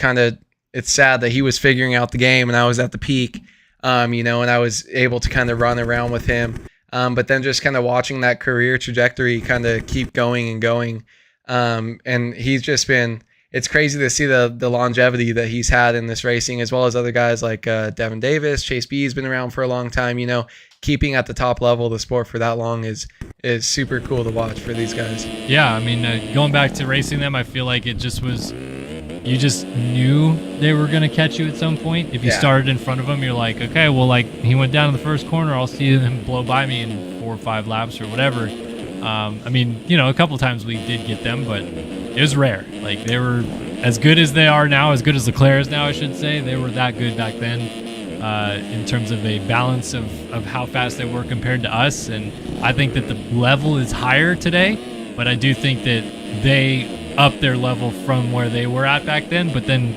it's sad that he was figuring out the game and I was at the peak, and I was able to kind of run around with him. But then just kind of watching that career trajectory kind of keep going and going. And he's just been, it's crazy to see the longevity that he's had in this racing, as well as other guys like Devin Davis. Chase B has been around for a long time. Keeping at the top level of the sport for that long is super cool to watch for these guys. Yeah, I mean, going back to racing them, I feel like it just was, you just knew they were going to catch you at some point. If you started in front of them, you're like, okay, well, like, he went down in the first corner, I'll see him blow by me in 4 or 5 laps or whatever. I mean, a couple times we did get them, but it was rare. Like, they were as good as they are now, as good as Leclerc is now, I should say. They were that good back then. in terms of a balance of how fast they were compared to us. And I think that the level is higher today, but I do think that they upped their level from where they were at back then. But then,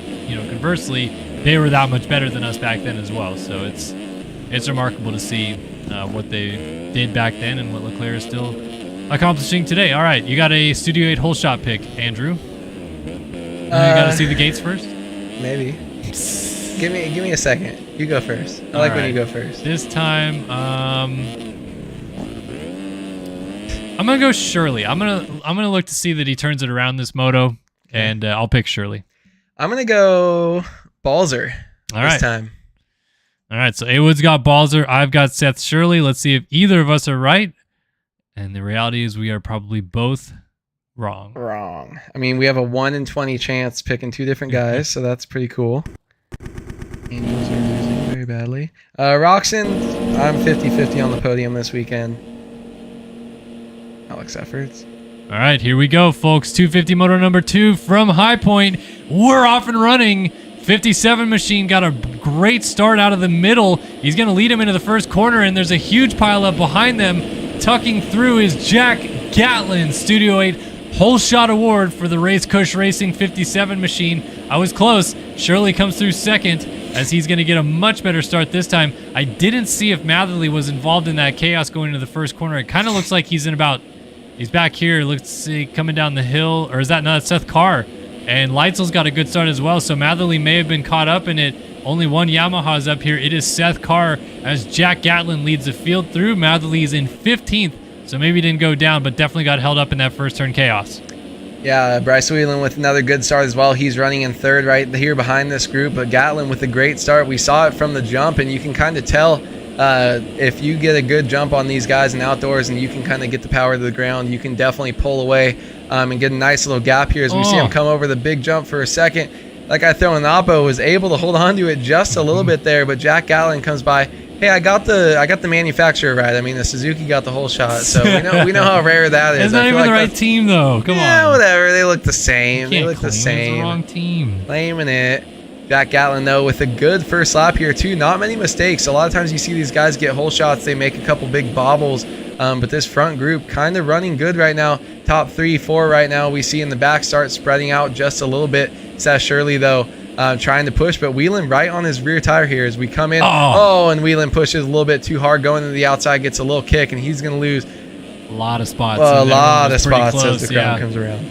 conversely, they were that much better than us back then as well. So it's remarkable to see what they did back then and what Leclerc is still accomplishing today. All right, you got a Studio 8 hole shot pick, Andrew. You got to see the gates first? Maybe. Give me a second. You go first. I like when you go first. This time, I'm gonna go Shirley. I'm gonna look to see that he turns it around this moto, and I'll pick Shirley. I'm gonna go Balzer this time. All right, so A-Wood's got Balzer. I've got Seth Shirley. Let's see if either of us are right. And the reality is we are probably both wrong. Wrong. I mean, we have a 1 in 20 chance picking two different guys, so that's pretty cool. Angels are losing very badly. Roxon, I'm 50-50 on the podium this weekend. Alex Efforts. All right, here we go, folks. 250 moto number 2 from High Point. We're off and running. 57 machine got a great start out of the middle. He's going to lead him into the first corner, and there's a huge pile up behind them. Tucking through is Jack Gatlin, Studio 8 Whole Shot Award for the Race Cush Racing 57 machine. I was close. Shirley comes through second as he's going to get a much better start this time. I didn't see if Matherly was involved in that chaos going into the first corner. It kind of looks like he's back here. Let's see, coming down the hill. Or is that not Seth Carr? And Leitzel's got a good start as well, so Matherly may have been caught up in it. Only one Yamaha is up here. It is Seth Carr as Jack Gatlin leads the field through. Matherly is in 15th, so maybe didn't go down, but definitely got held up in that first turn chaos. Yeah, Bryce Whelan with another good start as well. He's running in third right here behind this group, but Gatlin with a great start. We saw it from the jump, and you can kind of tell if you get a good jump on these guys in outdoors and you can kind of get the power to the ground, you can definitely pull away and get a nice little gap here as we see him come over the big jump for a second. Like I throw in Oppo, was able to hold on to it just a little bit there, but Jack Gatlin comes by. Hey, I got the manufacturer right. I mean, the Suzuki got the whole shot, so we know how rare that is. It's not even the right team, though. Come on. Yeah, whatever. They look the same. They look the same. It's the wrong team. Claiming it. Jack Gatlin, though, with a good first lap here, too. Not many mistakes. A lot of times you see these guys get whole shots. They make a couple big bobbles. But this front group kind of running good right now. Top 3, 4 right now. We see in the back start spreading out just a little bit. Seth Shirley, though, trying to push. But Whelan right on his rear tire here as we come in. And Whelan pushes a little bit too hard. Going to the outside, gets a little kick, and he's going to lose a lot of spots. Well, a lot of spots as the crowd comes around.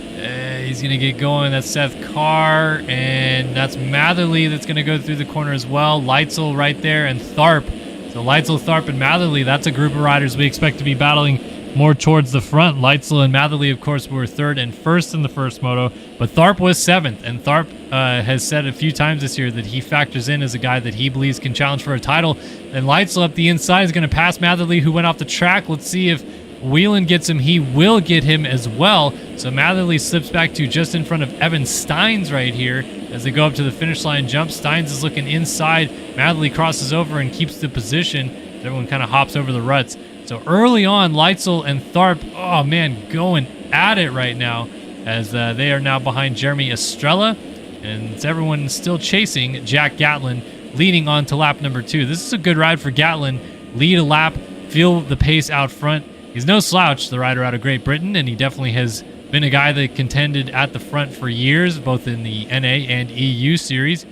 He's going to get going. That's Seth Carr, and that's Matherly that's going to go through the corner as well. Leitzel right there, and Tharp. So Leitzel, Tharp, and Matherly, that's a group of riders we expect to be battling more towards the front. Leitzel and Matherly, of course, were third and first in the first moto, but Tharp was seventh, and Tharp has said a few times this year that he factors in as a guy that he believes can challenge for a title. And Leitzel up the inside is going to pass Matherly, who went off the track. Let's see if Whelan gets him. He will get him as well. So Matherly slips back to just in front of Evan Steins right here as they go up to the finish line jump. Steins is looking inside. Matherly crosses over and keeps the position. Everyone kind of hops over the ruts. So early on, Leitzel and Tharp, oh man, going at it right now as they are now behind Jeremy Estrella. And it's everyone still chasing Jack Gatlin, leading on to lap number 2. This is a good ride for Gatlin. Lead a lap, feel the pace out front. He's no slouch, the rider out of Great Britain, and he definitely has been a guy that contended at the front for years, both in the NA and EU series.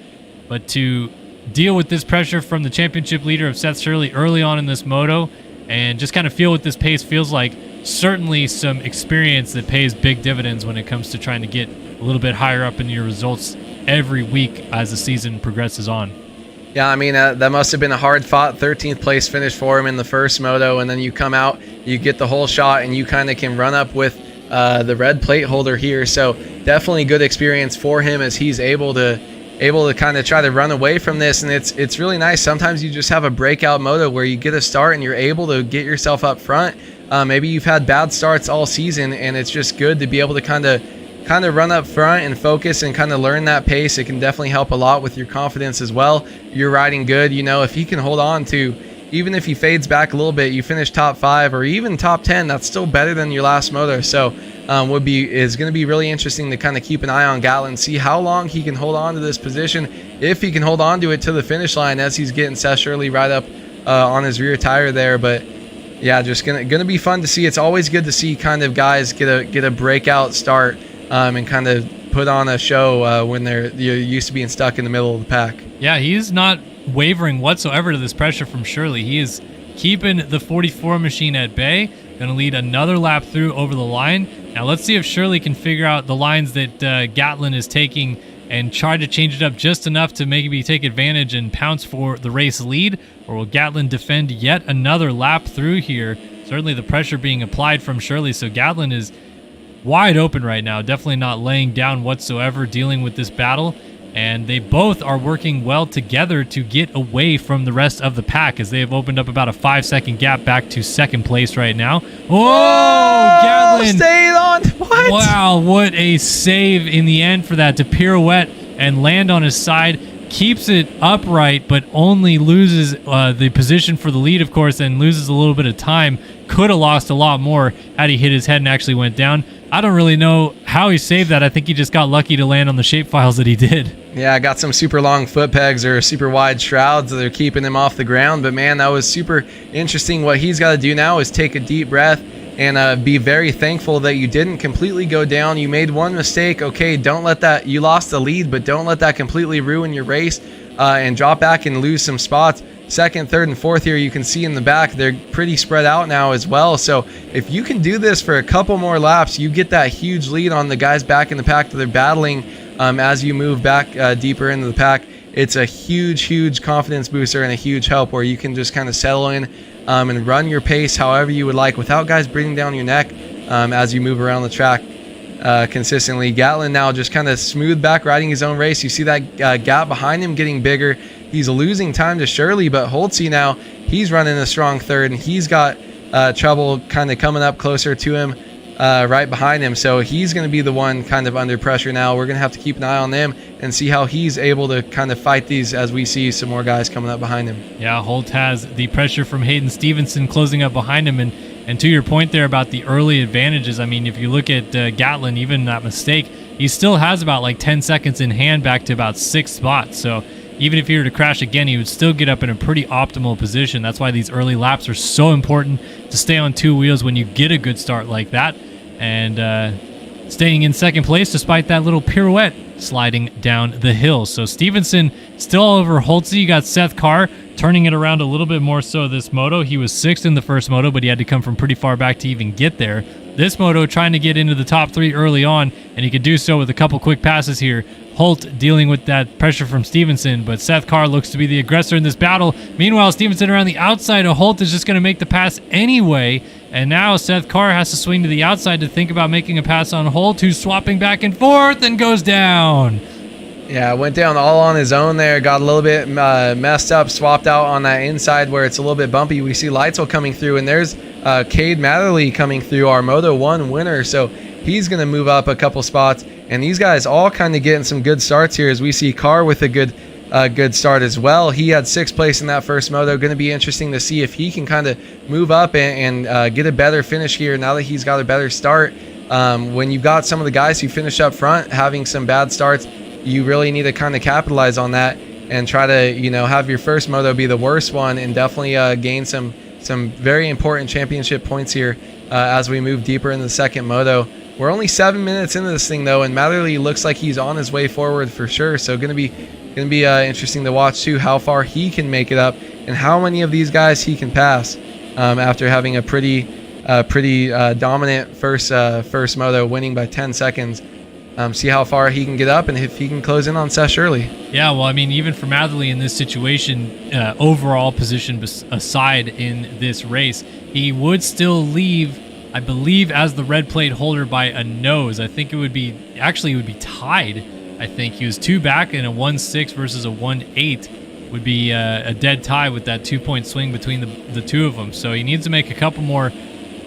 But to deal with this pressure from the championship leader of Seth Shirley early on in this moto and just kind of feel what this pace feels like, certainly some experience that pays big dividends when it comes to trying to get a little bit higher up in your results every week as the season progresses on. Yeah, I mean, that must have been a hard-fought 13th place finish for him in the first moto, and then you come out, you get the whole shot, and you kind of can run up with the red plate holder here. So definitely good experience for him as he's able to kind of try to run away from this, and it's really nice. Sometimes you just have a breakout moto where you get a start and you're able to get yourself up front. Maybe you've had bad starts all season, and it's just good to be able to kind of run up front and focus and kind of learn that pace. It can definitely help a lot with your confidence as well. You're riding good. You know, if he can hold on to even if he fades back a little bit, you finish top 5 or even top 10, that's still better than your last moto. So is going to be really interesting to kind of keep an eye on Gatlin, see how long he can hold on to this position, if he can hold on to it to the finish line as he's getting Seth Shirley right up on his rear tire there. But yeah, just gonna be fun to see. It's always good to see kind of guys get a breakout start and kind of put on a show when you're used to being stuck in the middle of the pack. Yeah, he's not wavering whatsoever to this pressure from Shirley. He is keeping the 44 machine at bay. Going to lead another lap through over the line. Now let's see if Shirley can figure out the lines that Gatlin is taking and try to change it up just enough to maybe take advantage and pounce for the race lead, or will Gatlin defend yet another lap through here? Certainly the pressure being applied from Shirley, so Gatlin is wide open right now, definitely not laying down whatsoever, dealing with this battle. And they both are working well together to get away from the rest of the pack, as they have opened up about a 5-second gap back to second place right now. Oh, Gatlin stayed on. What? Wow, what a save in the end for that to pirouette and land on his side. Keeps it upright, but only loses the position for the lead, of course, and loses a little bit of time. Could have lost a lot more had he hit his head and actually went down. I don't really know how he saved that. I think he just got lucky to land on the shape files that he did. Yeah, I got some super long foot pegs or super wide shrouds that are keeping him off the ground. But man, that was super interesting. What he's got to do now is take a deep breath and be very thankful that you didn't completely go down. You made one mistake. Okay, don't let that, you lost the lead, but don't let that completely ruin your race and drop back and lose some spots. Second, third, and fourth here, you can see in the back, they're pretty spread out now as well. So if you can do this for a couple more laps, you get that huge lead on the guys back in the pack that they're battling as you move back deeper into the pack. It's a huge confidence booster and a huge help where you can just kind of settle in and run your pace however you would like without guys breathing down your neck as you move around the track consistently. Gatlin now just kind of smooth back riding his own race. You see that gap behind him getting bigger. He's losing time to Shirley, but Holtzy now, he's running a strong third, and he's got trouble kind of coming up closer to him right behind him. So he's going to be the one kind of under pressure now. We're going to have to keep an eye on them and see how he's able to kind of fight these as we see some more guys coming up behind him. Yeah, Holt has the pressure from Hayden Stevenson closing up behind him. And to your point there about the early advantages, I mean, if you look at Gatlin, even that mistake, he still has about like 10 seconds in hand back to about 6th spot. So even if he were to crash again, he would still get up in a pretty optimal position. That's why these early laps are so important, to stay on two wheels when you get a good start like that. And staying in second place despite that little pirouette sliding down the hill. So Stevenson still over Holtzy. You got Seth Carr turning it around a little bit more so this moto. He was 6th in the first moto, but he had to come from pretty far back to even get there. This moto trying to get into the top 3 early on, and he could do so with a couple quick passes here. Holt dealing with that pressure from Stevenson, but Seth Carr looks to be the aggressor in this battle. Meanwhile, Stevenson around the outside of Holt is just going to make the pass anyway, and now Seth Carr has to swing to the outside to think about making a pass on Holt, who's swapping back and forth and goes down. Yeah, went down all on his own there. Got a little bit messed up, swapped out on that inside where it's a little bit bumpy. We see Leitzel coming through, and there's Cade Matherly coming through, our Moto 1 winner. So he's going to move up a couple spots. And these guys all kind of getting some good starts here as we see Carr with a good start as well. He had 6th place in that first moto. Going to be interesting to see if he can kind of move up and get a better finish here now that he's got a better start. When you've got some of the guys who finish up front having some bad starts, you really need to kind of capitalize on that and try to, have your first moto be the worst one and definitely gain some very important championship points here as we move deeper into the second moto. We're only 7 minutes into this thing though, and Matherly looks like he's on his way forward for sure. So gonna be interesting to watch too how far he can make it up and how many of these guys he can pass after having a pretty dominant first moto, winning by 10 seconds. See how far he can get up and if he can close in on Seth Shirley. Yeah, well, I mean, even for Matherly in this situation, overall position aside in this race, he would still leave, I believe, as the red plate holder by a nose. I think it would be tied. I think he was 2 back, and a 1-6 versus a 1-8 would be a dead tie with that 2-point swing between the two of them. So he needs to make a couple more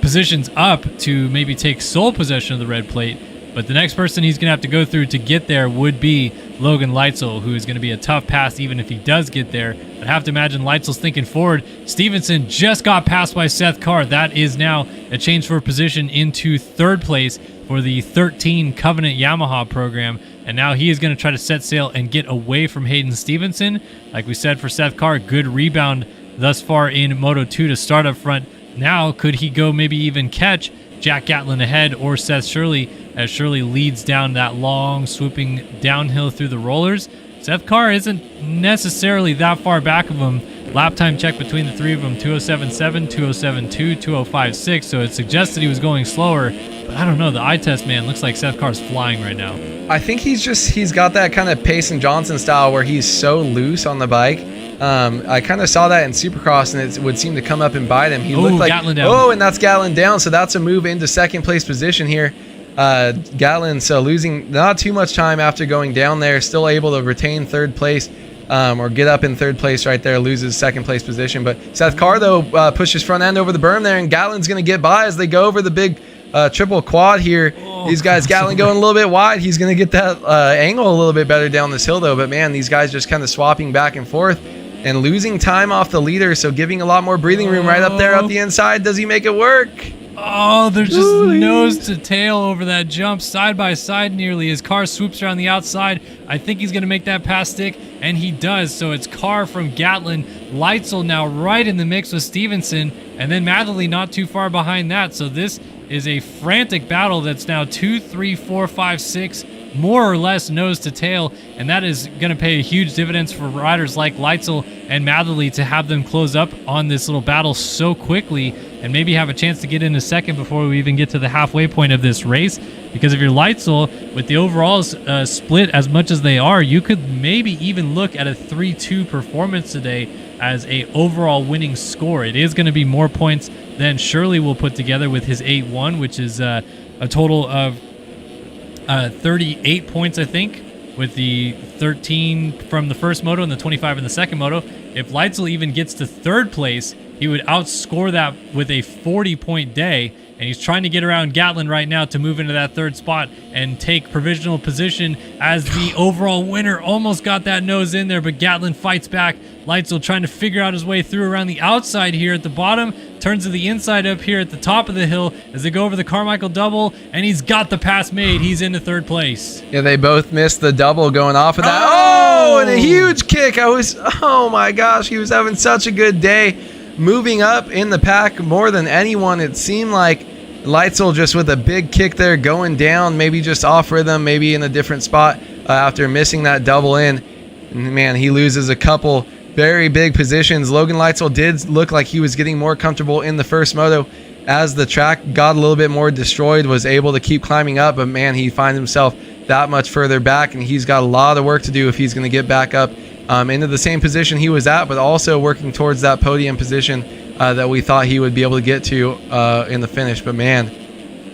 positions up to maybe take sole possession of the red plate. But the next person he's going to have to go through to get there would be Logan Leitzel, who is going to be a tough pass even if he does get there. I have to imagine Leitzel's thinking forward. Stevenson just got passed by Seth Carr. That is now a change for position into third place for the 13 Covenant Yamaha program. And now he is going to try to set sail and get away from Hayden Stevenson. Like we said for Seth Carr, good rebound thus far in Moto 2 to start up front. Now, could he go maybe even catch Jack Gatlin ahead or Seth Shirley as Shirley leads down that long swooping downhill through the rollers? Seth Carr isn't necessarily that far back of him. Lap time check between the three of them, 2:07.7, 2:07.2, 2:05.6, so it suggested he was going slower. But I don't know, the eye test, man, looks like Seth Carr's flying right now. I think he's got that kind of Payson Johnson style where he's so loose on the bike. I kind of saw that in Supercross, and it would seem to come up and bite him. He looked like, Gatlin down. Oh, and that's Gatlin down, so that's a move into second place position here. Gatlin, so losing not too much time after going down there, still able to retain third place, or get up in third place right there, loses second place position. But Seth Carr, though, pushes front end over the berm there, and Gatlin's going to get by as they go over the big triple quad here. These guys, Gatlin going a little bit wide. He's going to get that angle a little bit better down this hill, though. But, man, these guys just kind of swapping back and forth and losing time off the leader, so giving a lot more breathing room right up there at the inside. Does he make it work? Oh, they're just nose to tail over that jump, side by side nearly. His car swoops around the outside. I think he's going to make that pass stick, and he does. So it's Carr from Gatlin. Leitzel now right in the mix with Stevenson, and then Matherly not too far behind that. So this is a frantic battle that's now 2, 3, 4, 5, 6, more or less nose to tail, and that is going to pay huge dividends for riders like Leitzel and Matherly to have them close up on this little battle so quickly and maybe have a chance to get in a second before we even get to the halfway point of this race. Because if you're Leitzel, with the overalls split as much as they are, you could maybe even look at a 3-2 performance today as a overall winning score. It is going to be more points than Shirley will put together with his 8-1, which is a total of 38 points, I think, with the 13 from the first moto and the 25 in the second moto. If Leitzel even gets to third place, he would outscore that with a 40-point day, and he's trying to get around Gatlin right now to move into that third spot and take provisional position as the overall winner. Almost got that nose in there, but Gatlin fights back. Leitzel trying to figure out his way through around the outside here at the bottom, turns to the inside up here at the top of the hill as they go over the Carmichael double, and he's got the pass made. He's into third place. Yeah, they both missed the double going off of that. Oh, and a huge kick. Oh my gosh, he was having such a good day. Moving up in the pack more than anyone, it seemed like. Leitzel just with a big kick there, going down, maybe just off rhythm, maybe in a different spot after missing that double in. And man, he loses a couple very big positions. Logan Leitzel did look like he was getting more comfortable in the first moto as the track got a little bit more destroyed, was able to keep climbing up, but man, he finds himself that much further back, and he's got a lot of work to do if he's going to get back up into the same position he was at, but also working towards that podium position that we thought he would be able to get to in the finish. But man,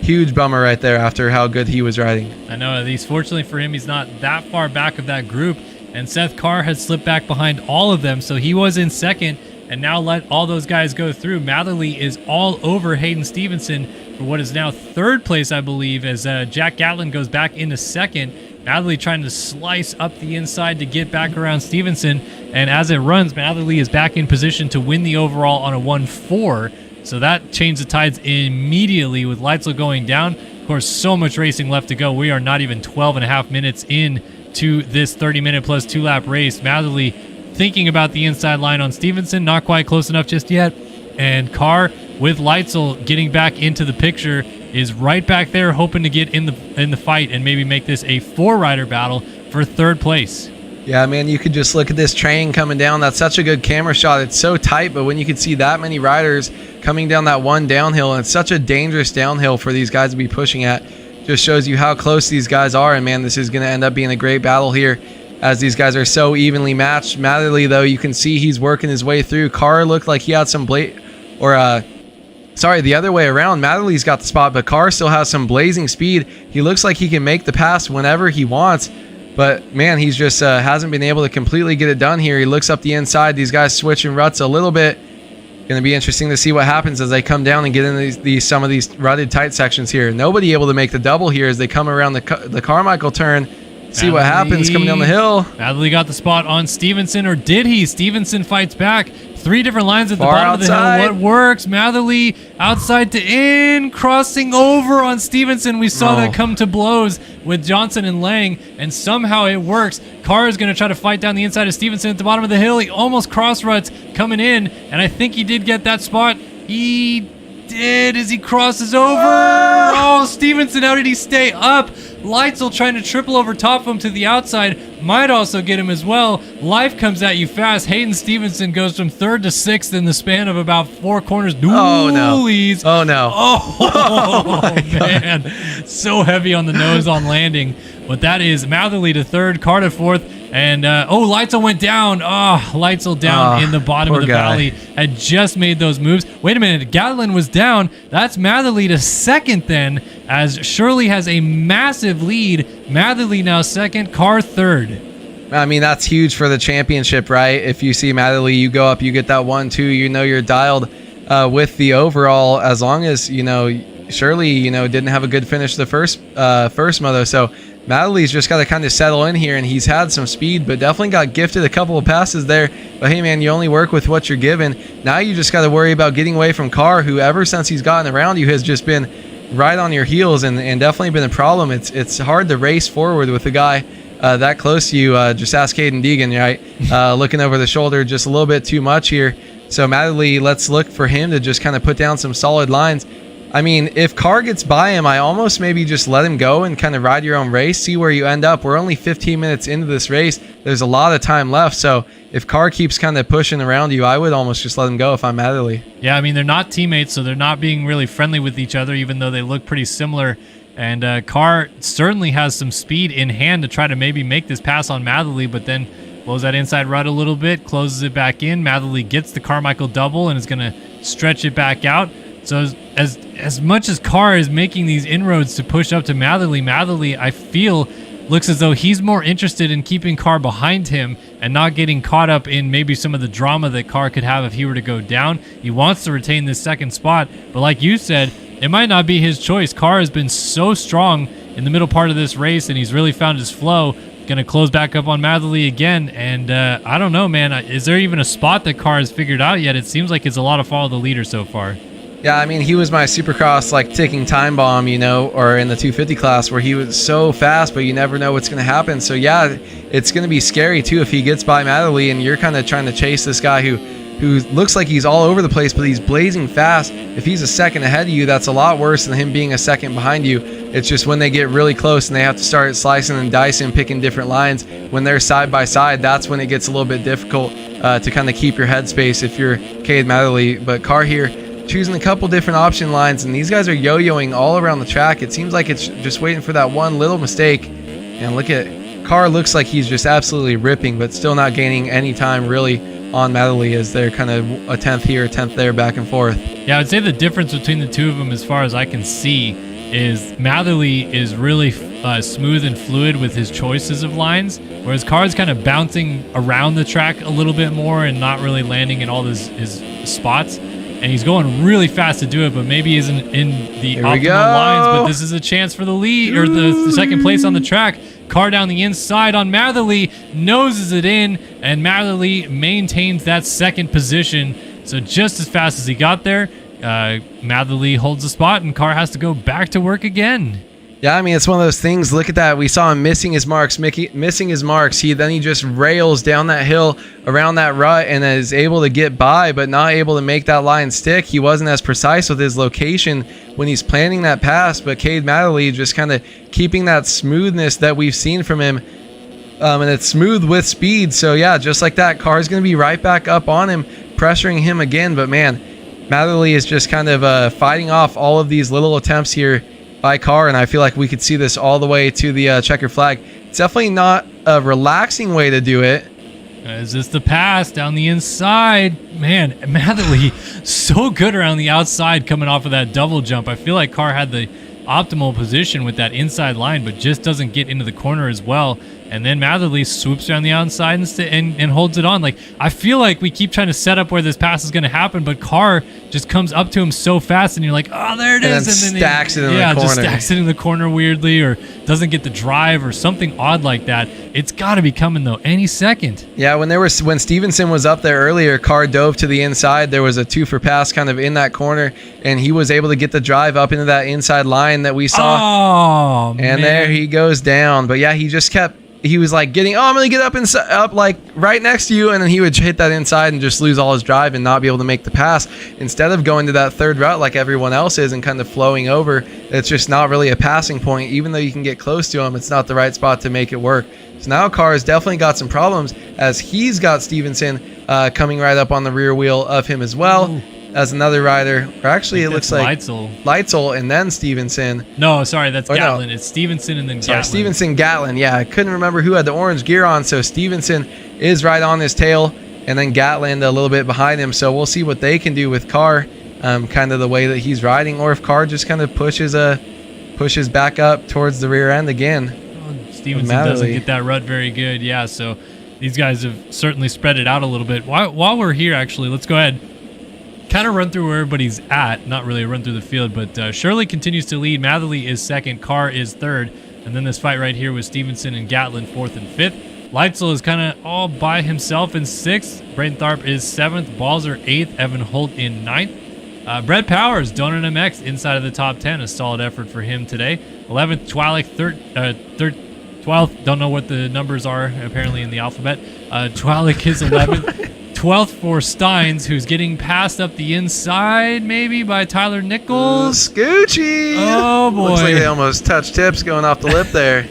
huge bummer right there after how good he was riding. I know, at least fortunately for him, he's not that far back of that group, and Seth Carr has slipped back behind all of them, so he was in second and now let all those guys go through. Matherly is all over Hayden Stevenson for what is now third place, I believe, as Jack Gatlin goes back into second. Matherly trying to slice up the inside to get back around Stevenson, and as it runs, Matherly is back in position to win the overall on a 1-4, so that changed the tides immediately with Leitzel going down. Of course, so much racing left to go. We are not even 12 and a half minutes in to this 30-minute plus 2-lap race. Matherly thinking about the inside line on Stevenson, not quite close enough just yet, and Carr with Leitzel getting back into the picture is right back there, hoping to get in the fight and maybe make this a 4-rider battle for third place. Yeah, man, you could just look at this train coming down. That's such a good camera shot. It's so tight, but when you could see that many riders coming down that one downhill, and it's such a dangerous downhill for these guys to be pushing at, just shows you how close these guys are. And man, this is going to end up being a great battle here as these guys are so evenly matched. Matherly, though, you can see he's working his way through. Carr looked like he had some the other way around. Matherly's got the spot, but Carr still has some blazing speed. He looks like he can make the pass whenever he wants, but man, he's just hasn't been able to completely get it done here. He looks up the inside. These guys switching ruts a little bit. Going to be interesting to see what happens as they come down and get in some of these rutted tight sections here. Nobody able to make the double here as they come around the Carmichael turn. See what happens coming down the hill. Adley got the spot on Stevenson, or did he? Stevenson fights back. 3 different lines at the bottom of the hill. What works? Matherly outside to in, crossing over on Stevenson. We saw that come to blows with Johnson and Lang, and somehow it works. Carr is going to try to fight down the inside of Stevenson at the bottom of the hill. He almost cross ruts coming in, and I think he did get that spot. He did as he crosses over. Oh, Stevenson, how did he stay up? Leitzel trying to triple over top of him to the outside. Might also get him as well. Life comes at you fast. Hayden Stevenson goes from 3rd to 6th in the span of about 4 corners. Oh, no. Oh, no. Oh, man. So heavy on the nose on landing. But that is Matherly to 3rd, Carr to 4th. And, Leitzel went down. Oh, Leitzel down in the bottom of the valley. Had just made those moves. Wait a minute. Gatlin was down. That's Matherly to 2nd then, as Shirley has a massive lead. Matherly now 2nd, Carr 3rd. I mean, that's huge for the championship, right? If you see Matherly, you go up, you get that 1-2, you know you're dialed with the overall, as long as, Shirley, didn't have a good finish the first moto. So Matherly's just got to kind of settle in here, and he's had some speed, but definitely got gifted a couple of passes there. But hey, man, you only work with what you're given. Now you just got to worry about getting away from Carr, who ever since he's gotten around you has just been right on your heels and definitely been a problem. It's hard to race forward with a guy that close to you. Just ask Caden Deegan, right? Looking over the shoulder just a little bit too much here. So Matherly, let's look for him to just kind of put down some solid lines. I mean, if Carr gets by him, I almost maybe just let him go and kind of ride your own race, see where you end up. We're only 15 minutes into this race. There's a lot of time left. So if Carr keeps kind of pushing around you, I would almost just let him go if I'm Matherly. Yeah, I mean, they're not teammates, so they're not being really friendly with each other, even though they look pretty similar. And Carr certainly has some speed in hand to try to maybe make this pass on Matherly, but then blows that inside rut a little bit, closes it back in. Matherly gets the Carmichael double and is going to stretch it back out. So as much as Carr is making these inroads to push up to Matherly, I feel, looks as though he's more interested in keeping Carr behind him and not getting caught up in maybe some of the drama that Carr could have if he were to go down. He wants to retain this 2nd spot, but like you said, it might not be his choice. Carr has been so strong in the middle part of this race, and he's really found his flow. Going to close back up on Matherly again, and I don't know, man. Is there even a spot that Carr has figured out yet? It seems like it's a lot of follow the leader so far. Yeah, I mean, he was my Supercross, ticking time bomb, or in the 250 class where he was so fast, but you never know what's going to happen. So, yeah, it's going to be scary, too, if he gets by Matherly and you're kind of trying to chase this guy who looks like he's all over the place, but he's blazing fast. If he's a 2nd ahead of you, that's a lot worse than him being a 2nd behind you. It's just when they get really close and they have to start slicing and dicing, picking different lines, when they're side by side, that's when it gets a little bit difficult to kind of keep your headspace if you're Cade Matherly. But Carr here, choosing a couple different option lines, and these guys are yo-yoing all around the track. It seems like it's just waiting for that one little mistake. And look at Carr, looks like he's just absolutely ripping, but still not gaining any time really on Matherly as they're kind of a 10th here, a 10th there, back and forth. Yeah, I would say the difference between the two of them, as far as I can see, is Matherly is really smooth and fluid with his choices of lines, whereas Carr's kind of bouncing around the track a little bit more and not really landing in all his spots. And he's going really fast to do it, but maybe isn't in the optimal lines. But this is a chance for the lead, or the 2nd place on the track. Carr down the inside on Matherly, noses it in, and Matherly maintains that 2nd position. So just as fast as he got there, Matherly holds the spot, and Carr has to go back to work again. Yeah, I mean, it's one of those things. Look at that. We saw him missing his marks. Missing his marks. He just rails down that hill around that rut and is able to get by, but not able to make that line stick. He wasn't as precise with his location when he's planning that pass, but Cade Matherly just kind of keeping that smoothness that we've seen from him. And it's smooth with speed. So, yeah, just like that, Carr's going to be right back up on him, pressuring him again. But, man, Matherly is just kind of fighting off all of these little attempts here by Carr, and I feel like we could see this all the way to the checker flag. It's definitely not a relaxing way to do it. Is this the pass down the inside? Man, Matherly so good around the outside coming off of that double jump. I feel like Carr had the optimal position with that inside line, but just doesn't get into the corner as well. And then Matherly swoops around the outside and holds it on. Like, I feel like we keep trying to set up where this pass is going to happen, but Carr just comes up to him so fast, and you're like, oh, there it is. And then stacks it in the corner. Yeah, just stacks it in the corner weirdly, or doesn't get the drive or something odd like that. It's got to be coming, though, any second. Yeah, when Stevenson was up there earlier, Carr dove to the inside. There was a 2 for pass kind of in that corner, and he was able to get the drive up into that inside line that we saw. Oh, and there he goes down. But yeah, he was like I'm going to get up like right next to you, and then he would hit that inside and just lose all his drive and not be able to make the pass. Instead of going to that third route like everyone else is and kind of flowing over, it's just not really a passing point. Even though you can get close to him, it's not the right spot to make it work. So now Carr has definitely got some problems, as he's got Stevenson coming right up on the rear wheel of him as well. Ooh. As another rider, or actually it looks like Leitzel and then Stevenson. No, sorry, that's Gatlin. No. It's Stevenson and then Gatlin. Stevenson, Gatlin. Yeah, I couldn't remember who had the orange gear on, so Stevenson is right on his tail, and then Gatlin a little bit behind him. So we'll see what they can do with Carr, kind of the way that he's riding, or if Carr just kind of pushes back up towards the rear end again. Oh, Stevenson doesn't get that rut very good. Yeah, so these guys have certainly spread it out a little bit. While we're here, actually, let's go ahead. Kind of run through where everybody's at. Not really a run through the field, but Shirley continues to lead. Matherly is second. Carr is third. And then this fight right here with Stevenson and Gatlin fourth and fifth. Leitzel is kind of all by himself in sixth. Braden Tharp is seventh. Balzer eighth. Evan Holt in ninth. Brett Powers, Donut MX, inside of the top 10. A solid effort for him today. 11th, Twilight, 12th. Don't know what the numbers are apparently in the alphabet. Twilight is 11th. 12th for Steins, who's getting passed up the inside, maybe, by Tyler Nichols. Scoochie! Oh, boy. Looks like they almost touched tips going off the lip there.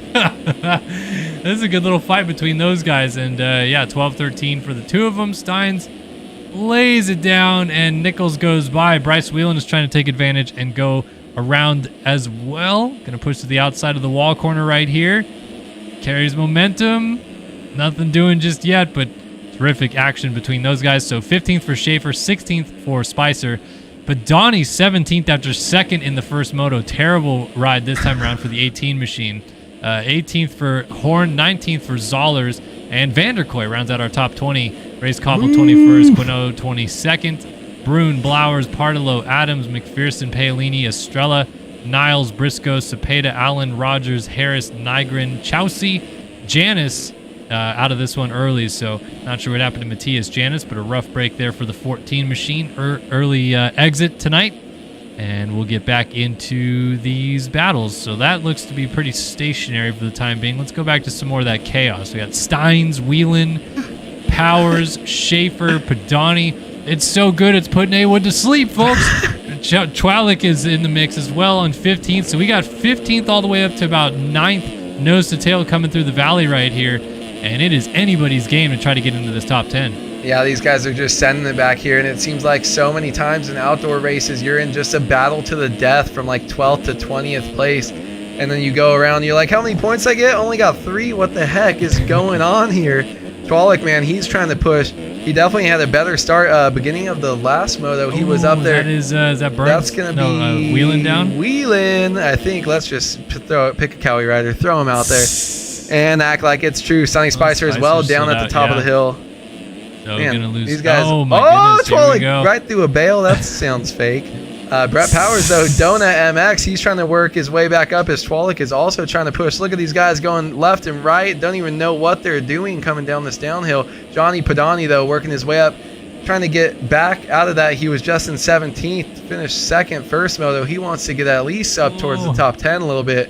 This is a good little fight between those guys. And, 12-13 for the two of them. Steins lays it down, and Nichols goes by. Bryce Whelan is trying to take advantage and go around as well. Going to push to the outside of the wall corner right here. Carries momentum. Nothing doing just yet, but terrific action between those guys. So 15th for Schaefer, 16th for Spicer. But Donnie 17th after second in the first moto. Terrible ride this time around for the 18 machine. 18th for Horn, 19th for Zollers. And Vanderkoy rounds out our top 20. Race Cobble 21st, Quino 22nd. Brune, Blowers, Partolo, Adams, McPherson, Paolini, Estrella, Niles, Briscoe, Cepeda, Allen, Rogers, Harris, Nygren, Chowsey, Janis, out of this one early, so not sure what happened to Matthias Janis, but a rough break there for the 14 machine. Early exit tonight, and we'll get back into these battles. So that looks to be pretty stationary for the time being. Let's go back to some more of that chaos. We got Steins, Whelan, Powers, Schaefer, Padani. It's so good, it's putting A-Wood to sleep, folks. Chwalik is in the mix as well on 15th, so we got 15th all the way up to about 9th, nose to tail coming through the valley right here. And it is anybody's game to try to get into this top 10. Yeah, these guys are just sending it back here, and it seems like so many times in outdoor races, you're in just a battle to the death from like 12th to 20th place. And then you go around, you're like, how many points I get? Only got 3. What the heck is going on here? Twalik, man, he's trying to push. He definitely had a better start. Beginning of the last moto, he was up there. Is that Burns? That's going to be Whelan down? Whelan, I think. Let's just pick a Cowie rider, throw him out there. And act like it's true. Sonny Spicer as well, down at the top of the hill. So man, gonna lose. These guys. Oh my goodness! Twalik right through a bale. That sounds fake. Brett Powers, though, Donut MX, he's trying to work his way back up as Twalik is also trying to push. Look at these guys going left and right. Don't even know what they're doing coming down this downhill. Johnny Padani, though, working his way up, trying to get back out of that. He was just in 17th, finished second first moto. He wants to get at least up towards the top 10 a little bit.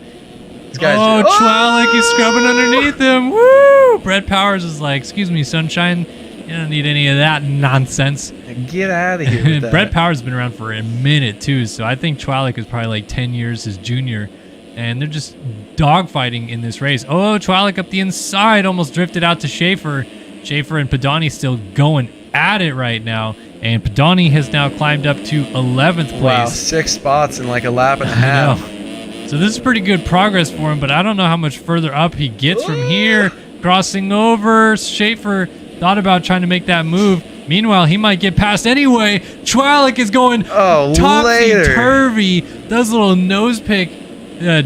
These guys Twalik is scrubbing underneath him. Woo! Brett Powers is like, excuse me, sunshine. You don't need any of that nonsense. Get out of here with that. Brett Powers has been around for a minute, too, so I think Twalik is probably like 10 years his junior, and they're just dogfighting in this race. Oh, Twalik up the inside, almost drifted out to Schaefer. Schaefer and Padani still going at it right now, and Padani has now climbed up to 11th place. Wow, 6 spots in like a lap and a half. So this is pretty good progress for him, but I don't know how much further up he gets from here. Crossing over, Schaefer thought about trying to make that move. Meanwhile, he might get past anyway. Twalik is going topsy-turvy. Does a little nose pick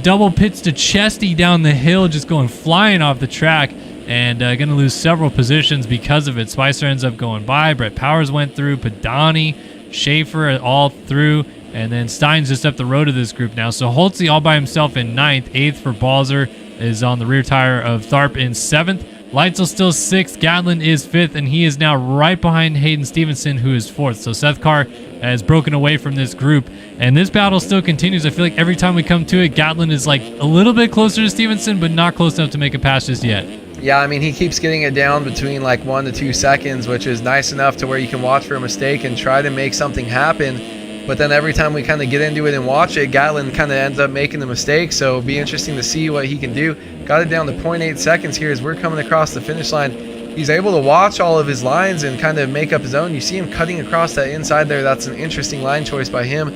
double pits to Chesty down the hill, just going flying off the track, and going to lose several positions because of it. Spicer ends up going by. Brett Powers went through. Padani, Schaefer all through. And then Stein's just up the road of this group now. So Holtze all by himself in 9th. 8th for Balzer is on the rear tire of Tharp in 7th. Leitzel still 6th. Gatlin is 5th. And he is now right behind Hayden Stevenson, who is 4th. So Seth Carr has broken away from this group. And this battle still continues. I feel like every time we come to it, Gatlin is like a little bit closer to Stevenson, but not close enough to make a pass just yet. Yeah, I mean, he keeps getting it down between like 1 to 2 seconds, which is nice enough to where you can watch for a mistake and try to make something happen. But then every time we kind of get into it and watch it, Gatlin kind of ends up making the mistake. So it'll be interesting to see what he can do. Got it down to 0.8 seconds here as we're coming across the finish line. He's able to watch all of his lines and kind of make up his own. You see him cutting across that inside there. That's an interesting line choice by him.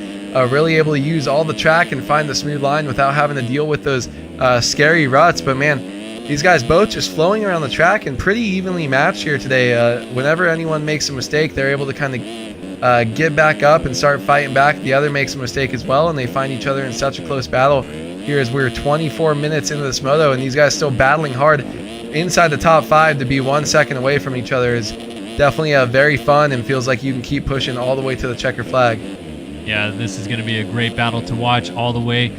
Really able to use all the track and find the smooth line without having to deal with those scary ruts. But man, these guys both just flowing around the track and pretty evenly matched here today. Whenever anyone makes a mistake, they're able to kind of get back up and start fighting back. The other makes a mistake as well, and they find each other in such a close battle here as we're 24 minutes into this moto, and these guys still battling hard inside the top 5. To be 1 second away from each other is definitely very fun and feels like you can keep pushing all the way to the checker flag. Yeah, this is going to be a great battle to watch all the way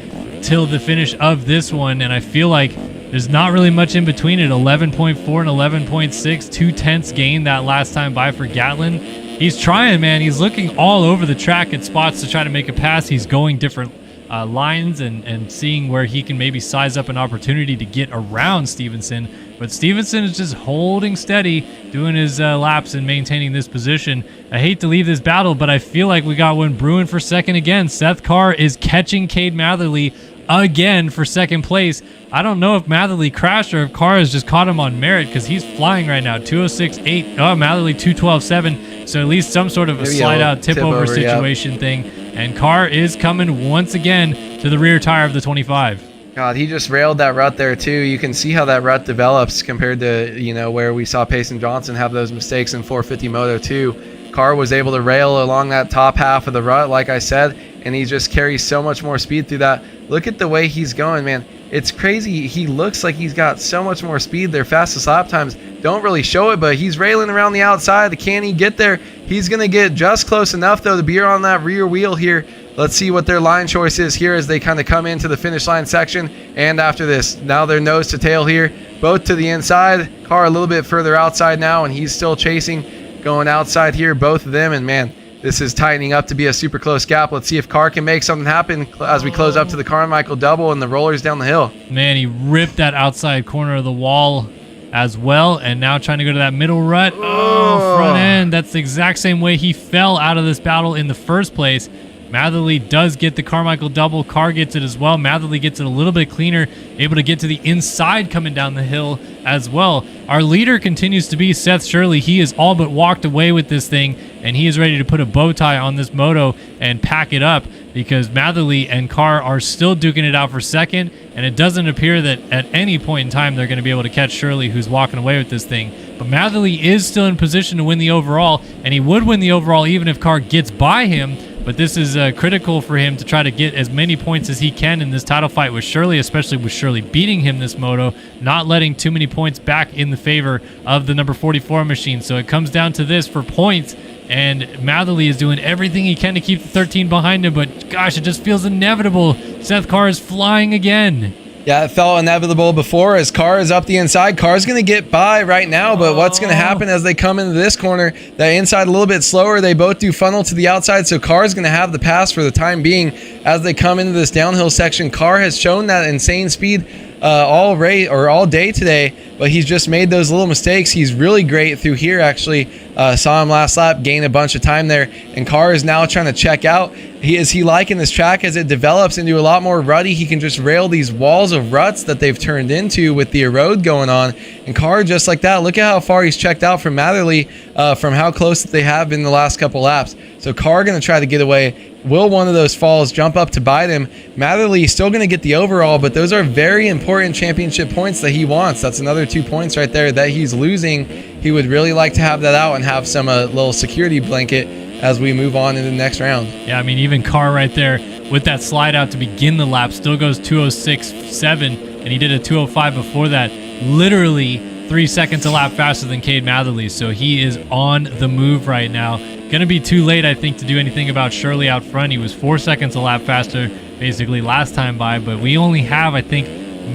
till the finish of this one, and I feel like there's not really much in between it. 11.4 and 11.6, 2/10 gain that last time by for Gatlin. He's trying, man. He's looking all over the track at spots to try to make a pass. He's going different lines and seeing where he can maybe size up an opportunity to get around Stevenson. But Stevenson is just holding steady, doing his laps and maintaining this position. I hate to leave this battle, but I feel like we got one brewing for second again. Seth Carr is catching Cade Matherly again for second place. I don't know if Matherly crashed or if Carr has just caught him on merit because he's flying right now. 206.8. Oh, Matherly 212.7. So at least some sort of a slide out tip over situation thing. And Carr is coming once again to the rear tire of the 25. God, he just railed that rut there too. You can see how that rut develops compared to, you know, where we saw Payson Johnson have those mistakes in 450 Moto 2. Carr was able to rail along that top half of the rut, like I said, and he just carries so much more speed through that. Look at the way he's going, man. It's crazy. He looks like he's got so much more speed. Their fastest lap times don't really show it, but he's railing around the outside. Can he get there? He's going to get just close enough, though, to be on that rear wheel here. Let's see what their line choice is here as they kind of come into the finish line section. And after this, now they're nose to tail here, both to the inside. Carr a little bit further outside now, and he's still chasing, going outside here, both of them. And man, this is tightening up to be a super close gap. Let's see if Carr can make something happen as we close up to the Carmichael double and the rollers down the hill. Man, he ripped that outside corner of the wall as well, and now trying to go to that middle rut. Oh, front end. That's the exact same way he fell out of this battle in the first place. Matherly does get the Carmichael double. Carr gets it as well. Matherly gets it a little bit cleaner, able to get to the inside coming down the hill as well. Our leader continues to be Seth Shirley. He is all but walked away with this thing, and he is ready to put a bow tie on this moto and pack it up because Matherly and Carr are still duking it out for second, and it doesn't appear that at any point in time they're going to be able to catch Shirley, who's walking away with this thing. But Matherly is still in position to win the overall, and he would win the overall even if Carr gets by him. But this is critical for him to try to get as many points as he can in this title fight with Shirley, especially with Shirley beating him this moto, not letting too many points back in the favor of the number 44 machine. So it comes down to this for points, and Matherly is doing everything he can to keep the 13 behind him, but gosh, it just feels inevitable. Seth Carr is flying again. Yeah, it felt inevitable before as Carr is up the inside. Carr's going to get by right now, but what's going to happen as they come into this corner? That inside a little bit slower. They both do funnel to the outside, so Carr's going to have the pass for the time being as they come into this downhill section. Carr has shown that insane speed all day today, but he's just made those little mistakes. He's really great through here, actually. Saw him last lap, gain a bunch of time there, and Carr is now trying to check out. Is he liking this track as it develops into a lot more rutty? He can just rail these walls of ruts that they've turned into with the erode going on. And Carr, just like that, look at how far he's checked out from Matherly, from how close they have been the last couple laps. So Carr going to try to get away. Will one of those falls jump up to bite him? Matherly still going to get the overall, but those are very important championship points that he wants. That's another 2 points right there that he's losing. He would really like to have that out and have some little security blanket as we move on into the next round. Yeah, I mean, even Carr right there with that slide out to begin the lap still goes 2:06.7, and he did a 2:05 before that. Literally 3 seconds a lap faster than Cade Matherly, so he is on the move right now. Going to be too late, I think, to do anything about Shirley out front. He was 4 seconds a lap faster basically last time by, but we only have, I think,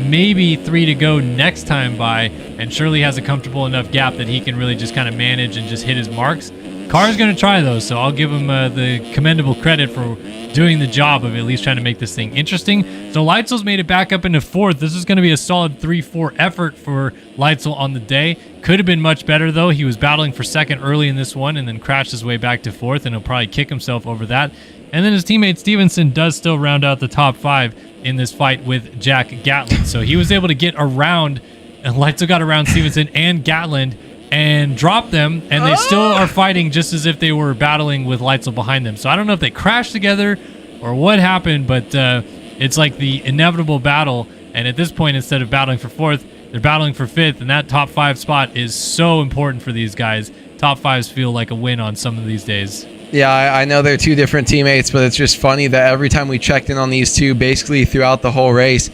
maybe 3 to go next time by, and Shirley has a comfortable enough gap that he can really just kind of manage and just hit his marks. Carr's going to try though, so I'll give him the commendable credit for doing the job of at least trying to make this thing interesting. So Leitzel's made it back up into 4th. This is going to be a solid 3-4 effort for Leitzel on the day. Could have been much better though. He was battling for 2nd early in this one and then crashed his way back to 4th, and he'll probably kick himself over that. And then his teammate Stevenson does still round out the top 5 in this fight with Jack Gatlin. So he was able to get around, and Leitzel got around Stevenson and Gatlin and drop them, and they still are fighting just as if they were battling with Leitzel behind them. So I don't know if they crashed together or what happened, but it's like the inevitable battle, and at this point, instead of battling for 4th, they're battling for 5th, and that top 5 spot is so important for these guys. Top 5s feel like a win on some of these days. Yeah, I know they're 2 different teammates, but it's just funny that every time we checked in on these 2, basically throughout the whole race,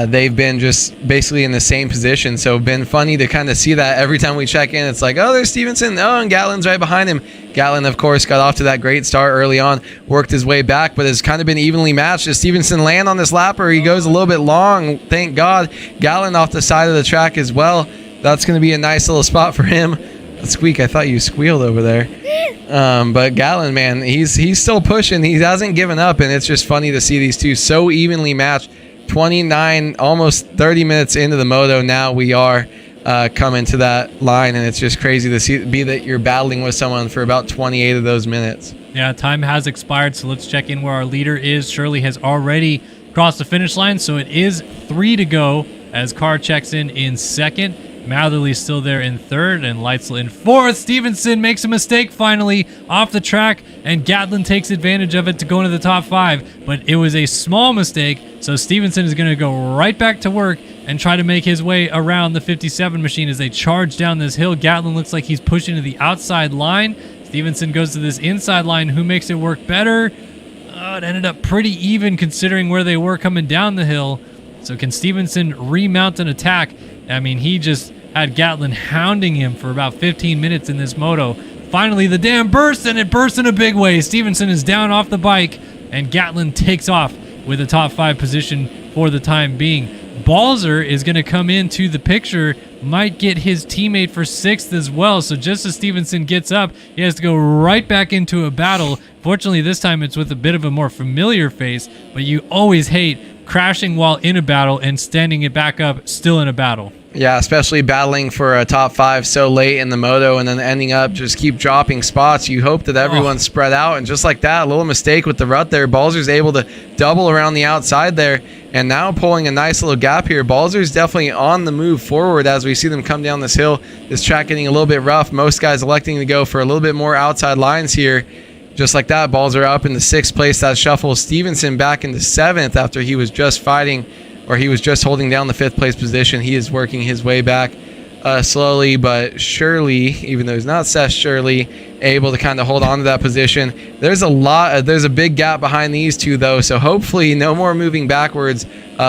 they've been just basically in the same position. So it's been funny to kind of see that every time we check in. It's like, oh, there's Stevenson. Oh, and Gatlin's right behind him. Gatlin, of course, got off to that great start early on, worked his way back, but has kind of been evenly matched. Does Stevenson land on this lap, or he goes a little bit long? Thank God. Gatlin off the side of the track as well. That's going to be a nice little spot for him. Squeak, I thought you squealed over there. But Gatlin, man, he's still pushing. He hasn't given up, and it's just funny to see these 2 so evenly matched. 29, almost 30 minutes into the moto now, we are coming to that line, and it's just crazy to be that you're battling with someone for about 28 of those minutes. Yeah, time has expired, so let's check in where our leader is. Shirley has already crossed the finish line, so it is 3 to go as Carr checks in 2nd. Matherly's still there in 3rd, and Leitzel in 4th. Stevenson makes a mistake finally off the track, and Gatlin takes advantage of it to go into the top 5, but it was a small mistake, so Stevenson is going to go right back to work and try to make his way around the 57 machine as they charge down this hill. Gatlin looks like he's pushing to the outside line. Stevenson goes to this inside line. Who makes it work better? It ended up pretty even considering where they were coming down the hill. So can Stevenson remount an attack? I mean, he just had Gatlin hounding him for about 15 minutes in this moto. Finally, the dam bursts, and it bursts in a big way. Stevenson is down off the bike, and Gatlin takes off with a top 5 position for the time being. Balzer is going to come into the picture, might get his teammate for 6th as well. So just as Stevenson gets up, he has to go right back into a battle. Fortunately, this time it's with a bit of a more familiar face, but you always hate crashing while in a battle and standing it back up still in a battle. Yeah, especially battling for a top 5 so late in the moto and then ending up just keep dropping spots. You hope that everyone's spread out, and just like that, a little mistake with the rut there. Balzer's able to double around the outside there, and now pulling a nice little gap here. Balzer's definitely on the move forward as we see them come down this hill. This track getting a little bit rough. Most guys electing to go for a little bit more outside lines here. Just like that, Balzer up into 6th place. That shuffles Stevenson back into 7th after he was just fighting, or he was just holding down the 5th place position. He is working his way back slowly but surely, even though he's not Seth Shirley, able to kind of hold on to that position. There's a big gap behind these 2 though, so hopefully no more moving backwards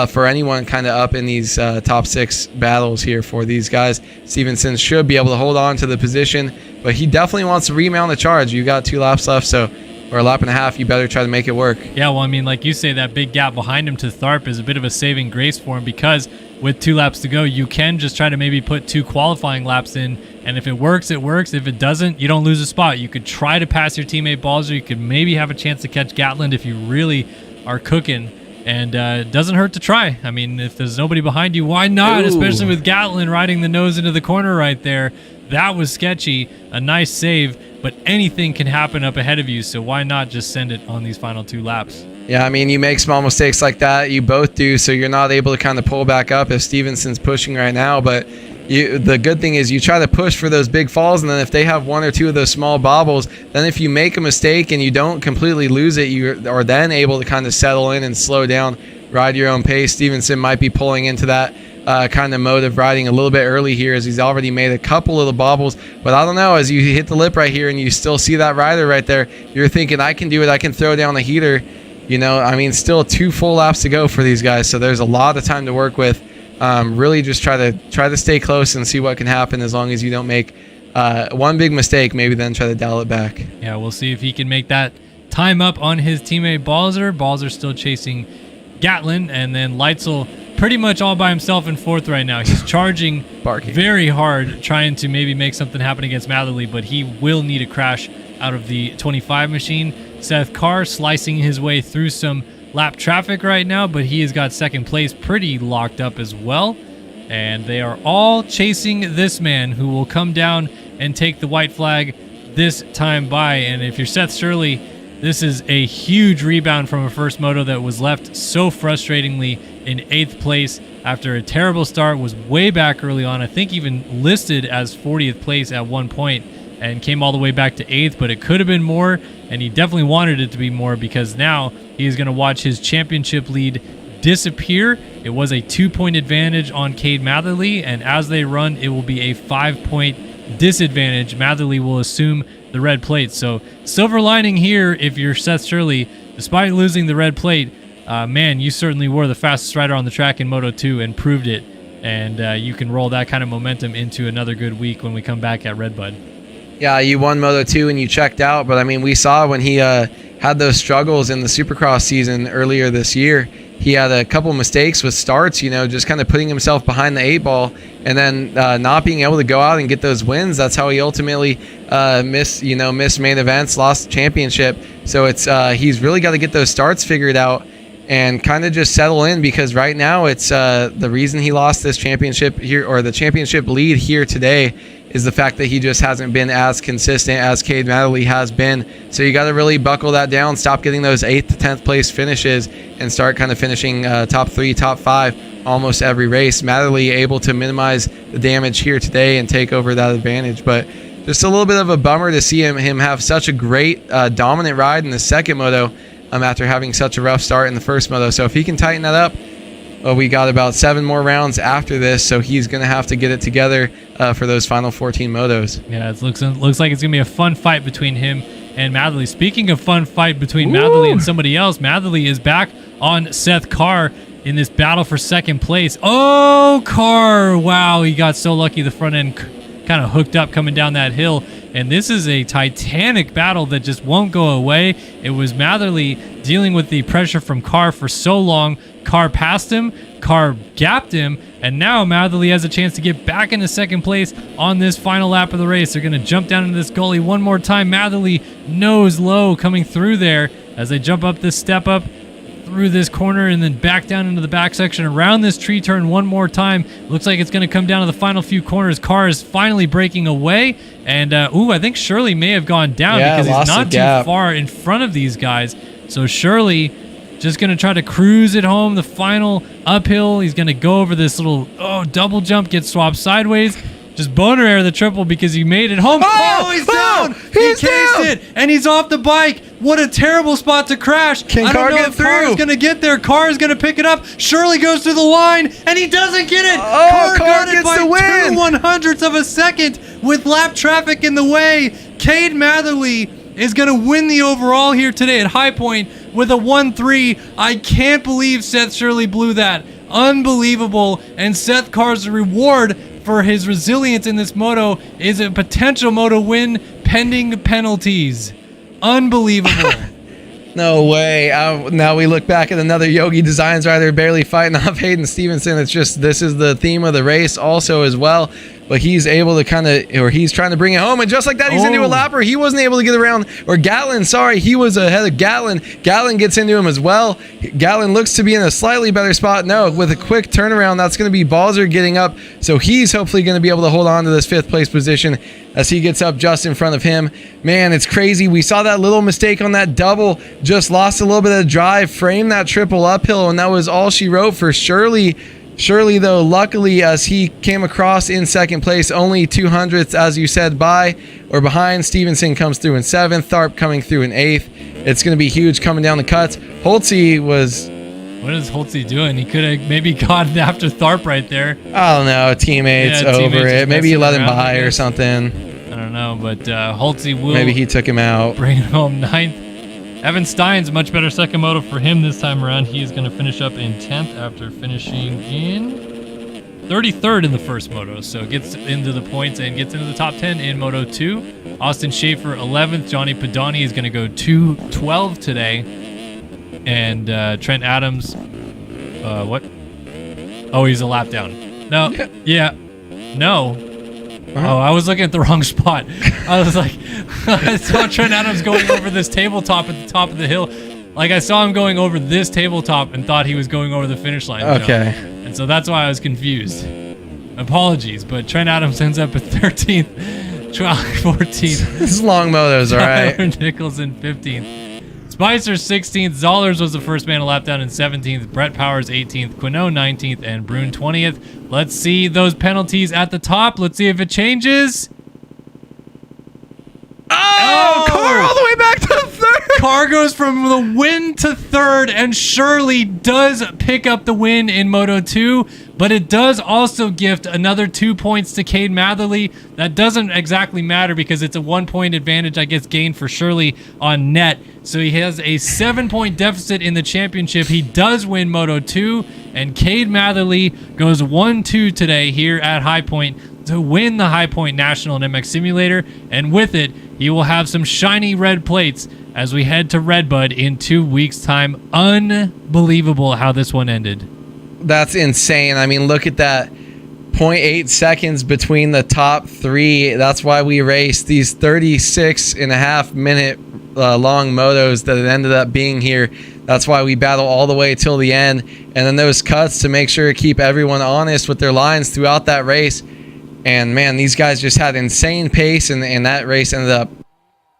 for anyone kind of up in these top 6 battles here for these guys. Stevenson should be able to hold on to the position, but he definitely wants to remount the charge. You got 2 laps left, so, or a lap and a half, you better try to make it work. Yeah, well, I mean, like you say, that big gap behind him to Tharp is a bit of a saving grace for him, because with 2 laps to go, you can just try to maybe put 2 qualifying laps in, and if it works, it works. If it doesn't, you don't lose a spot. You could try to pass your teammate Balzer. You could maybe have a chance to catch Gatlin if you really are cooking, and it doesn't hurt to try. I mean, if there's nobody behind you, why not? Ooh. Especially with Gatlin riding the nose into the corner right there. That was sketchy. A nice save, but anything can happen up ahead of you, so why not just send it on these final 2 laps? Yeah, I mean, you make small mistakes like that. You both do, so you're not able to kind of pull back up if Stevenson's pushing right now. But the good thing is you try to push for those big falls, and then if they have 1 or 2 of those small bobbles, then if you make a mistake and you don't completely lose it, you are then able to kind of settle in and slow down, ride your own pace. Stevenson might be pulling into that kind of mode of riding a little bit early here, as he's already made a couple of the bobbles. But I don't know, as you hit the lip right here and you still see that rider right there, you're thinking, I can do it, I can throw down the heater. You know, I mean, still 2 full laps to go for these guys, so there's a lot of time to work with. Really just try to stay close and see what can happen, as long as you don't make one big mistake, maybe then try to dial it back. Yeah, we'll see if he can make that time up on his teammate Balzer. Balzer still chasing Gatlin, and then Leitzel pretty much all by himself in 4th right now. He's charging very hard, trying to maybe make something happen against Matherly, but he will need a crash out of the 25 machine. Seth Carr slicing his way through some lap traffic right now, but he has got 2nd place pretty locked up as well. And they are all chasing this man, who will come down and take the white flag this time by. And if you're Seth Shirley, this is a huge rebound from a first moto that was left so frustratingly in 8th place after a terrible start, was way back early on, I think even listed as 40th place at one point, and came all the way back to 8th, but it could have been more, and he definitely wanted it to be more, because now he is going to watch his championship lead disappear. It was a 2-point advantage on Cade Matherly, and as they run, it will be a 5-point disadvantage. Matherly will assume the red plate. So silver lining here, if you're Seth Shirley, despite losing the red plate, man, you certainly were the fastest rider on the track in Moto 2 and proved it, and you can roll that kind of momentum into another good week when we come back at Redbud. Yeah, you won Moto 2 and you checked out, but I mean, we saw when he had those struggles in the Supercross season earlier this year, he had a couple mistakes with starts, you know, just kind of putting himself behind the 8 ball, and then not being able to go out and get those wins. That's how he ultimately missed main events, lost the championship. So it's he's really got to get those starts figured out and kind of just settle in, because right now it's the reason he lost this championship here, or the championship lead here today, is the fact that he just hasn't been as consistent as Cade Matherly has been. So you got to really buckle that down, stop getting those 8th to 10th place finishes, and start kind of finishing top 3, top 5 almost every race. Matherly able to minimize the damage here today and take over that advantage, but just a little bit of a bummer to see him have such a great dominant ride in the second moto after having such a rough start in the first moto. So if he can tighten that up, we got about 7 more rounds after this, so he's going to have to get it together for those final 14 motos. Yeah, it looks like it's going to be a fun fight between him and Matherly. Speaking of fun fight between Matherly and somebody else, Matherly is back on Seth Carr in this battle for 2nd place. Oh, Carr! Wow, he got so lucky. The front end kind of hooked up coming down that hill. And this is a titanic battle that just won't go away. It was Matherly dealing with the pressure from Carr for so long. Carr passed him, Carr gapped him, and now Matherly has a chance to get back into 2nd place on this final lap of the race. They're going to jump down into this gully one more time. Matherly nose low coming through there as they jump up this step up through this corner and then back down into the back section around this tree turn one more time. Looks like it's going to come down to the final few corners. Carr is finally breaking away, and I think Shirley may have gone down because he's not too far in front of these guys. So Shirley just going to try to cruise it home. The final uphill, he's going to go over this little double jump, get swapped sideways. Just boner air the triple because he made it home. Oh, he's down! He's down! It, and he's off the bike. What a terrible spot to crash. Can Carr get through? Carr's going to get there. Carr's going to pick it up. Shirley goes through the line, and he doesn't get it. Carr got it gets by the win. 2/100ths of a second with lap traffic in the way. Cade Matherly is going to win the overall here today at High Point with a 1-3. I can't believe Seth Shirley blew that. Unbelievable. And Seth Carr's reward for his resilience in this moto is a potential moto win pending penalties. Unbelievable. No way. Now we look back at another Yogi Designs rider barely fighting off Hayden Stevenson. It's just, this is the theme of the race also as well. But he's able to he's trying to bring it home. And just like that, he's into a lapper. He wasn't able to get around, or Gatlin, sorry, he was ahead of Gatlin. Gatlin gets into him as well. Gatlin looks to be in a slightly better spot. No, with a quick turnaround, that's going to be Balzer getting up. So he's hopefully going to be able to hold on to this 5th place position as he gets up just in front of him. Man, it's crazy. We saw that little mistake on that double, just lost a little bit of drive, framed that triple uphill, and that was all she wrote for Shirley. Shirley, though, luckily, as he came across in 2nd place, only 200ths, as you said, behind. Stevenson comes through in 7th, Tharp coming through in 8th. It's going to be huge coming down the cuts. Holtze was What is Holtzy doing? He could have maybe gotten after Tharp right there. I don't know. Teammates over teammates it. Maybe he let him around, by or something. I don't know, but Holtzy will Maybe he took him out. bring it home 9th. Evan Stein's much better second moto for him this time around. He is going to finish up in 10th after finishing in 33rd in the first moto. So gets into the points and gets into the top 10 in Moto 2. Austin Schaefer 11th. Johnny Padani is going to go 2-12 today. And Trent Adams, what? Oh, he's a lap down. No, yeah, no. Oh, I was looking at the wrong spot. I was like, I saw Trent Adams going over this tabletop at the top of the hill. Like I saw him going over this tabletop and thought he was going over the finish line. Okay. And so that's why I was confused. Apologies, but Trent Adams ends up at 13th, 12th, 14th. This is long motos, all right. Tyler Nichols in 15th. Spicer 16th. Zollers was the first man to lap down in 17th. Brett Powers 18th. Quinault 19th. And Brune 20th. Let's see those penalties at the top. Let's see if it changes. Oh, car all the way back to third. Car goes from the win to third, and Shirley does pick up the win in Moto 2, but it does also gift another 2 points to Cade Matherly. That doesn't exactly matter because it's a 1 point advantage, I guess, gained for Shirley on net. So he has a 7-point deficit in the championship. He does win Moto 2, and Cade Matherly goes 1-2 today here at High Point to win the High Point National and MX Simulator, and with it, he will have some shiny red plates as we head to Redbud in 2 weeks' time. Unbelievable how this one ended. That's insane. I mean, look at that. 0.8 seconds between the top three. That's why we raced these 36.5 minute long motos that it ended up being here. That's why we battle all the way till the end. And then those cuts to make sure to keep everyone honest with their lines throughout that race. And man, these guys just had insane pace, and that race ended up,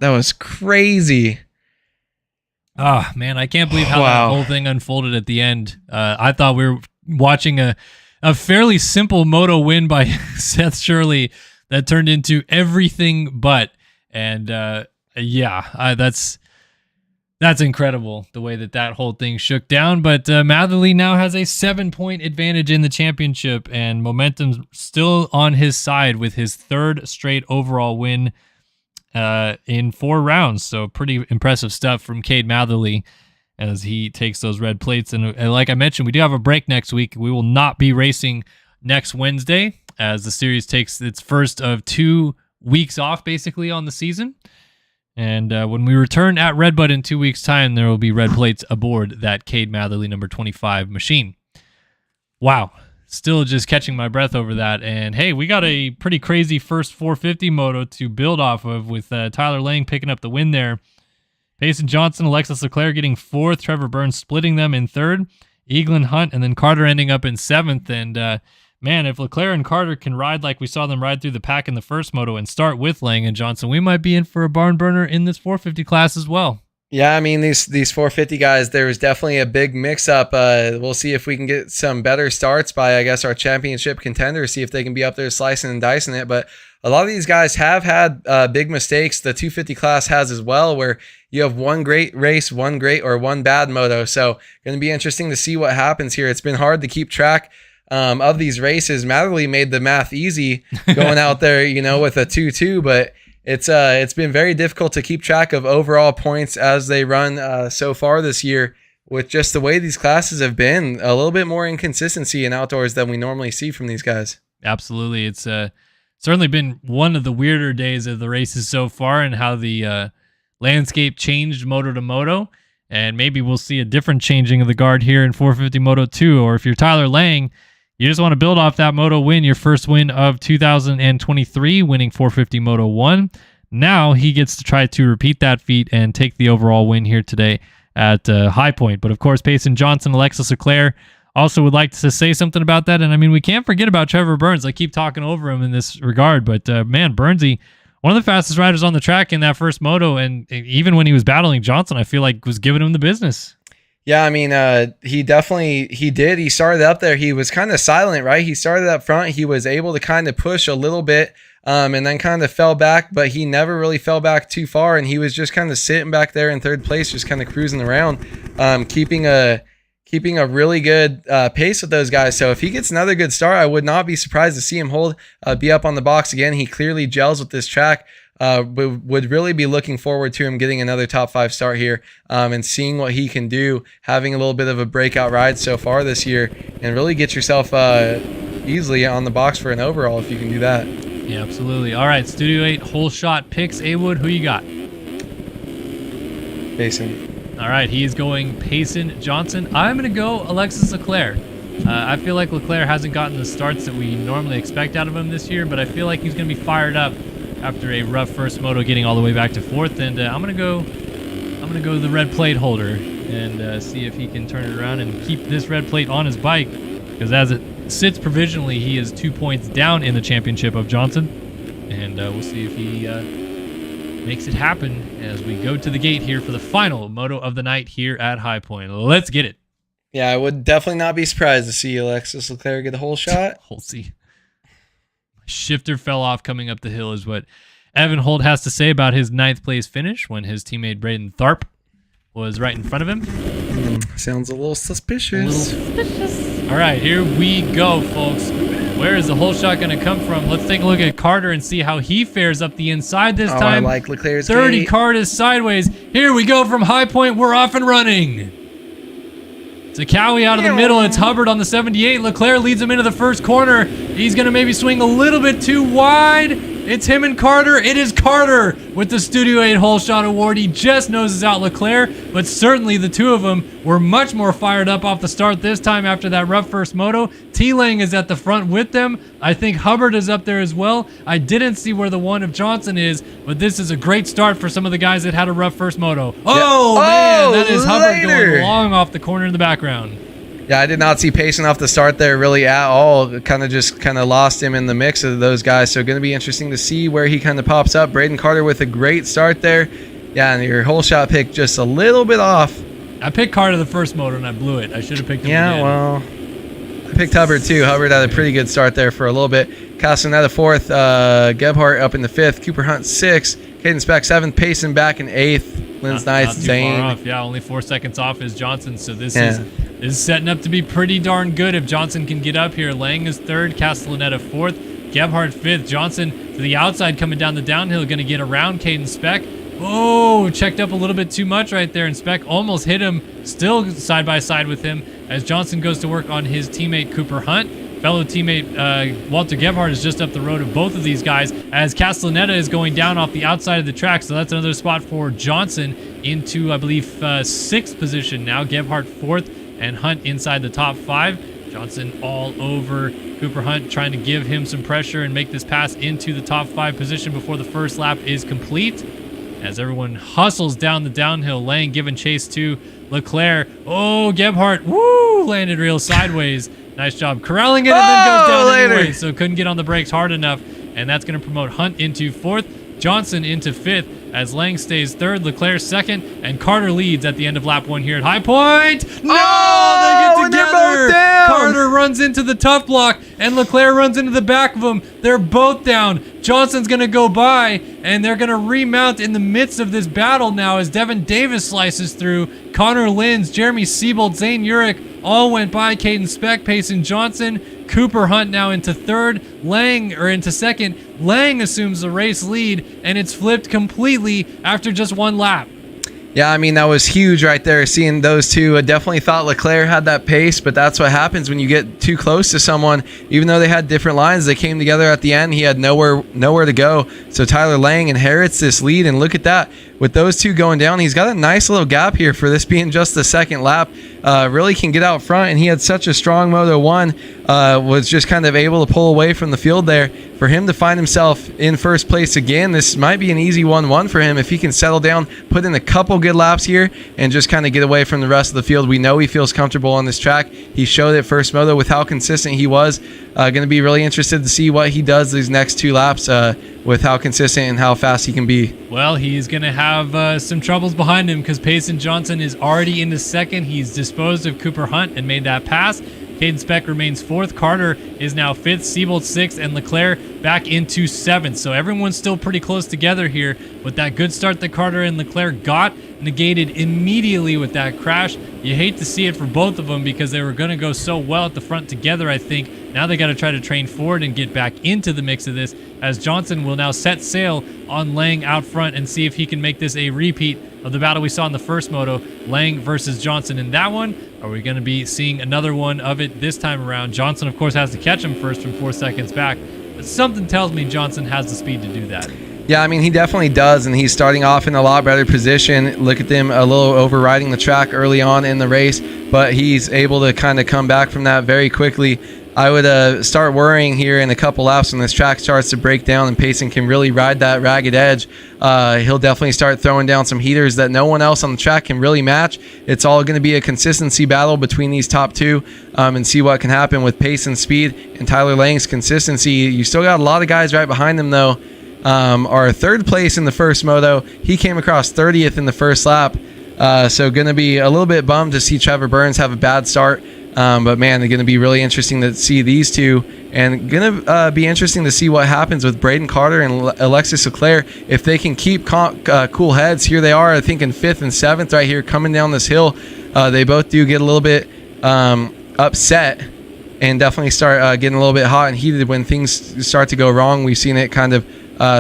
that was crazy. Ah, man, I can't believe how that whole thing unfolded at the end. I thought we were watching a fairly simple moto win by Seth Shirley that turned into everything but. And that's incredible, the way that whole thing shook down. But Matherly now has a 7-point advantage in the championship, and momentum's still on his side with his third straight overall win in 4 rounds. So pretty impressive stuff from Cade Matherly as he takes those red plates. And like I mentioned, we do have a break next week. We will not be racing next Wednesday as the series takes its first of 2 weeks off basically on the season. And when we return at Redbud in 2 weeks' time, there will be red plates aboard that Cade Matherly number 25 machine. Wow. Still just catching my breath over that. And hey, we got a pretty crazy first 450 moto to build off of with Tyler Lang picking up the win there. Payson Johnson, Alexis Leclerc getting 4th, Trevor Burns splitting them in 3rd, Eaglin Hunt, and then Carter ending up in 7th. And man, if Leclerc and Carter can ride like we saw them ride through the pack in the first moto and start with Lang and Johnson, we might be in for a barn burner in this 450 class as well. Yeah, I mean, these 450 guys, there was definitely a big mix-up. We'll see if we can get some better starts by, I guess, our championship contenders, see if they can be up there slicing and dicing it. But a lot of these guys have had big mistakes. The 250 class has as well, where you have one great race, one great or one bad moto. So going to be interesting to see what happens here. It's been hard to keep track of these races. Matherly made the math easy going out there, with a 2-2, but it's been very difficult to keep track of overall points as they run so far this year, with just the way these classes have been. A little bit more inconsistency in outdoors than we normally see from these guys. Absolutely. It's certainly been one of the weirder days of the races so far, and how the landscape changed moto to moto. And maybe we'll see a different changing of the guard here in 450 Moto 2. Or if you're Tyler Lang, you just want to build off that moto win, your first win of 2023, winning 450 Moto 1. Now he gets to try to repeat that feat and take the overall win here today at High Point. But of course, Payson Johnson, Alexis Leclerc also would like to say something about that. And I mean, we can't forget about Trevor Burns. I keep talking over him in this regard, but man, Burnsy, one of the fastest riders on the track in that first moto. And even when he was battling Johnson, I feel like was giving him the business. Yeah, I mean, he did. He started up there. He was kind of silent, right? He started up front. He was able to kind of push a little bit and then kind of fell back, but he never really fell back too far. And he was just kind of sitting back there in third place, just kind of cruising around, keeping a keeping a really good pace with those guys. So if he gets another good start, I would not be surprised to see him be up on the box again. He clearly gels with this track. Would really be looking forward to him getting another top 5 start here and seeing what he can do, having a little bit of a breakout ride so far this year, and really get yourself easily on the box for an overall if you can do that. Yeah, absolutely. All right, Studio 8 whole shot picks. A-Wood, who you got? Payson. All right, he is going Payson Johnson. I'm going to go Alexis Leclerc. I feel like Leclerc hasn't gotten the starts that we normally expect out of him this year, but I feel like he's going to be fired up after a rough first moto, getting all the way back to 4th. And I'm going to go the red plate holder and see if he can turn it around and keep this red plate on his bike, because as it sits provisionally, he is 2 points down in the championship of Johnson, and we'll see if he makes it happen as we go to the gate here for the final moto of the night here at High Point. Let's get it. Yeah, I would definitely not be surprised to see Alexis Leclerc get a whole shot. We'll see. Shifter fell off coming up the hill is what Evan Holt has to say about his 9th place finish when his teammate Braden Tharp was right in front of him. Sounds a little suspicious. All right, here we go, folks. Where is the whole shot going to come from? Let's take a look at Carter and see how he fares up the inside this time. I like Leclerc's 30 gate. card is sideways. Here we go from High Point. We're off and running. Zakawi out of the middle. It's Hubbard on the 78. Leclerc leads him into the first corner. He's going to maybe swing a little bit too wide. It's him and Carter. It is Carter with the Studio 8 whole shot award. He just noses out Leclerc, but certainly the two of them were much more fired up off the start this time after that rough first moto. T-Lang is at the front with them. I think Hubbard is up there as well. I didn't see where the one of Johnson is, but this is a great start for some of the guys that had a rough first moto. Oh, man, that is Hubbard going long off the corner in the background. Yeah, I did not see Payson off the start there really at all. Kind of lost him in the mix of those guys. So going to be interesting to see where he kind of pops up. Braden Carter with a great start there. Yeah, and your whole shot pick just a little bit off. I picked Carter the first moto and I blew it. I should have picked him again. Well, I picked Hubbard too. Hubbard had a pretty good start there for a little bit. Castaneda 4th, Gebhardt up in the 5th, Cooper Hunt 6th, Caden Speck 7th, Payson back in 8th, Lynn's Nice, Zane. Far off. Yeah, only 4 seconds off is Johnson. So this is setting up to be pretty darn good if Johnson can get up here. Lang is 3rd, Castellaneta 4th, Gebhardt 5th. Johnson to the outside coming down the downhill, going to get around Caden Speck. Oh, checked up a little bit too much right there, and Speck almost hit him, still side by side with him as Johnson goes to work on his teammate Cooper Hunt. Fellow teammate Walter Gebhardt is just up the road of both of these guys as Castellaneta is going down off the outside of the track. So that's another spot for Johnson into, I believe, 6th position now. Gebhardt 4th and Hunt inside the top 5. Johnson all over Cooper Hunt, trying to give him some pressure and make this pass into the top 5 position before the first lap is complete. As everyone hustles down the downhill, Lang giving chase to Leclerc. Oh, Gebhardt, woo, landed real sideways. Nice job corralling it, and then goes down anyway, so couldn't get on the brakes hard enough, and that's going to promote Hunt into 4th, Johnson into 5th, as Lang stays 3rd, Leclerc 2nd, and Carter leads at the end of lap 1 here at High Point. No, they get together. Carter runs into the tough block, and Leclerc runs into the back of him. They're both down. Johnson's going to go by, and they're going to remount in the midst of this battle now as Devin Davis slices through. Connor Linz, Jeremy Siebold, Zane Urich all went by. Caden Speck, Payson Johnson, Cooper Hunt now into 3rd, into 2nd. Lang assumes the race lead, and it's flipped completely after just 1 lap. Yeah, I mean, that was huge right there, seeing those two. I definitely thought Leclerc had that pace, but that's what happens when you get too close to someone. Even though they had different lines, they came together at the end. He had nowhere to go. So Tyler Lang inherits this lead, and look at that. With those two going down, he's got a nice little gap here for this being just the 2nd lap. Really can get out front, and he had such a strong Moto 1, was just kind of able to pull away from the field there. For him to find himself in 1st place again, this might be an easy 1-1 for him if he can settle down, put in a couple good laps here, and just kind of get away from the rest of the field. We know he feels comfortable on this track. He showed it first moto with how consistent he was. Going to be really interested to see what he does these next 2 laps with how consistent and how fast he can be. Well, he's going to have some troubles behind him because Payson Johnson is already into 2nd. He's disposed of Cooper Hunt and made that pass. Caden Speck remains 4th. Carter is now 5th. Siebold 6th. And Leclerc back into 7th. So everyone's still pretty close together here, but that good start that Carter and Leclerc got negated immediately with that crash. You hate to see it for both of them because they were going to go so well at the front together, I think. Now they got to try to train forward and get back into the mix of this, as Johnson will now set sail on Lang out front and see if he can make this a repeat of the battle we saw in the first moto, Lang versus Johnson in that one. Are we going to be seeing another one of it this time around? Johnson, of course, has to catch him first from 4 seconds back, but something tells me Johnson has the speed to do that. Yeah, I mean, he definitely does, and he's starting off in a lot better position. Look at them a little overriding the track early on in the race, but he's able to kind of come back from that very quickly. I would start worrying here in a couple laps when this track starts to break down and Payson can really ride that ragged edge. He'll definitely start throwing down some heaters that no one else on the track can really match. It's all going to be a consistency battle between these top two, and see what can happen with Payson's speed and Tyler Lang's consistency. You still got a lot of guys right behind them, though. Our third place in the first moto, he came across 30th in the first lap. So going to be a little bit bummed to see Trevor Burns have a bad start. But man, they're going to be really interesting to see these two, and going to be interesting to see what happens with Braden Carter and Alexis Leclerc. If they can keep cool heads, here they are, I think in 5th and 7th right here coming down this hill. They both do get a little bit upset and definitely start getting a little bit hot and heated when things start to go wrong. We've seen it kind of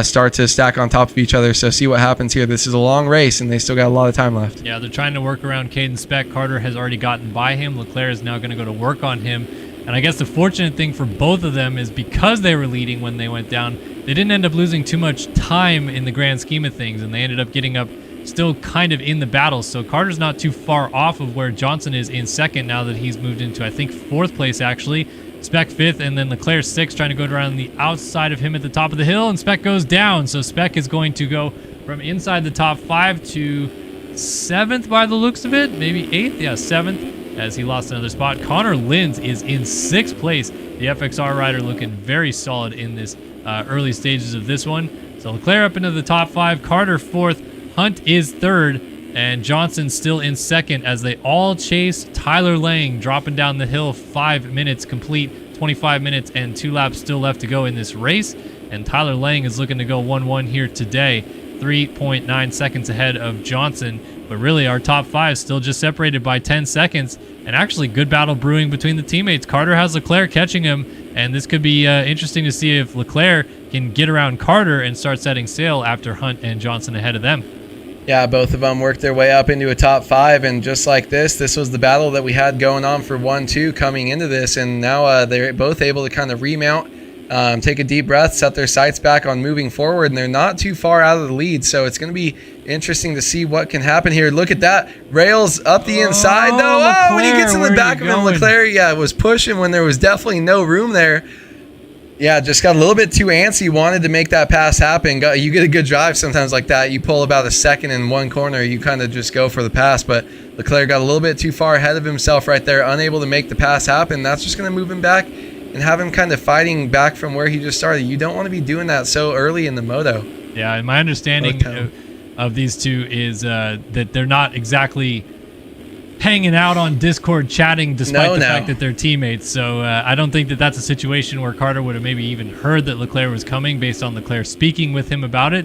start to stack on top of each other. So see what happens here. This is a long race, and they still got a lot of time left. Yeah, they're trying to work around Caden Speck. Carter has already gotten by him. Leclerc is now going to go to work on him. And I guess the fortunate thing for both of them is because they were leading when they went down, they didn't end up losing too much time in the grand scheme of things, and they ended up getting up still kind of in the battle. So Carter's not too far off of where Johnson is in 2nd now that he's moved into, I think, 4th place actually. Speck 5th, and then Leclerc 6th, trying to go around the outside of him at the top of the hill, and Speck goes down. So Speck is going to go from inside the top 5 to 7th by the looks of it, maybe 8th, yeah, 7th, as he lost another spot. Connor Linz is in 6th place. The FXR rider looking very solid in this early stages of this one. So Leclerc up into the top 5, Carter 4th, Hunt is 3rd, and Johnson still in 2nd as they all chase Tyler Lang, dropping down the hill. 5 minutes complete, 25 minutes and 2 laps still left to go in this race. And Tyler Lang is looking to go 1-1 here today, 3.9 seconds ahead of Johnson. But really, our top 5 still just separated by 10 seconds. And actually, good battle brewing between the teammates. Carter has Leclerc catching him, and this could be interesting to see if Leclerc can get around Carter and start setting sail after Hunt and Johnson ahead of them. Yeah, both of them worked their way up into a top 5, and just like this was the battle that we had going on for 1-2 coming into this, and now they're both able to kind of remount, take a deep breath, set their sights back on moving forward, and they're not too far out of the lead, so it's going to be interesting to see what can happen here. Look at that. Rails up the inside, though. Leclerc, when he gets in the back of him, Leclerc, was pushing when there was definitely no room there. Yeah, just got a little bit too antsy, wanted to make that pass happen. You get a good drive sometimes like that. You pull about a second in one corner, you kind of just go for the pass. But Leclerc got a little bit too far ahead of himself right there, unable to make the pass happen. That's just going to move him back and have him kind of fighting back from where he just started. You don't want to be doing that so early in the moto. Yeah, and my understanding of these two is that they're not exactly hanging out on Discord chatting despite the fact that they're teammates. So I don't think that that's a situation where Carter would have maybe even heard that Leclerc was coming based on Leclerc speaking with him about it.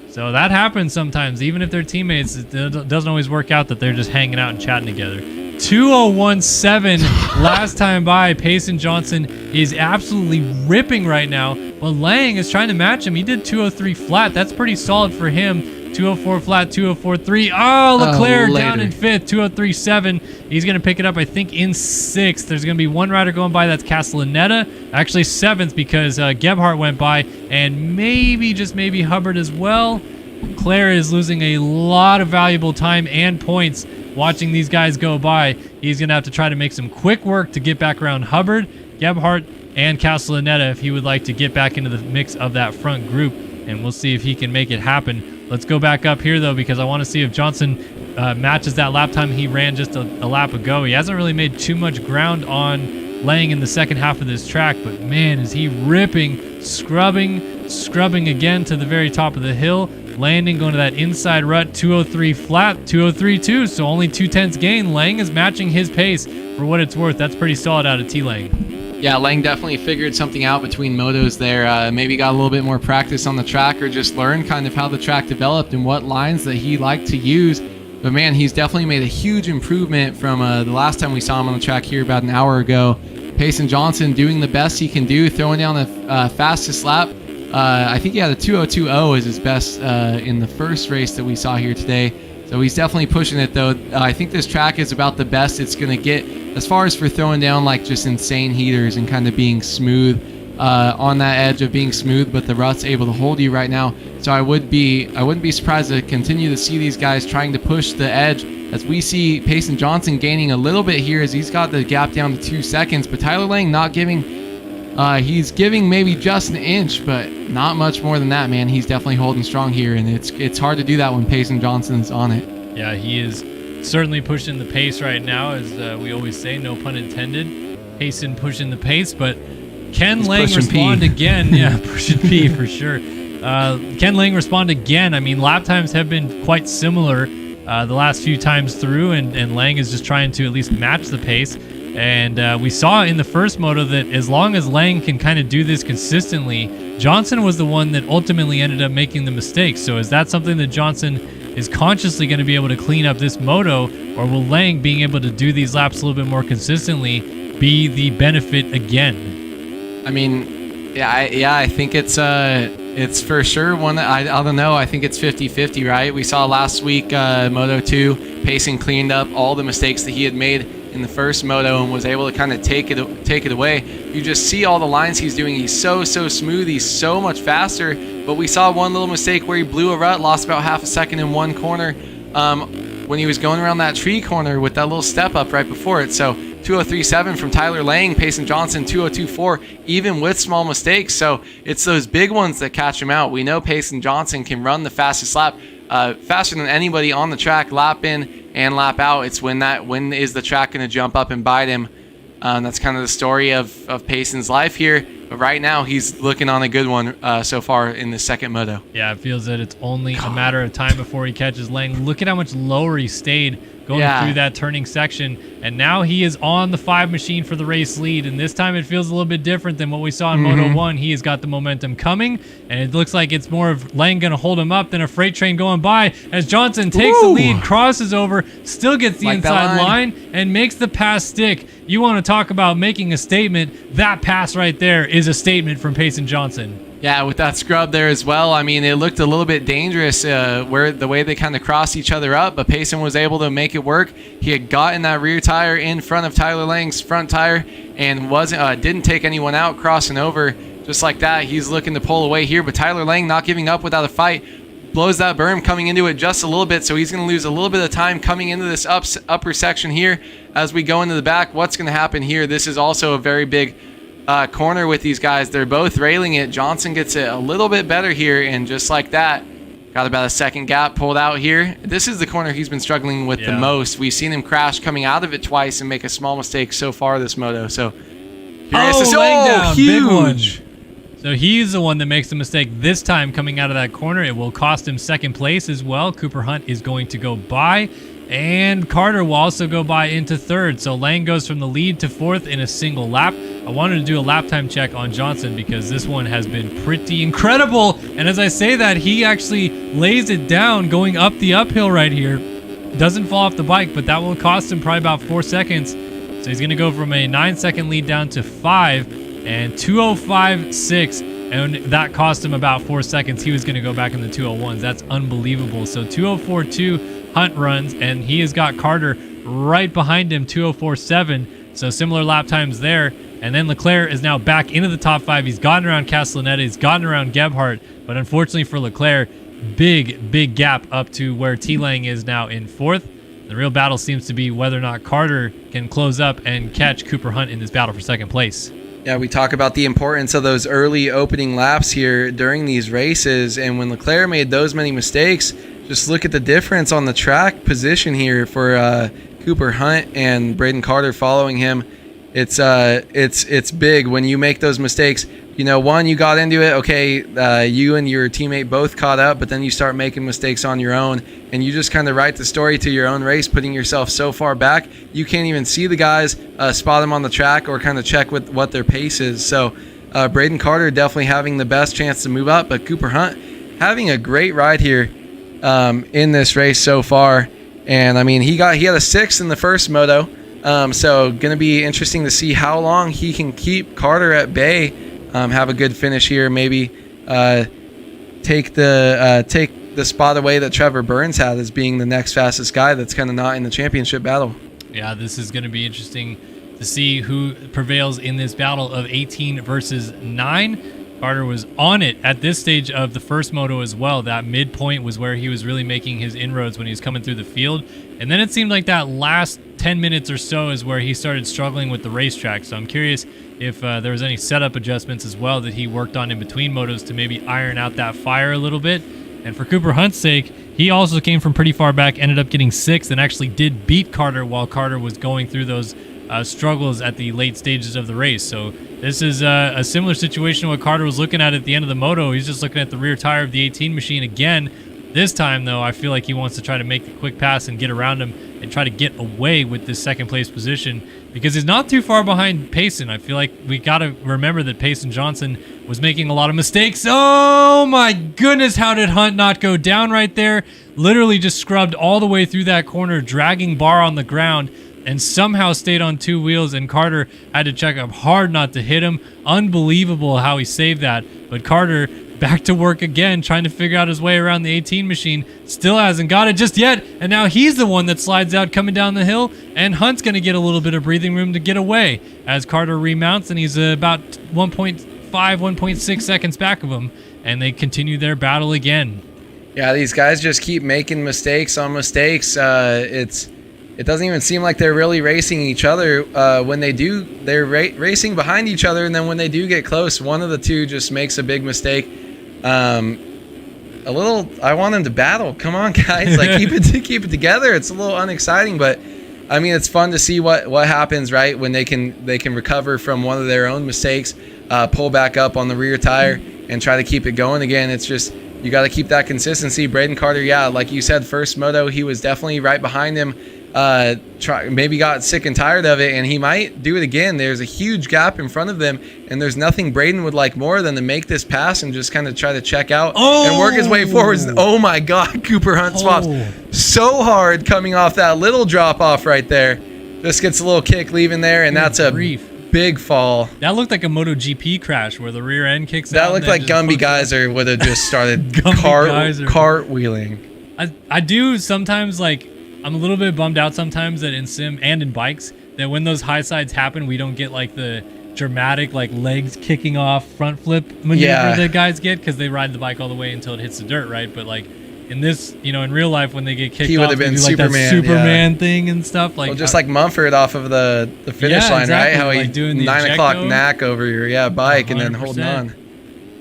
So that happens sometimes. Even if they're teammates, it doesn't always work out that they're just hanging out and chatting together. 2017 last time by. Payson Johnson is absolutely ripping right now, but Lang is trying to match him. He did 203 flat. That's pretty solid for him. 204 flat, 204.3. Oh, Leclerc down in 5th, 203.7. He's going to pick it up, I think, in 6th. There's going to be one rider going by. That's Castellaneta. Actually, 7th because Gebhardt went by, and maybe, just maybe, Hubbard as well. Leclerc is losing a lot of valuable time and points watching these guys go by. He's going to have to try to make some quick work to get back around Hubbard, Gebhardt, and Castellaneta if he would like to get back into the mix of that front group, and we'll see if he can make it happen. Let's go back up here, though, because I want to see if Johnson matches that lap time he ran just a lap ago. He hasn't really made too much ground on Lang in the second half of this track, but, man, is he ripping, scrubbing again to the very top of the hill, landing, going to that inside rut, 203 flat, 203.2, so only 0.2 gain. Lang is matching his pace for what it's worth. That's pretty solid out of T-Lang. Yeah, Lang definitely figured something out between motos there. Maybe got a little bit more practice on the track, or just learned kind of how the track developed and what lines that he liked to use. But man, he's definitely made a huge improvement from the last time we saw him on the track here about an hour ago. Payson Johnson doing the best he can do, throwing down the fastest lap. I think he had a 2:02.0 as his best in the first race that we saw here today. So he's definitely pushing it, though. I think this track is about the best it's going to get as far as for throwing down like just insane heaters and kind of being smooth on that edge of being smooth, but the rut's able to hold you right now. So I wouldn't be surprised to continue to see these guys trying to push the edge, as we see Payson Johnson gaining a little bit here as he's got the gap down to 2 seconds, but Tyler Lang not giving. He's giving maybe just an inch, but not much more than that, man. He's definitely holding strong here, and it's hard to do that when Payson Johnson's on it. Yeah, he is certainly pushing the pace right now, as we always say, no pun intended. Payson pushing the pace, but Ken Lang respond again. Yeah, pushing P for sure. Ken Lang respond again. I mean, lap times have been quite similar the last few times through, and Lang is just trying to at least match the pace. And we saw in the first moto that as long as Lang can kind of do this consistently, Johnson was the one that ultimately ended up making the mistakes. So is that something that Johnson is consciously going to be able to clean up this moto, or will Lang being able to do these laps a little bit more consistently be the benefit again? I mean, I think it's for sure one that I don't know. I think it's 50-50, right? We saw last week Moto 2, Payson cleaned up all the mistakes that he had made in the first moto and was able to kind of take it away. You just see all the lines he's doing. He's so smooth. He's so much faster. But we saw one little mistake where he blew a rut, lost about half a second in one corner when he was going around that tree corner with that little step up right before it. So 2:03.7 from Tyler Lang, Payson Johnson 2:02.4, even with small mistakes. So it's those big ones that catch him out. We know Payson Johnson can run the fastest lap, faster than anybody on the track, lap in and lap out. It's when is the track going to jump up and bite him? That's kind of the story of Payson's life here. But right now, he's looking on a good one so far in the second moto. Yeah, it feels that it's only a matter of time before he catches Lang. Look at how much lower he stayed going through that turning section. And now he is on the 5 machine for the race lead. And this time it feels a little bit different than what we saw in Moto 1. He has got the momentum coming. And it looks like it's more of Lang going to hold him up than a freight train going by, as Johnson takes the lead, crosses over, still gets the inside line, and makes the pass stick. You want to talk about making a statement. That pass right there is a statement from Payson Johnson. Yeah, with that scrub there as well. I mean, it looked a little bit dangerous where the way they kind of crossed each other up, but Payson was able to make it work. He had gotten that rear tire in front of Tyler Lang's front tire and didn't take anyone out crossing over. Just like that, he's looking to pull away here, but Tyler Lang not giving up without a fight. Blows that berm coming into it just a little bit, so he's going to lose a little bit of time coming into this upper section here as we go into the back. What's going to happen here? This is also a very big corner with these guys. They're both railing it. Johnson gets it a little bit better here, and just like that, got about a second gap pulled out here. This is the corner he's been struggling with the most. We've seen him crash coming out of it twice and make a small mistake so far this moto. So Lang down, huge. Big one. So he's the one that makes the mistake this time coming out of that corner. It will cost him second place as well. Cooper Hunt is going to go by, and Carter will also go by into third. So Lang goes from the lead to fourth in a single lap. I wanted to do a lap time check on Johnson because this one has been pretty incredible. And as I say that, he actually lays it down going up the uphill right here. Doesn't fall off the bike, but that will cost him probably about 4 seconds. So he's going to go from a 9-second lead down to 5. And 2:05.6, and that cost him about 4 seconds. He was going to go back in the 2:01s. That's unbelievable. So 2:04.2 Hunt runs, and he has got Carter right behind him, 2:04.7. So similar lap times there. And then Leclerc is now back into the top 5. He's gotten around Castellaneta. He's gotten around Gebhardt. But unfortunately for Leclerc, big gap up to where T-Lang is now in 4th. The real battle seems to be whether or not Carter can close up and catch Cooper Hunt in this battle for second place. Yeah, we talk about the importance of those early opening laps here during these races, and when Leclerc made those many mistakes, just look at the difference on the track position here for Cooper Hunt and Braden Carter following him. It's big when you make those mistakes. You know, one, you got into it, okay, you and your teammate both caught up, but then you start making mistakes on your own, and you just kind of write the story to your own race, putting yourself so far back you can't even see the guys, spot them on the track, or kind of check with what their pace is. So Braden Carter definitely having the best chance to move up, but Cooper Hunt having a great ride here in this race so far. And I mean, he had a 6th in the first moto, so going to be interesting to see how long he can keep Carter at bay, have a good finish here, maybe take the spot away that Trevor Burns had as being the next fastest guy that's kind of not in the championship battle. Yeah, this is going to be interesting to see who prevails in this battle of 18 versus 9. Carter was on it at this stage of the first moto as well. That midpoint was where he was really making his inroads when he was coming through the field. And then it seemed like that last 10 minutes or so is where he started struggling with the racetrack. So I'm curious if there was any setup adjustments as well that he worked on in between motos to maybe iron out that fire a little bit. And for Cooper Hunt's sake, he also came from pretty far back, ended up getting 6th, and actually did beat Carter while Carter was going through those struggles at the late stages of the race. So this is a similar situation to what Carter was looking at the end of the moto. He's just looking at the rear tire of the 18 machine again. This time, though, I feel like he wants to try to make the quick pass and get around him and try to get away with this second place position, because he's not too far behind Payson. I feel like we got to remember that Payson Johnson was making a lot of mistakes. Oh my goodness, how did Hunt not go down right there? Literally just scrubbed all the way through that corner, dragging bar on the ground, and somehow stayed on 2 wheels, and Carter had to check up hard not to hit him. Unbelievable how he saved that. But Carter back to work again, trying to figure out his way around the 18 machine. Still hasn't got it just yet, and now he's the one that slides out coming down the hill, and Hunt's going to get a little bit of breathing room to get away as Carter remounts, and he's about 1.5, 1.6 seconds back of him, and they continue their battle again. Yeah, these guys just keep making mistakes on mistakes. It doesn't even seem like they're really racing each other. When they do, they're racing behind each other, and then when they do get close, one of the two just makes a big mistake. I want them to battle. Come on, guys! Like keep it together. It's a little unexciting, but I mean, it's fun to see what happens, right? When they can recover from one of their own mistakes, pull back up on the rear tire, and try to keep it going again. It's just, you got to keep that consistency. Braden Carter, yeah, like you said, first moto, he was definitely right behind him. Maybe got sick and tired of it, and he might do it again. There's a huge gap in front of them, and there's nothing Braden would like more than to make this pass and just kind of try to check out and work his way forwards. Oh my God, Cooper Hunt swaps so hard coming off that little drop off right there. Just gets a little kick leaving there, and that's a big fall. That looked like a MotoGP crash where the rear end kicks out. That looked like Gumby Geyser would have just started cartwheeling. I do sometimes, like, I'm a little bit bummed out sometimes that in sim and in bikes, that when those high sides happen, we don't get like the dramatic like legs kicking off front flip maneuver that guys get, because they ride the bike all the way until it hits the dirt, right? But like in this, in real life, when they get kicked he off, would have been like Superman, that Superman thing and stuff. Like, well, just like Mumford off of the finish line, exactly. right? How like he doing the 9 o'clock knack over your bike 100%. And then holding on.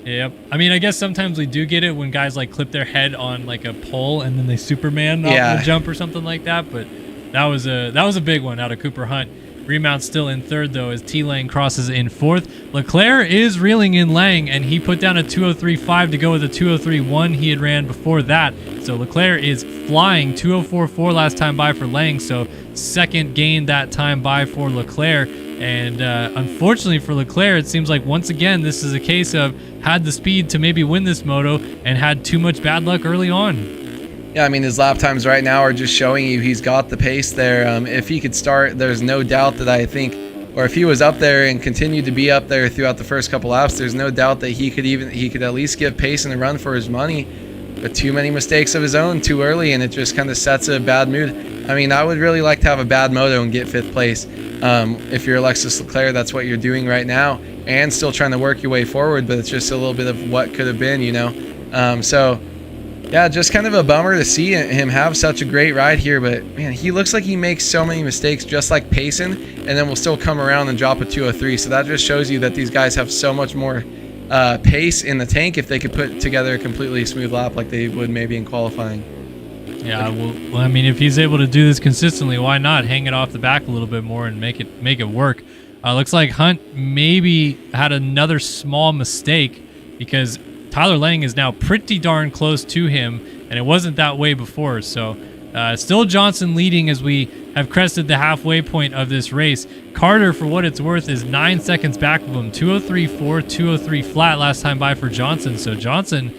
Yep. I mean, I guess sometimes we do get it when guys like clip their head on like a pole and then they Superman off the jump or something like that. But that was a big one out of Cooper Hunt. Remount still in third, though, as T-Lang crosses in fourth. Leclerc is reeling in Lang, and he put down a 2:03.5 to go with a 2:03.1 he had ran before that. So Leclerc is flying. 2:04.4 last time by for Lang, so second gain that time by for Leclerc. And unfortunately for Leclerc, it seems like once again this is a case of had the speed to maybe win this moto and had too much bad luck early on. Yeah, I mean, his lap times right now are just showing you he's got the pace there. If he could start, there's no doubt that I think, or if he was up there and continued to be up there throughout the first couple laps, there's no doubt that he could at least give Payson a run for his money. But too many mistakes of his own too early, and it just kind of sets a bad mood. I mean, I would really like to have a bad moto and get fifth place. If you're Alexis Leclerc, that's what you're doing right now, and still trying to work your way forward, but it's just a little bit of what could have been, So, yeah, just kind of a bummer to see him have such a great ride here, but man, he looks like he makes so many mistakes just like Payson, and then will still come around and drop a 2:03. So that just shows you that these guys have so much more pace in the tank if they could put together a completely smooth lap like they would maybe in qualifying. Yeah, well, I mean, if he's able to do this consistently, why not hang it off the back a little bit more and make it work? Looks like Hunt maybe had another small mistake, because Tyler Lang is now pretty darn close to him, and it wasn't that way before. So still Johnson leading as we have crested the halfway point of this race. Carter, for what it's worth, is 9 seconds back of him. 2:03.4, 2:03 flat last time by for Johnson. So Johnson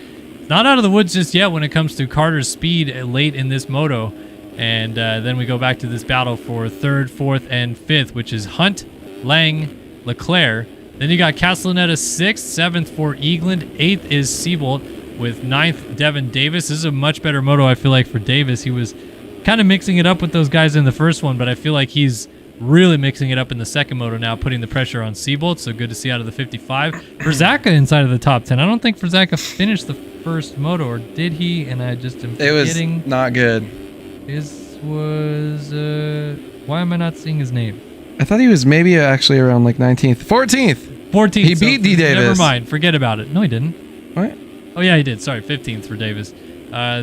not out of the woods just yet when it comes to Carter's speed late in this moto. And then we go back to this battle for third, fourth, and fifth, which is Hunt, Lang, Leclerc. Then you got Castellaneta 6th, 7th for Eagland, 8th is Seabolt, with 9th Devin Davis. This is a much better moto, I feel like, for Davis. He was kind of mixing it up with those guys in the first one, but I feel like he's really mixing it up in the second moto now, putting the pressure on Seabolt. So good to see out of the 55. Verzaka inside of the top 10. I don't think Verzaka finished the first moto, or did he? And I just am forgetting. It was not good. His was why am I not seeing his name? I thought he was maybe actually around like 19th, 14th. He beat D Davis. Never mind, forget about it. No, he didn't. What? Oh yeah, he did. Sorry, 15th for Davis.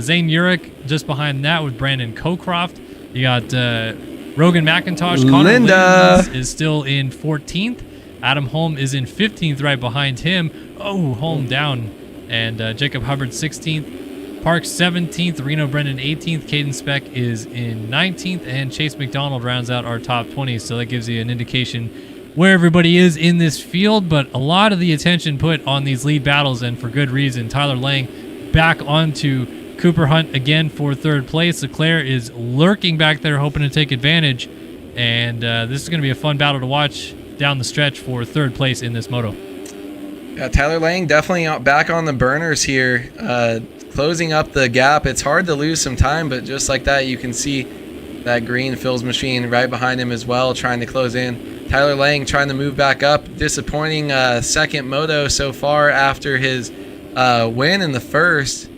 Zane Urich just behind that with Brandon Cocroft. You got Rogan McIntosh. Connor Linda Lins is still in 14th. Adam Holm is in 15th right behind him. Oh, Holm down. And Jacob Hubbard 16th. Parks 17th. Reno Brendan 18th. Caden Speck is in 19th. And Chase McDonald rounds out our top 20. So that gives you an indication where everybody is in this field. But a lot of the attention put on these lead battles, and for good reason. Tyler Lang back onto Cooper Hunt again for third place. Leclerc is lurking back there hoping to take advantage. And this is going to be a fun battle to watch down the stretch for third place in this moto. Yeah, Tyler Lang definitely back on the burners here, closing up the gap. It's hard to lose some time, but just like that, you can see that green Phil's machine right behind him as well, trying to close in. Tyler Lang trying to move back up. Disappointing second moto so far after his win in the first,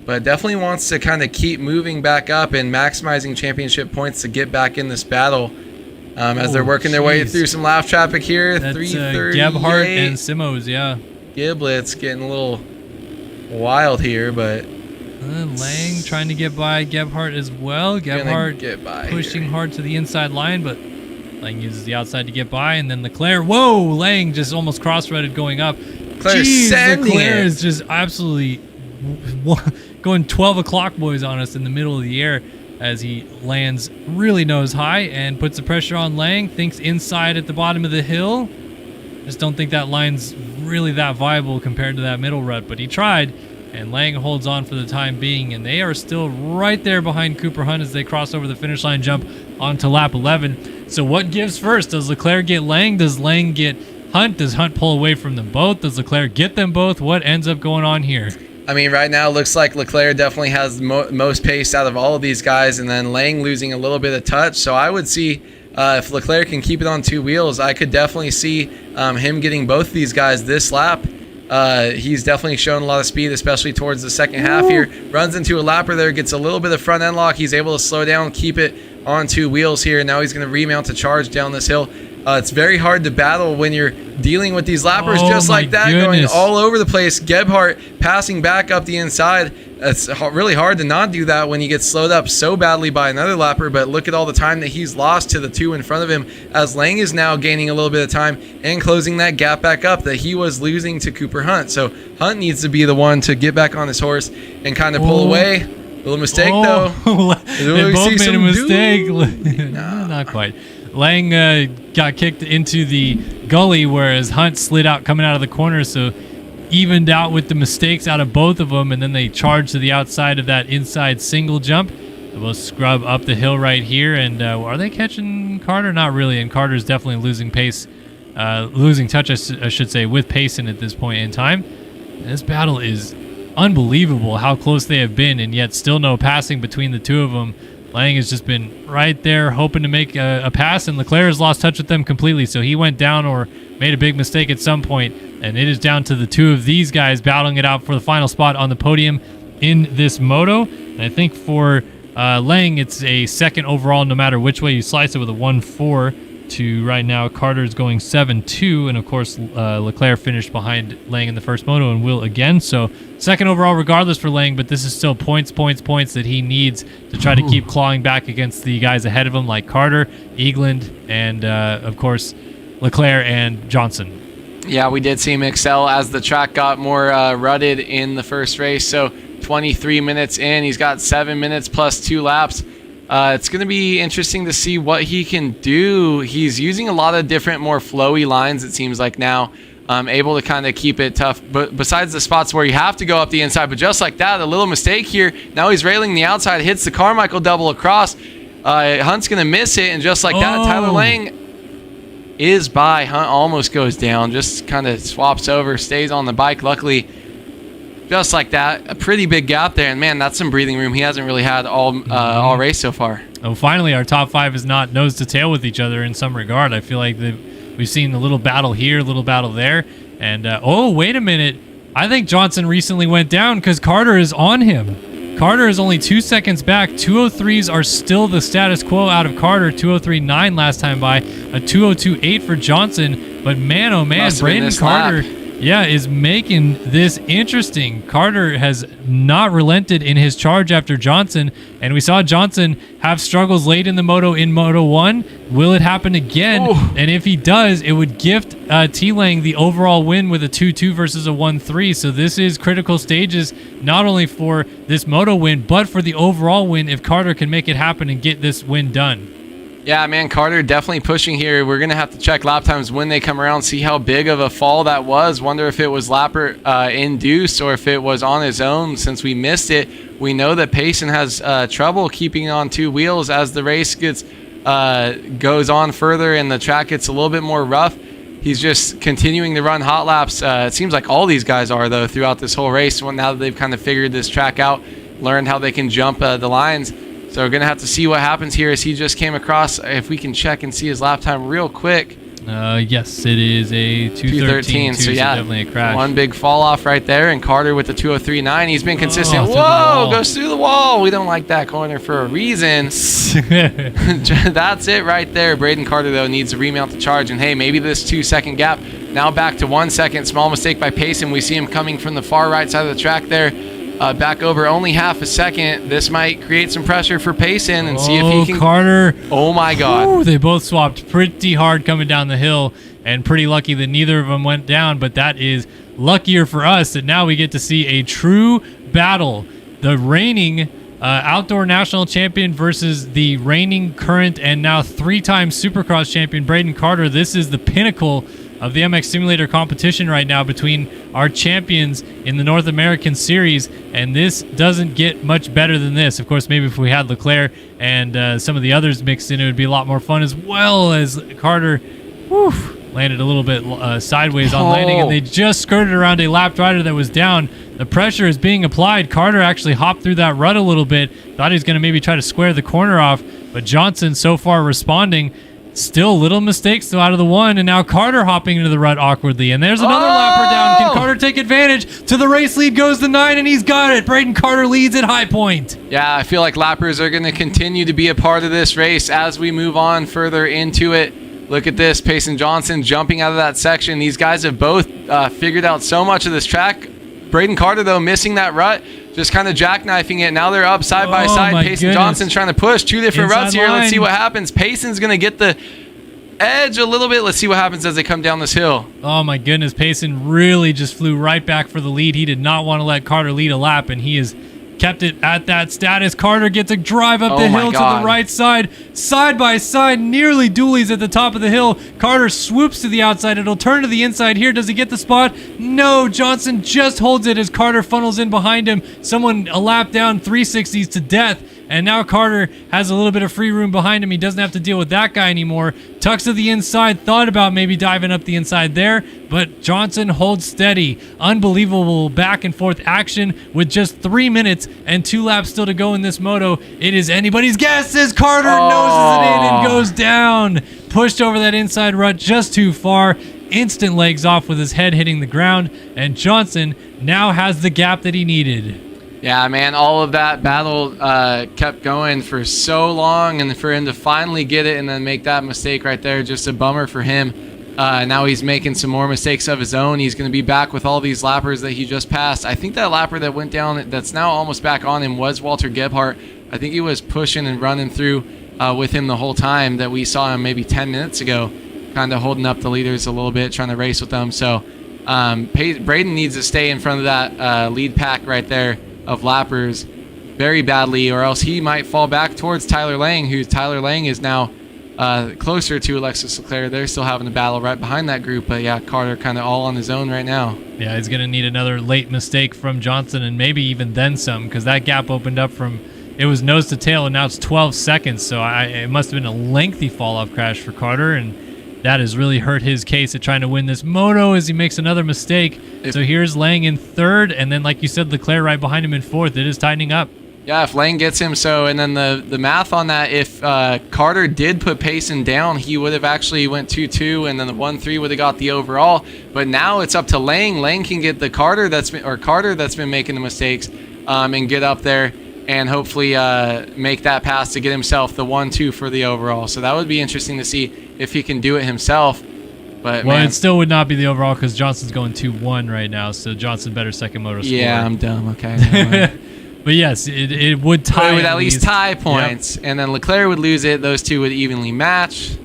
but definitely wants to kind of keep moving back up and maximizing championship points to get back in this battle. As they're working their way through some laugh traffic here. That's 3:38. Gebhardt and Simos, yeah. Giblets getting a little wild here, but Lang trying to get by Gebhardt as well. Gebhardt pushing hard to the inside line, but Lang uses the outside to get by, and then Leclerc. Whoa! Lang just almost cross-threaded going up. Leclerc is just absolutely going 12 o'clock boys on us in the middle of the air as he lands really nose high and puts the pressure on Lang. Thinks inside at the bottom of the hill. Just don't think that line's really that viable compared to that middle rut, but he tried, and Lang holds on for the time being, and they are still right there behind Cooper Hunt as they cross over the finish line jump onto lap 11. So what gives first? Does Leclerc get Lang? Does Lang get Hunt? Does Hunt pull away from them both? Does Leclerc get them both? What ends up going on here? I mean, right now it looks like Leclerc definitely has the most pace out of all of these guys, and then Lang losing a little bit of touch. So I would see if Leclerc can keep it on two wheels, I could definitely see him getting both of these guys this lap. He's definitely shown a lot of speed, especially towards the second half here. Runs into a lapper there, gets a little bit of front end lock. He's able to slow down, keep it on two wheels here. Now he's going to remount to charge down this hill. It's very hard to battle when you're dealing with these lappers just like that, going all over the place. Gebhardt passing back up the inside. It's really hard to not do that when you get slowed up so badly by another lapper, but look at all the time that he's lost to the two in front of him, as Lang is now gaining a little bit of time and closing that gap back up that he was losing to Cooper Hunt. So Hunt needs to be the one to get back on his horse and kind of pull away. A little mistake, though. They both made a mistake. No, not quite. Lang got kicked into the gully, whereas Hunt slid out coming out of the corner, so evened out with the mistakes out of both of them, and then they charged to the outside of that inside single jump. They both scrub up the hill right here, and are they catching Carter? Not really, and Carter's definitely losing pace, losing touch, I should say, with Payson at this point in time. And this battle is unbelievable how close they have been, and yet still no passing between the two of them. Lang has just been right there hoping to make a pass, and Leclerc has lost touch with them completely, so he went down or made a big mistake at some point, and it is down to the two of these guys battling it out for the final spot on the podium in this moto. And I think for Lang, it's a second overall no matter which way you slice it, with a 1-4 to right now Carter's going 7-2, and of course Leclerc finished behind Lang in the first moto and will again, so second overall regardless for Lang, but this is still points that he needs to try to keep clawing back against the guys ahead of him like Carter, Eagland, and of course Leclerc and Johnson. Yeah, we did see him excel as the track got more rutted in the first race, so 23 minutes in. He's got 7 minutes plus 2 laps. It's going to be interesting to see what he can do. He's using a lot of different, more flowy lines, it seems like now. Able to kind of keep it tough. But besides the spots where you have to go up the inside, but just like that, a little mistake here. Now he's railing the outside, hits the Carmichael double across. Hunt's going to miss it, and just like that, Tyler Lang is by. Hunt almost goes down, just kind of swaps over, stays on the bike. Luckily, just like that, a pretty big gap there, and man, that's some breathing room he hasn't really had all race so far. Oh, finally, our top 5 is not nose to tail with each other in some regard. I feel like we've seen a little battle here, a little battle there, and oh, wait a minute. I think Johnson recently went down because Carter is on him. Carter is only 2 seconds back. 203s are still the status quo out of Carter. 203.9 last time by. A 202.8 for Johnson. But man, oh man, Braden Carter, is making this interesting. Carter has not relented in his charge after Johnson, and we saw Johnson have struggles late in the moto in Moto 1. Will it happen again? Ooh. And if he does, it would gift T-Lang the overall win with a 2-2 versus a 1-3. So this is critical stages, not only for this moto win, but for the overall win if Carter can make it happen and get this win done. Yeah, man, Carter definitely pushing here. We're going to have to check lap times when they come around, see how big of a fall that was. Wonder if it was lapper induced or if it was on his own since we missed it. We know that Payson has trouble keeping on 2 wheels as the race goes on further and the track gets a little bit more rough. He's just continuing to run hot laps. It seems like all these guys are, though, throughout this whole race. Well, now that they've kind of figured this track out, learned how they can jump the lines. So we're going to have to see what happens here as he just came across. If we can check and see his lap time real quick. Yes, it is a 2:13. So yeah, definitely a crash. One big fall off right there. And Carter with the 2:03.9. He's been consistent. Whoa, goes through the wall. We don't like that corner for a reason. That's it right there. Braden Carter, though, needs to remount the charge. And hey, maybe this 2-second gap. Now back to 1 second. Small mistake by Payson. We see him coming from the far right side of the track there. Back over only half a second. This might create some pressure for Payson and see if he can. Carter. Oh my God. Ooh, they both swapped pretty hard coming down the hill, and pretty lucky that neither of them went down. But that is luckier for us that now we get to see a true battle. The reigning outdoor national champion versus the reigning current and now 3-time Supercross champion Braden Carter. This is the pinnacle of the MX Simulator competition right now between our champions in the North American Series, and this doesn't get much better than this. Of course, maybe if we had Leclerc and some of the others mixed in, it would be a lot more fun, as well as Carter landed a little bit sideways on landing, and they just skirted around a lapped rider that was down. The pressure is being applied. Carter actually hopped through that rut a little bit, thought he was going to maybe try to square the corner off, but Johnson so far responding. Still little mistakes though out of the one, and now Carter hopping into the rut awkwardly, and there's another lapper down. Can Carter take advantage? To the race lead goes the 9, and he's got it. Braden Carter leads at High Point. Yeah, I feel like lappers are going to continue to be a part of this race as we move on further into it. Look at this, Payson Johnson jumping out of that section. These guys have both figured out so much of this track. Braden Carter, though, missing that rut, just kind of jackknifing it. Now they're up side by side. Payson Johnson trying to push 2 different ruts here. Let's see what happens. Payson's going to get the edge a little bit. Let's see what happens as they come down this hill. Oh, my goodness. Payson really just flew right back for the lead. He did not want to let Carter lead a lap, and he has kept it at that status. Carter gets a drive up the hill to the right side by side, nearly dualies at the top of the hill. Carter swoops to the outside. It'll turn to the inside here. Does he get the spot? No, Johnson just holds it as Carter funnels in behind him. Someone a lap down, 360s to death. And now Carter has a little bit of free room behind him. He doesn't have to deal with that guy anymore. Tucks to the inside. Thought about maybe diving up the inside there, but Johnson holds steady. Unbelievable back and forth action with just 3 minutes and 2 laps still to go in this moto. It is anybody's guess as Carter noses it in and goes down. Pushed over that inside rut just too far. Instant legs off with his head hitting the ground. And Johnson now has the gap that he needed. Yeah, man, all of that battle kept going for so long, and for him to finally get it and then make that mistake right there, just a bummer for him. Now he's making some more mistakes of his own. He's going to be back with all these lappers that he just passed. I think that lapper that went down that's now almost back on him was Walter Gebhardt. I think he was pushing and running through with him the whole time that we saw him maybe 10 minutes ago, kind of holding up the leaders a little bit, trying to race with them. So Braden needs to stay in front of that lead pack right there. of lappers very badly, or else he might fall back towards Tyler Lang, who Tyler Lang is now closer to Alexis Leclerc. They're still having a battle right behind that group, but yeah, Carter kind of all on his own right now. Yeah, he's going to need another late mistake from Johnson, and maybe even then some, because that gap opened up from, it was nose to tail, and now it's 12 seconds, so it must have been a lengthy fall-off crash for Carter, and that has really hurt his case at trying to win this moto as he makes another mistake. So here's Lang in third, and then, like you said, Leclerc right behind him in fourth. It is tightening up. Yeah, if Lang gets him, and then the math on that, if Carter did put Payson down, he would have actually went 2-2, and then the 1-3 would have got the overall. But now it's up to Lang. Lang can get the Carter that's been making the mistakes, and get up there and hopefully make that pass to get himself the 1-2 for the overall. So that would be interesting to see if he can do it himself. But well, man, it still would not be the overall because Johnson's going 2-1 right now, so Johnson better second moto score. Yeah, I'm dumb. Okay. Never mind. But yes, it would tie. It would at least tie points, and then Leclerc would lose it. Those two would evenly match.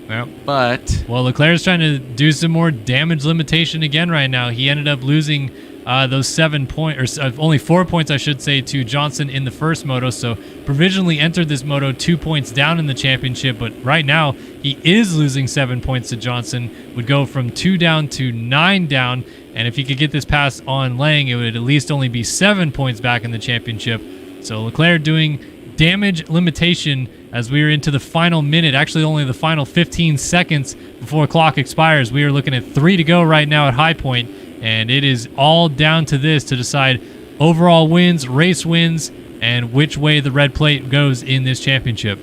Yep. But well, Leclerc's trying to do some more damage limitation again right now. He ended up losing those 7 points, or only 4 points, I should say, to Johnson in the first moto. So provisionally entered this moto 2 points down in the championship. But right now he is losing 7 points to Johnson. Would go from 2 down to 9 down. And if he could get this pass on Lang, it would at least only be 7 points back in the championship. So Leclerc doing damage limitation as we are into the final minute, actually only the final 15 seconds before clock expires. We are looking at 3 to go right now at High Point, and it is all down to this to decide overall wins, race wins, and which way the red plate goes in this championship.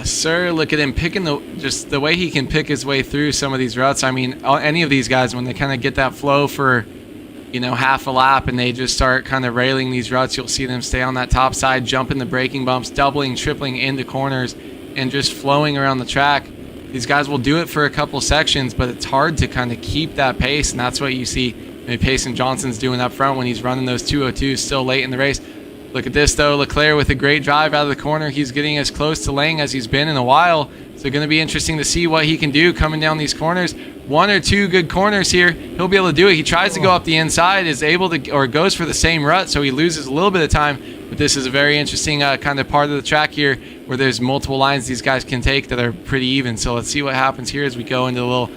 yes, sir. Look at him picking just the way he can pick his way through some of these routes. I mean, any of these guys, when they kind of get that flow for, half a lap and they just start kind of railing these routes, you'll see them stay on that top side, jumping the braking bumps, doubling, tripling into corners, and just flowing around the track. These guys will do it for a couple sections, but it's hard to kind of keep that pace, and that's what you see Payson Johnson's doing up front when he's running those 202s still late in the race. Look at this, though. Leclerc with a great drive out of the corner. He's getting as close to Lang as he's been in a while. So going to be interesting to see what he can do coming down these corners. 1 or 2 good corners here. He'll be able to do it. He tries to go up the inside, is able to, or goes for the same rut, so he loses a little bit of time. But this is a very interesting kind of part of the track here where there's multiple lines these guys can take that are pretty even. So let's see what happens here as we go into the little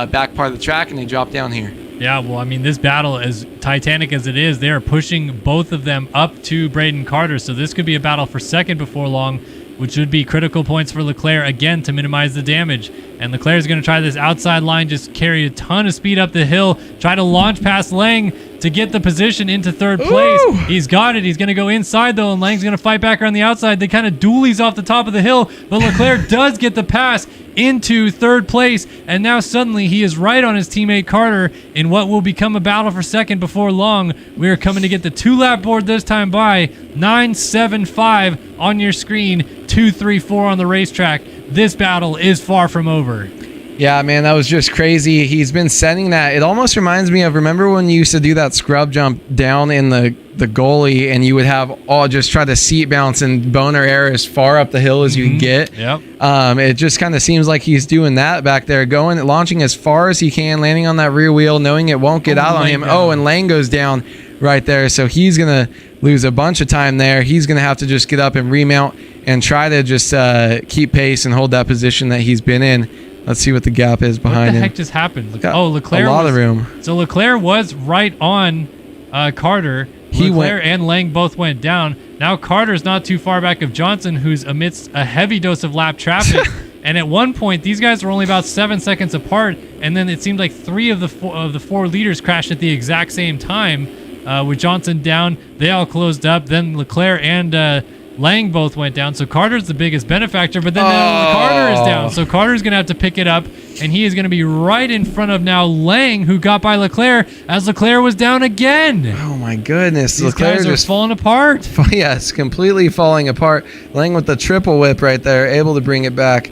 back part of the track and they drop down here. Yeah, well, I mean, this battle, as titanic as it is, they are pushing both of them up to Braden Carter. So this could be a battle for second before long, which would be critical points for Leclerc, again, to minimize the damage. And Leclerc is going to try this outside line, just carry a ton of speed up the hill, try to launch past Lang to get the position into third place. Ooh. He's got it. He's going to go inside, though, and Lang's going to fight back around the outside. They kind of dualies off the top of the hill, but Leclerc does get the pass into third place, and now suddenly he is right on his teammate Carter in what will become a battle for second before long. We are coming to get the 2-lap board this time by 9.75 on your screen, 2.34 on the racetrack. This battle is far from over. Yeah, man, that was just crazy. He's been setting that. It almost reminds me of, remember when you used to do that scrub jump down in the goalie and you would have just try to seat bounce and boner air as far up the hill as you can get? Yep. It just kind of seems like he's doing that back there, launching as far as he can, landing on that rear wheel, knowing it won't get out on him. And Lang goes down right there. So he's going to lose a bunch of time there. He's going to have to just get up and remount and try to just keep pace and hold that position that he's been in. Let's see what the gap is behind him. What the heck just happened? Leclerc. A lot of room. So Leclerc was right on Carter. Leclerc and Lang both went down. Now Carter's not too far back of Johnson, who's amidst a heavy dose of lap traffic. And at one point, these guys were only about 7 seconds apart. And then it seemed like 3 of the four leaders crashed at the exact same time. With Johnson down, they all closed up. Then Leclerc and Lang both went down, so Carter's the biggest benefactor, but then Carter is down, so Carter's going to have to pick it up, and he is going to be right in front of now Lang, who got by Leclerc as Leclerc was down again. Oh my goodness. These guys are falling apart. Yes, completely falling apart. Lang with the triple whip right there, able to bring it back.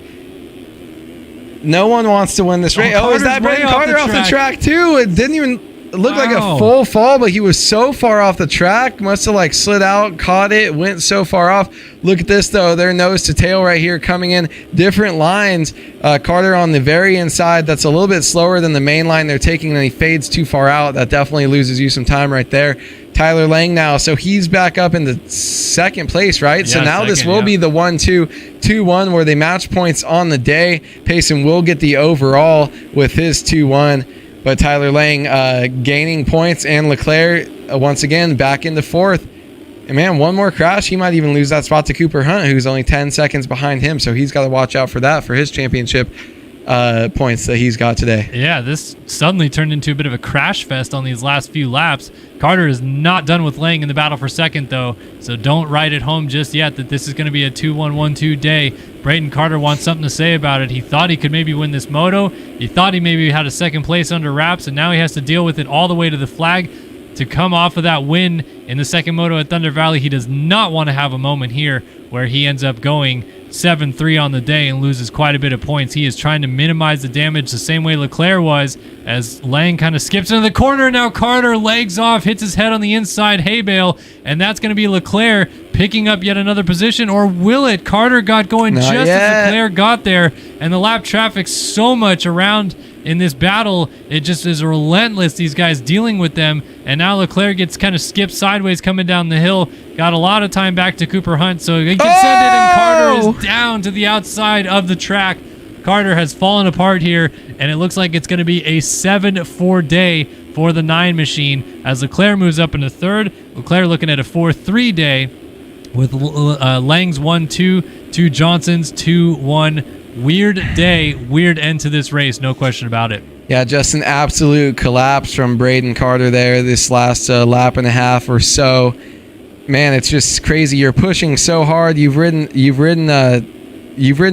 No one wants to win this race. Is that Braden Carter off the track too? It didn't even look like a full fall, but he was so far off the track. Must have slid out, caught it, went so far off. Look at this though. They're nose to tail right here, coming in different lines. Carter on the very inside. That's a little bit slower than the main line they're taking, and he fades too far out. That definitely loses you some time right there. Tyler Lang now. So he's back up in the second place, right? Yeah, so now this will be the 1-2-2-1 where they match points on the day. Payson will get the overall with his 2-1. But Tyler Lang gaining points, and Leclerc once again back into fourth. And man, one more crash, he might even lose that spot to Cooper Hunt, who's only 10 seconds behind him. So he's got to watch out for that for his championship points that he's got today. Yeah, this suddenly turned into a bit of a crash fest on these last few laps. Carter is not done with Lang in the battle for second, though, so don't write it home just yet that this is going to be a 2-1-1-2 day. Braden Carter wants something to say about it. He thought he could maybe win this moto. He thought he maybe had a second place under wraps, and now he has to deal with it all the way to the flag to come off of that win in the second moto at Thunder Valley. He does not want to have a moment here where he ends up going 7-3 on the day and loses quite a bit of points. He is trying to minimize the damage the same way Leclerc was, as Lang kind of skips into the corner. Now Carter legs off, hits his head on the inside hay bale, and that's going to be Leclerc picking up yet another position. Or will it? Carter got going Not just yet. as Leclerc got there, and the lap traffic so much around in this battle, it just is relentless, these guys dealing with them. And now Leclerc gets kind of skipped sideways coming down the hill. Got a lot of time back to Cooper Hunt, so he can send it, and Carter is down to the outside of the track. Carter has fallen apart here, and it looks like it's going to be a 7-4 day for the 9 machine as Leclerc moves up into third. Leclerc looking at a 4-3 day with Lang's 1-2, 2 Johnson's 2-1. Weird day, weird end to this race, no question about it. Yeah, just an absolute collapse from Braden Carter there this last lap and a half or so. Man, it's just crazy. You're pushing so hard. You've ridden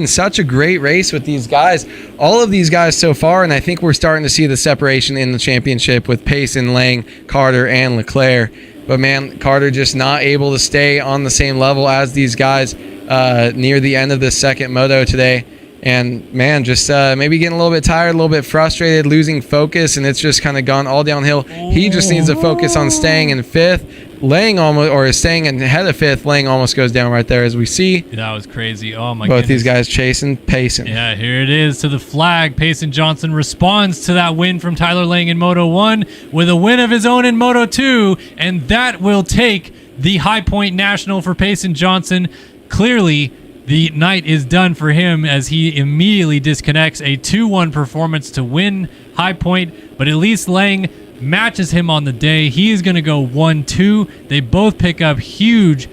such a great race with these guys. All of these guys so far, and I think we're starting to see the separation in the championship with Payson, Lang, Carter, and Leclerc. But man, Carter just not able to stay on the same level as these guys near the end of the second moto today. And man, just maybe getting a little bit tired, a little bit frustrated, losing focus, and it's just kind of gone all downhill. He just needs to focus on staying in fifth. Lang almost, or staying ahead of fifth. Lang almost goes down right there, as we see. That was crazy. Oh my Both goodness. these guys chasing Payson. Yeah, here it is to the flag. Payson Johnson responds to that win from Tyler Lang in Moto 1 with a win of his own in Moto 2, and that will take the High Point National for Payson Johnson. Clearly, the night is done for him as he immediately disconnects a 2-1 performance to win High Point, but at least Lang matches him on the day. He is going to go 1-2. They both pick up huge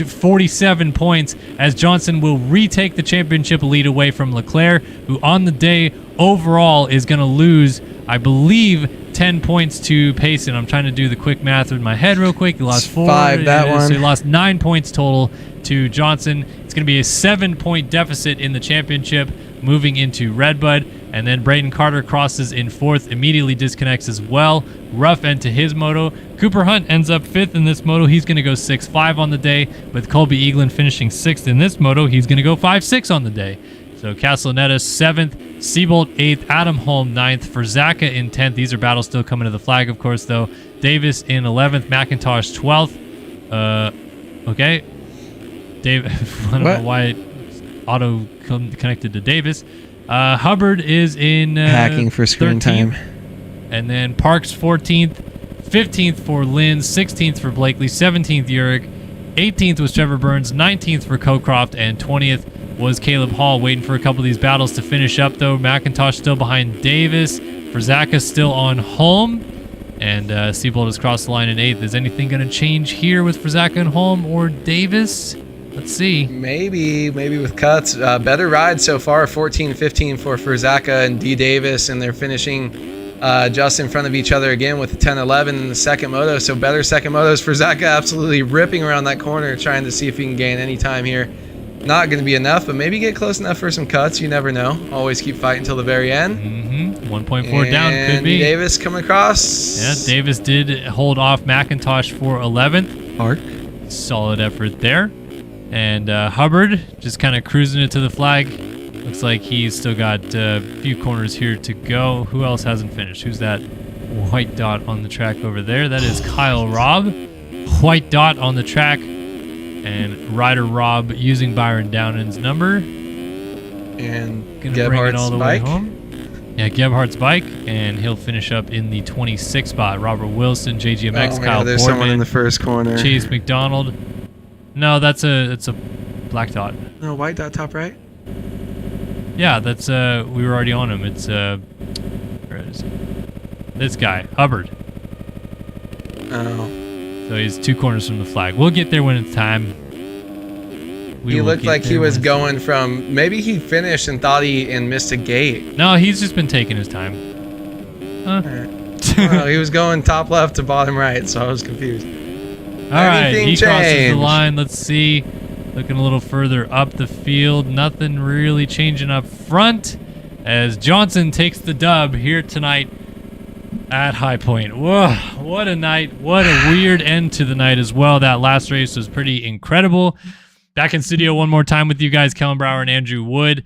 47 points as Johnson will retake the championship lead away from Leclerc, who on the day overall is going to lose, I believe, 10 points to Payson. I'm trying to do the quick math in my head real quick. He lost 4. 5 that one. So he lost 9 points total to Johnson. It's going to be a 7-point deficit in the championship moving into Redbud. And then Braden Carter crosses in fourth, immediately disconnects as well. Rough end to his moto. Cooper Hunt ends up fifth in this moto. He's going to go 6-5 on the day, with Colby Eaglin finishing sixth in this moto. He's going to go 5-6 on the day. So Castellaneta 7th, Seabolt 8th, Adam Holm 9th, Furzaka in 10th. These are battles still coming to the flag, of course, though. Davis in 11th, McIntosh 12th. Okay. Dave, I don't know why it auto connected to Davis. Hubbard is in hacking for screen 13th. time. And then Parks 14th, 15th for Lynn, 16th for Blakely, 17th Urick, 18th was Trevor Burns, 19th for Cocroft, and 20th was Caleb Hall. Waiting for a couple of these battles to finish up, though. McIntosh still behind Davis. Furzaka still on Holm. And Seabolt has crossed the line in 8th. Is anything going to change here with Furzaka and Holm or Davis? Let's see. Maybe with cuts. Better ride so far, 14-15 for Furzaka and D. Davis, and they're finishing just in front of each other again with the 10-11 in the second moto. So better second motos. Furzaka absolutely ripping around that corner, trying to see if he can gain any time here. Not going to be enough, but maybe get close enough for some cuts. You never know. Always keep fighting until the very end. 1.4 down could be. Davis coming across. Yeah, Davis did hold off McIntosh for 11th. Arc. Solid effort there. And Hubbard just kind of cruising it to the flag. Looks like he's still got a few corners here to go. Who else hasn't finished? Who's that white dot on the track over there? That is Kyle Robb. White dot on the track. And Ryder Robb using Byron Downan's number. And Gonna bring it all the way bike. home. Yeah, Gebhardt's bike, and he'll finish up in the 26th spot. Robert Wilson, JGMX, Kyle God, there's Boardman, someone in the first corner. Chase McDonald. No, it's a black dot. No, white dot top right. Yeah, that's we were already on him. It's where is it? This guy, Hubbard. Oh. So he's 2 corners from the flag. We'll get there when it's time. He looked like he was going from, maybe he finished and thought he missed a gate. No, he's just been taking his time. Huh? Well, he was going top left to bottom right, so I was confused. All right, he crosses the line. Let's see. Looking a little further up the field. Nothing really changing up front as Johnson takes the dub here tonight at High Point. Whoa, what a night. What a weird end to the night as well. That last race was pretty incredible. Back in studio one more time with you guys, Kellen Brower and Andrew Wood.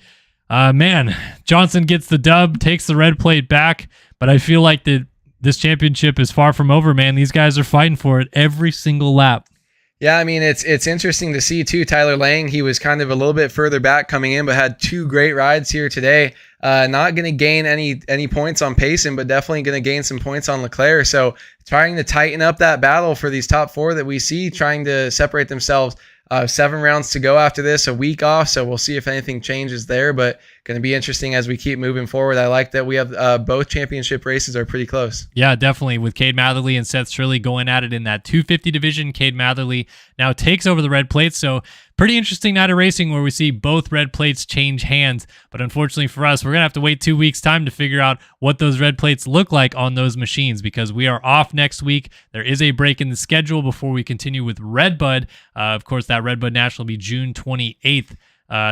Man, Johnson gets the dub, takes the red plate back, but I feel like this championship is far from over, man. These guys are fighting for it every single lap. Yeah, I mean, it's interesting to see, too. Tyler Lang, he was kind of a little bit further back coming in, but had 2 great rides here today. Not going to gain any points on Payson, but definitely going to gain some points on Leclerc. So trying to tighten up that battle for these top 4 that we see, trying to separate themselves. 7 rounds to go after this, a week off, so we'll see if anything changes there, but going to be interesting as we keep moving forward. I like that we have both championship races are pretty close. Yeah, definitely. With Cade Matherly and Seth Shirley going at it in that 250 division, Cade Matherly now takes over the red plates, so pretty interesting night of racing where we see both red plates change hands, but unfortunately for us, we're going to have to wait 2 weeks' time to figure out what those red plates look like on those machines because we are off next week. There is a break in the schedule before we continue with Redbud. Of course, that Redbud National will be June 28th.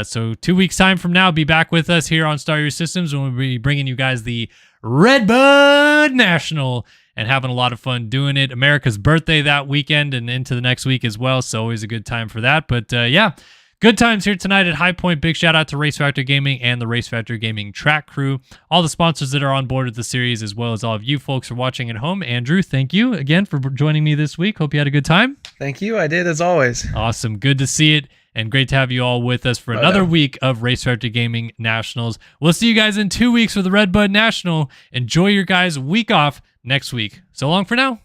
So 2 weeks' time from now, be back with us here on Star Your Systems when we'll be bringing you guys the Redbud National and having a lot of fun doing it. America's birthday that weekend and into the next week as well, so always a good time for that. But yeah, good times here tonight at High Point. Big shout out to RaceFactory Gaming and the RaceFactory Gaming track crew, all the sponsors that are on board with the series, as well as all of you folks who are watching at home. Andrew, thank you again for joining me this week. Hope you had a good time. Thank you. I did, as always. Awesome. Good to see it. And great to have you all with us for another week of RaceFactory Gaming Nationals. We'll see you guys in 2 weeks for the Redbud National. Enjoy your guys' week off next week. So long for now.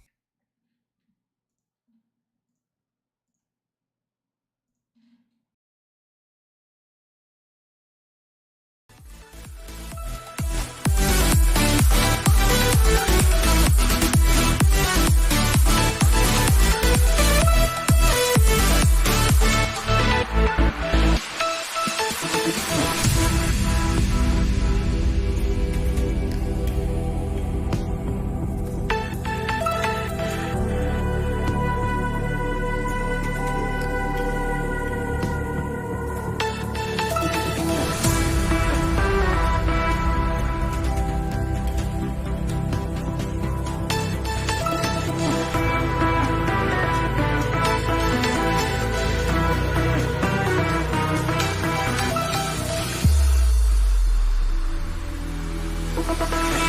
Bye.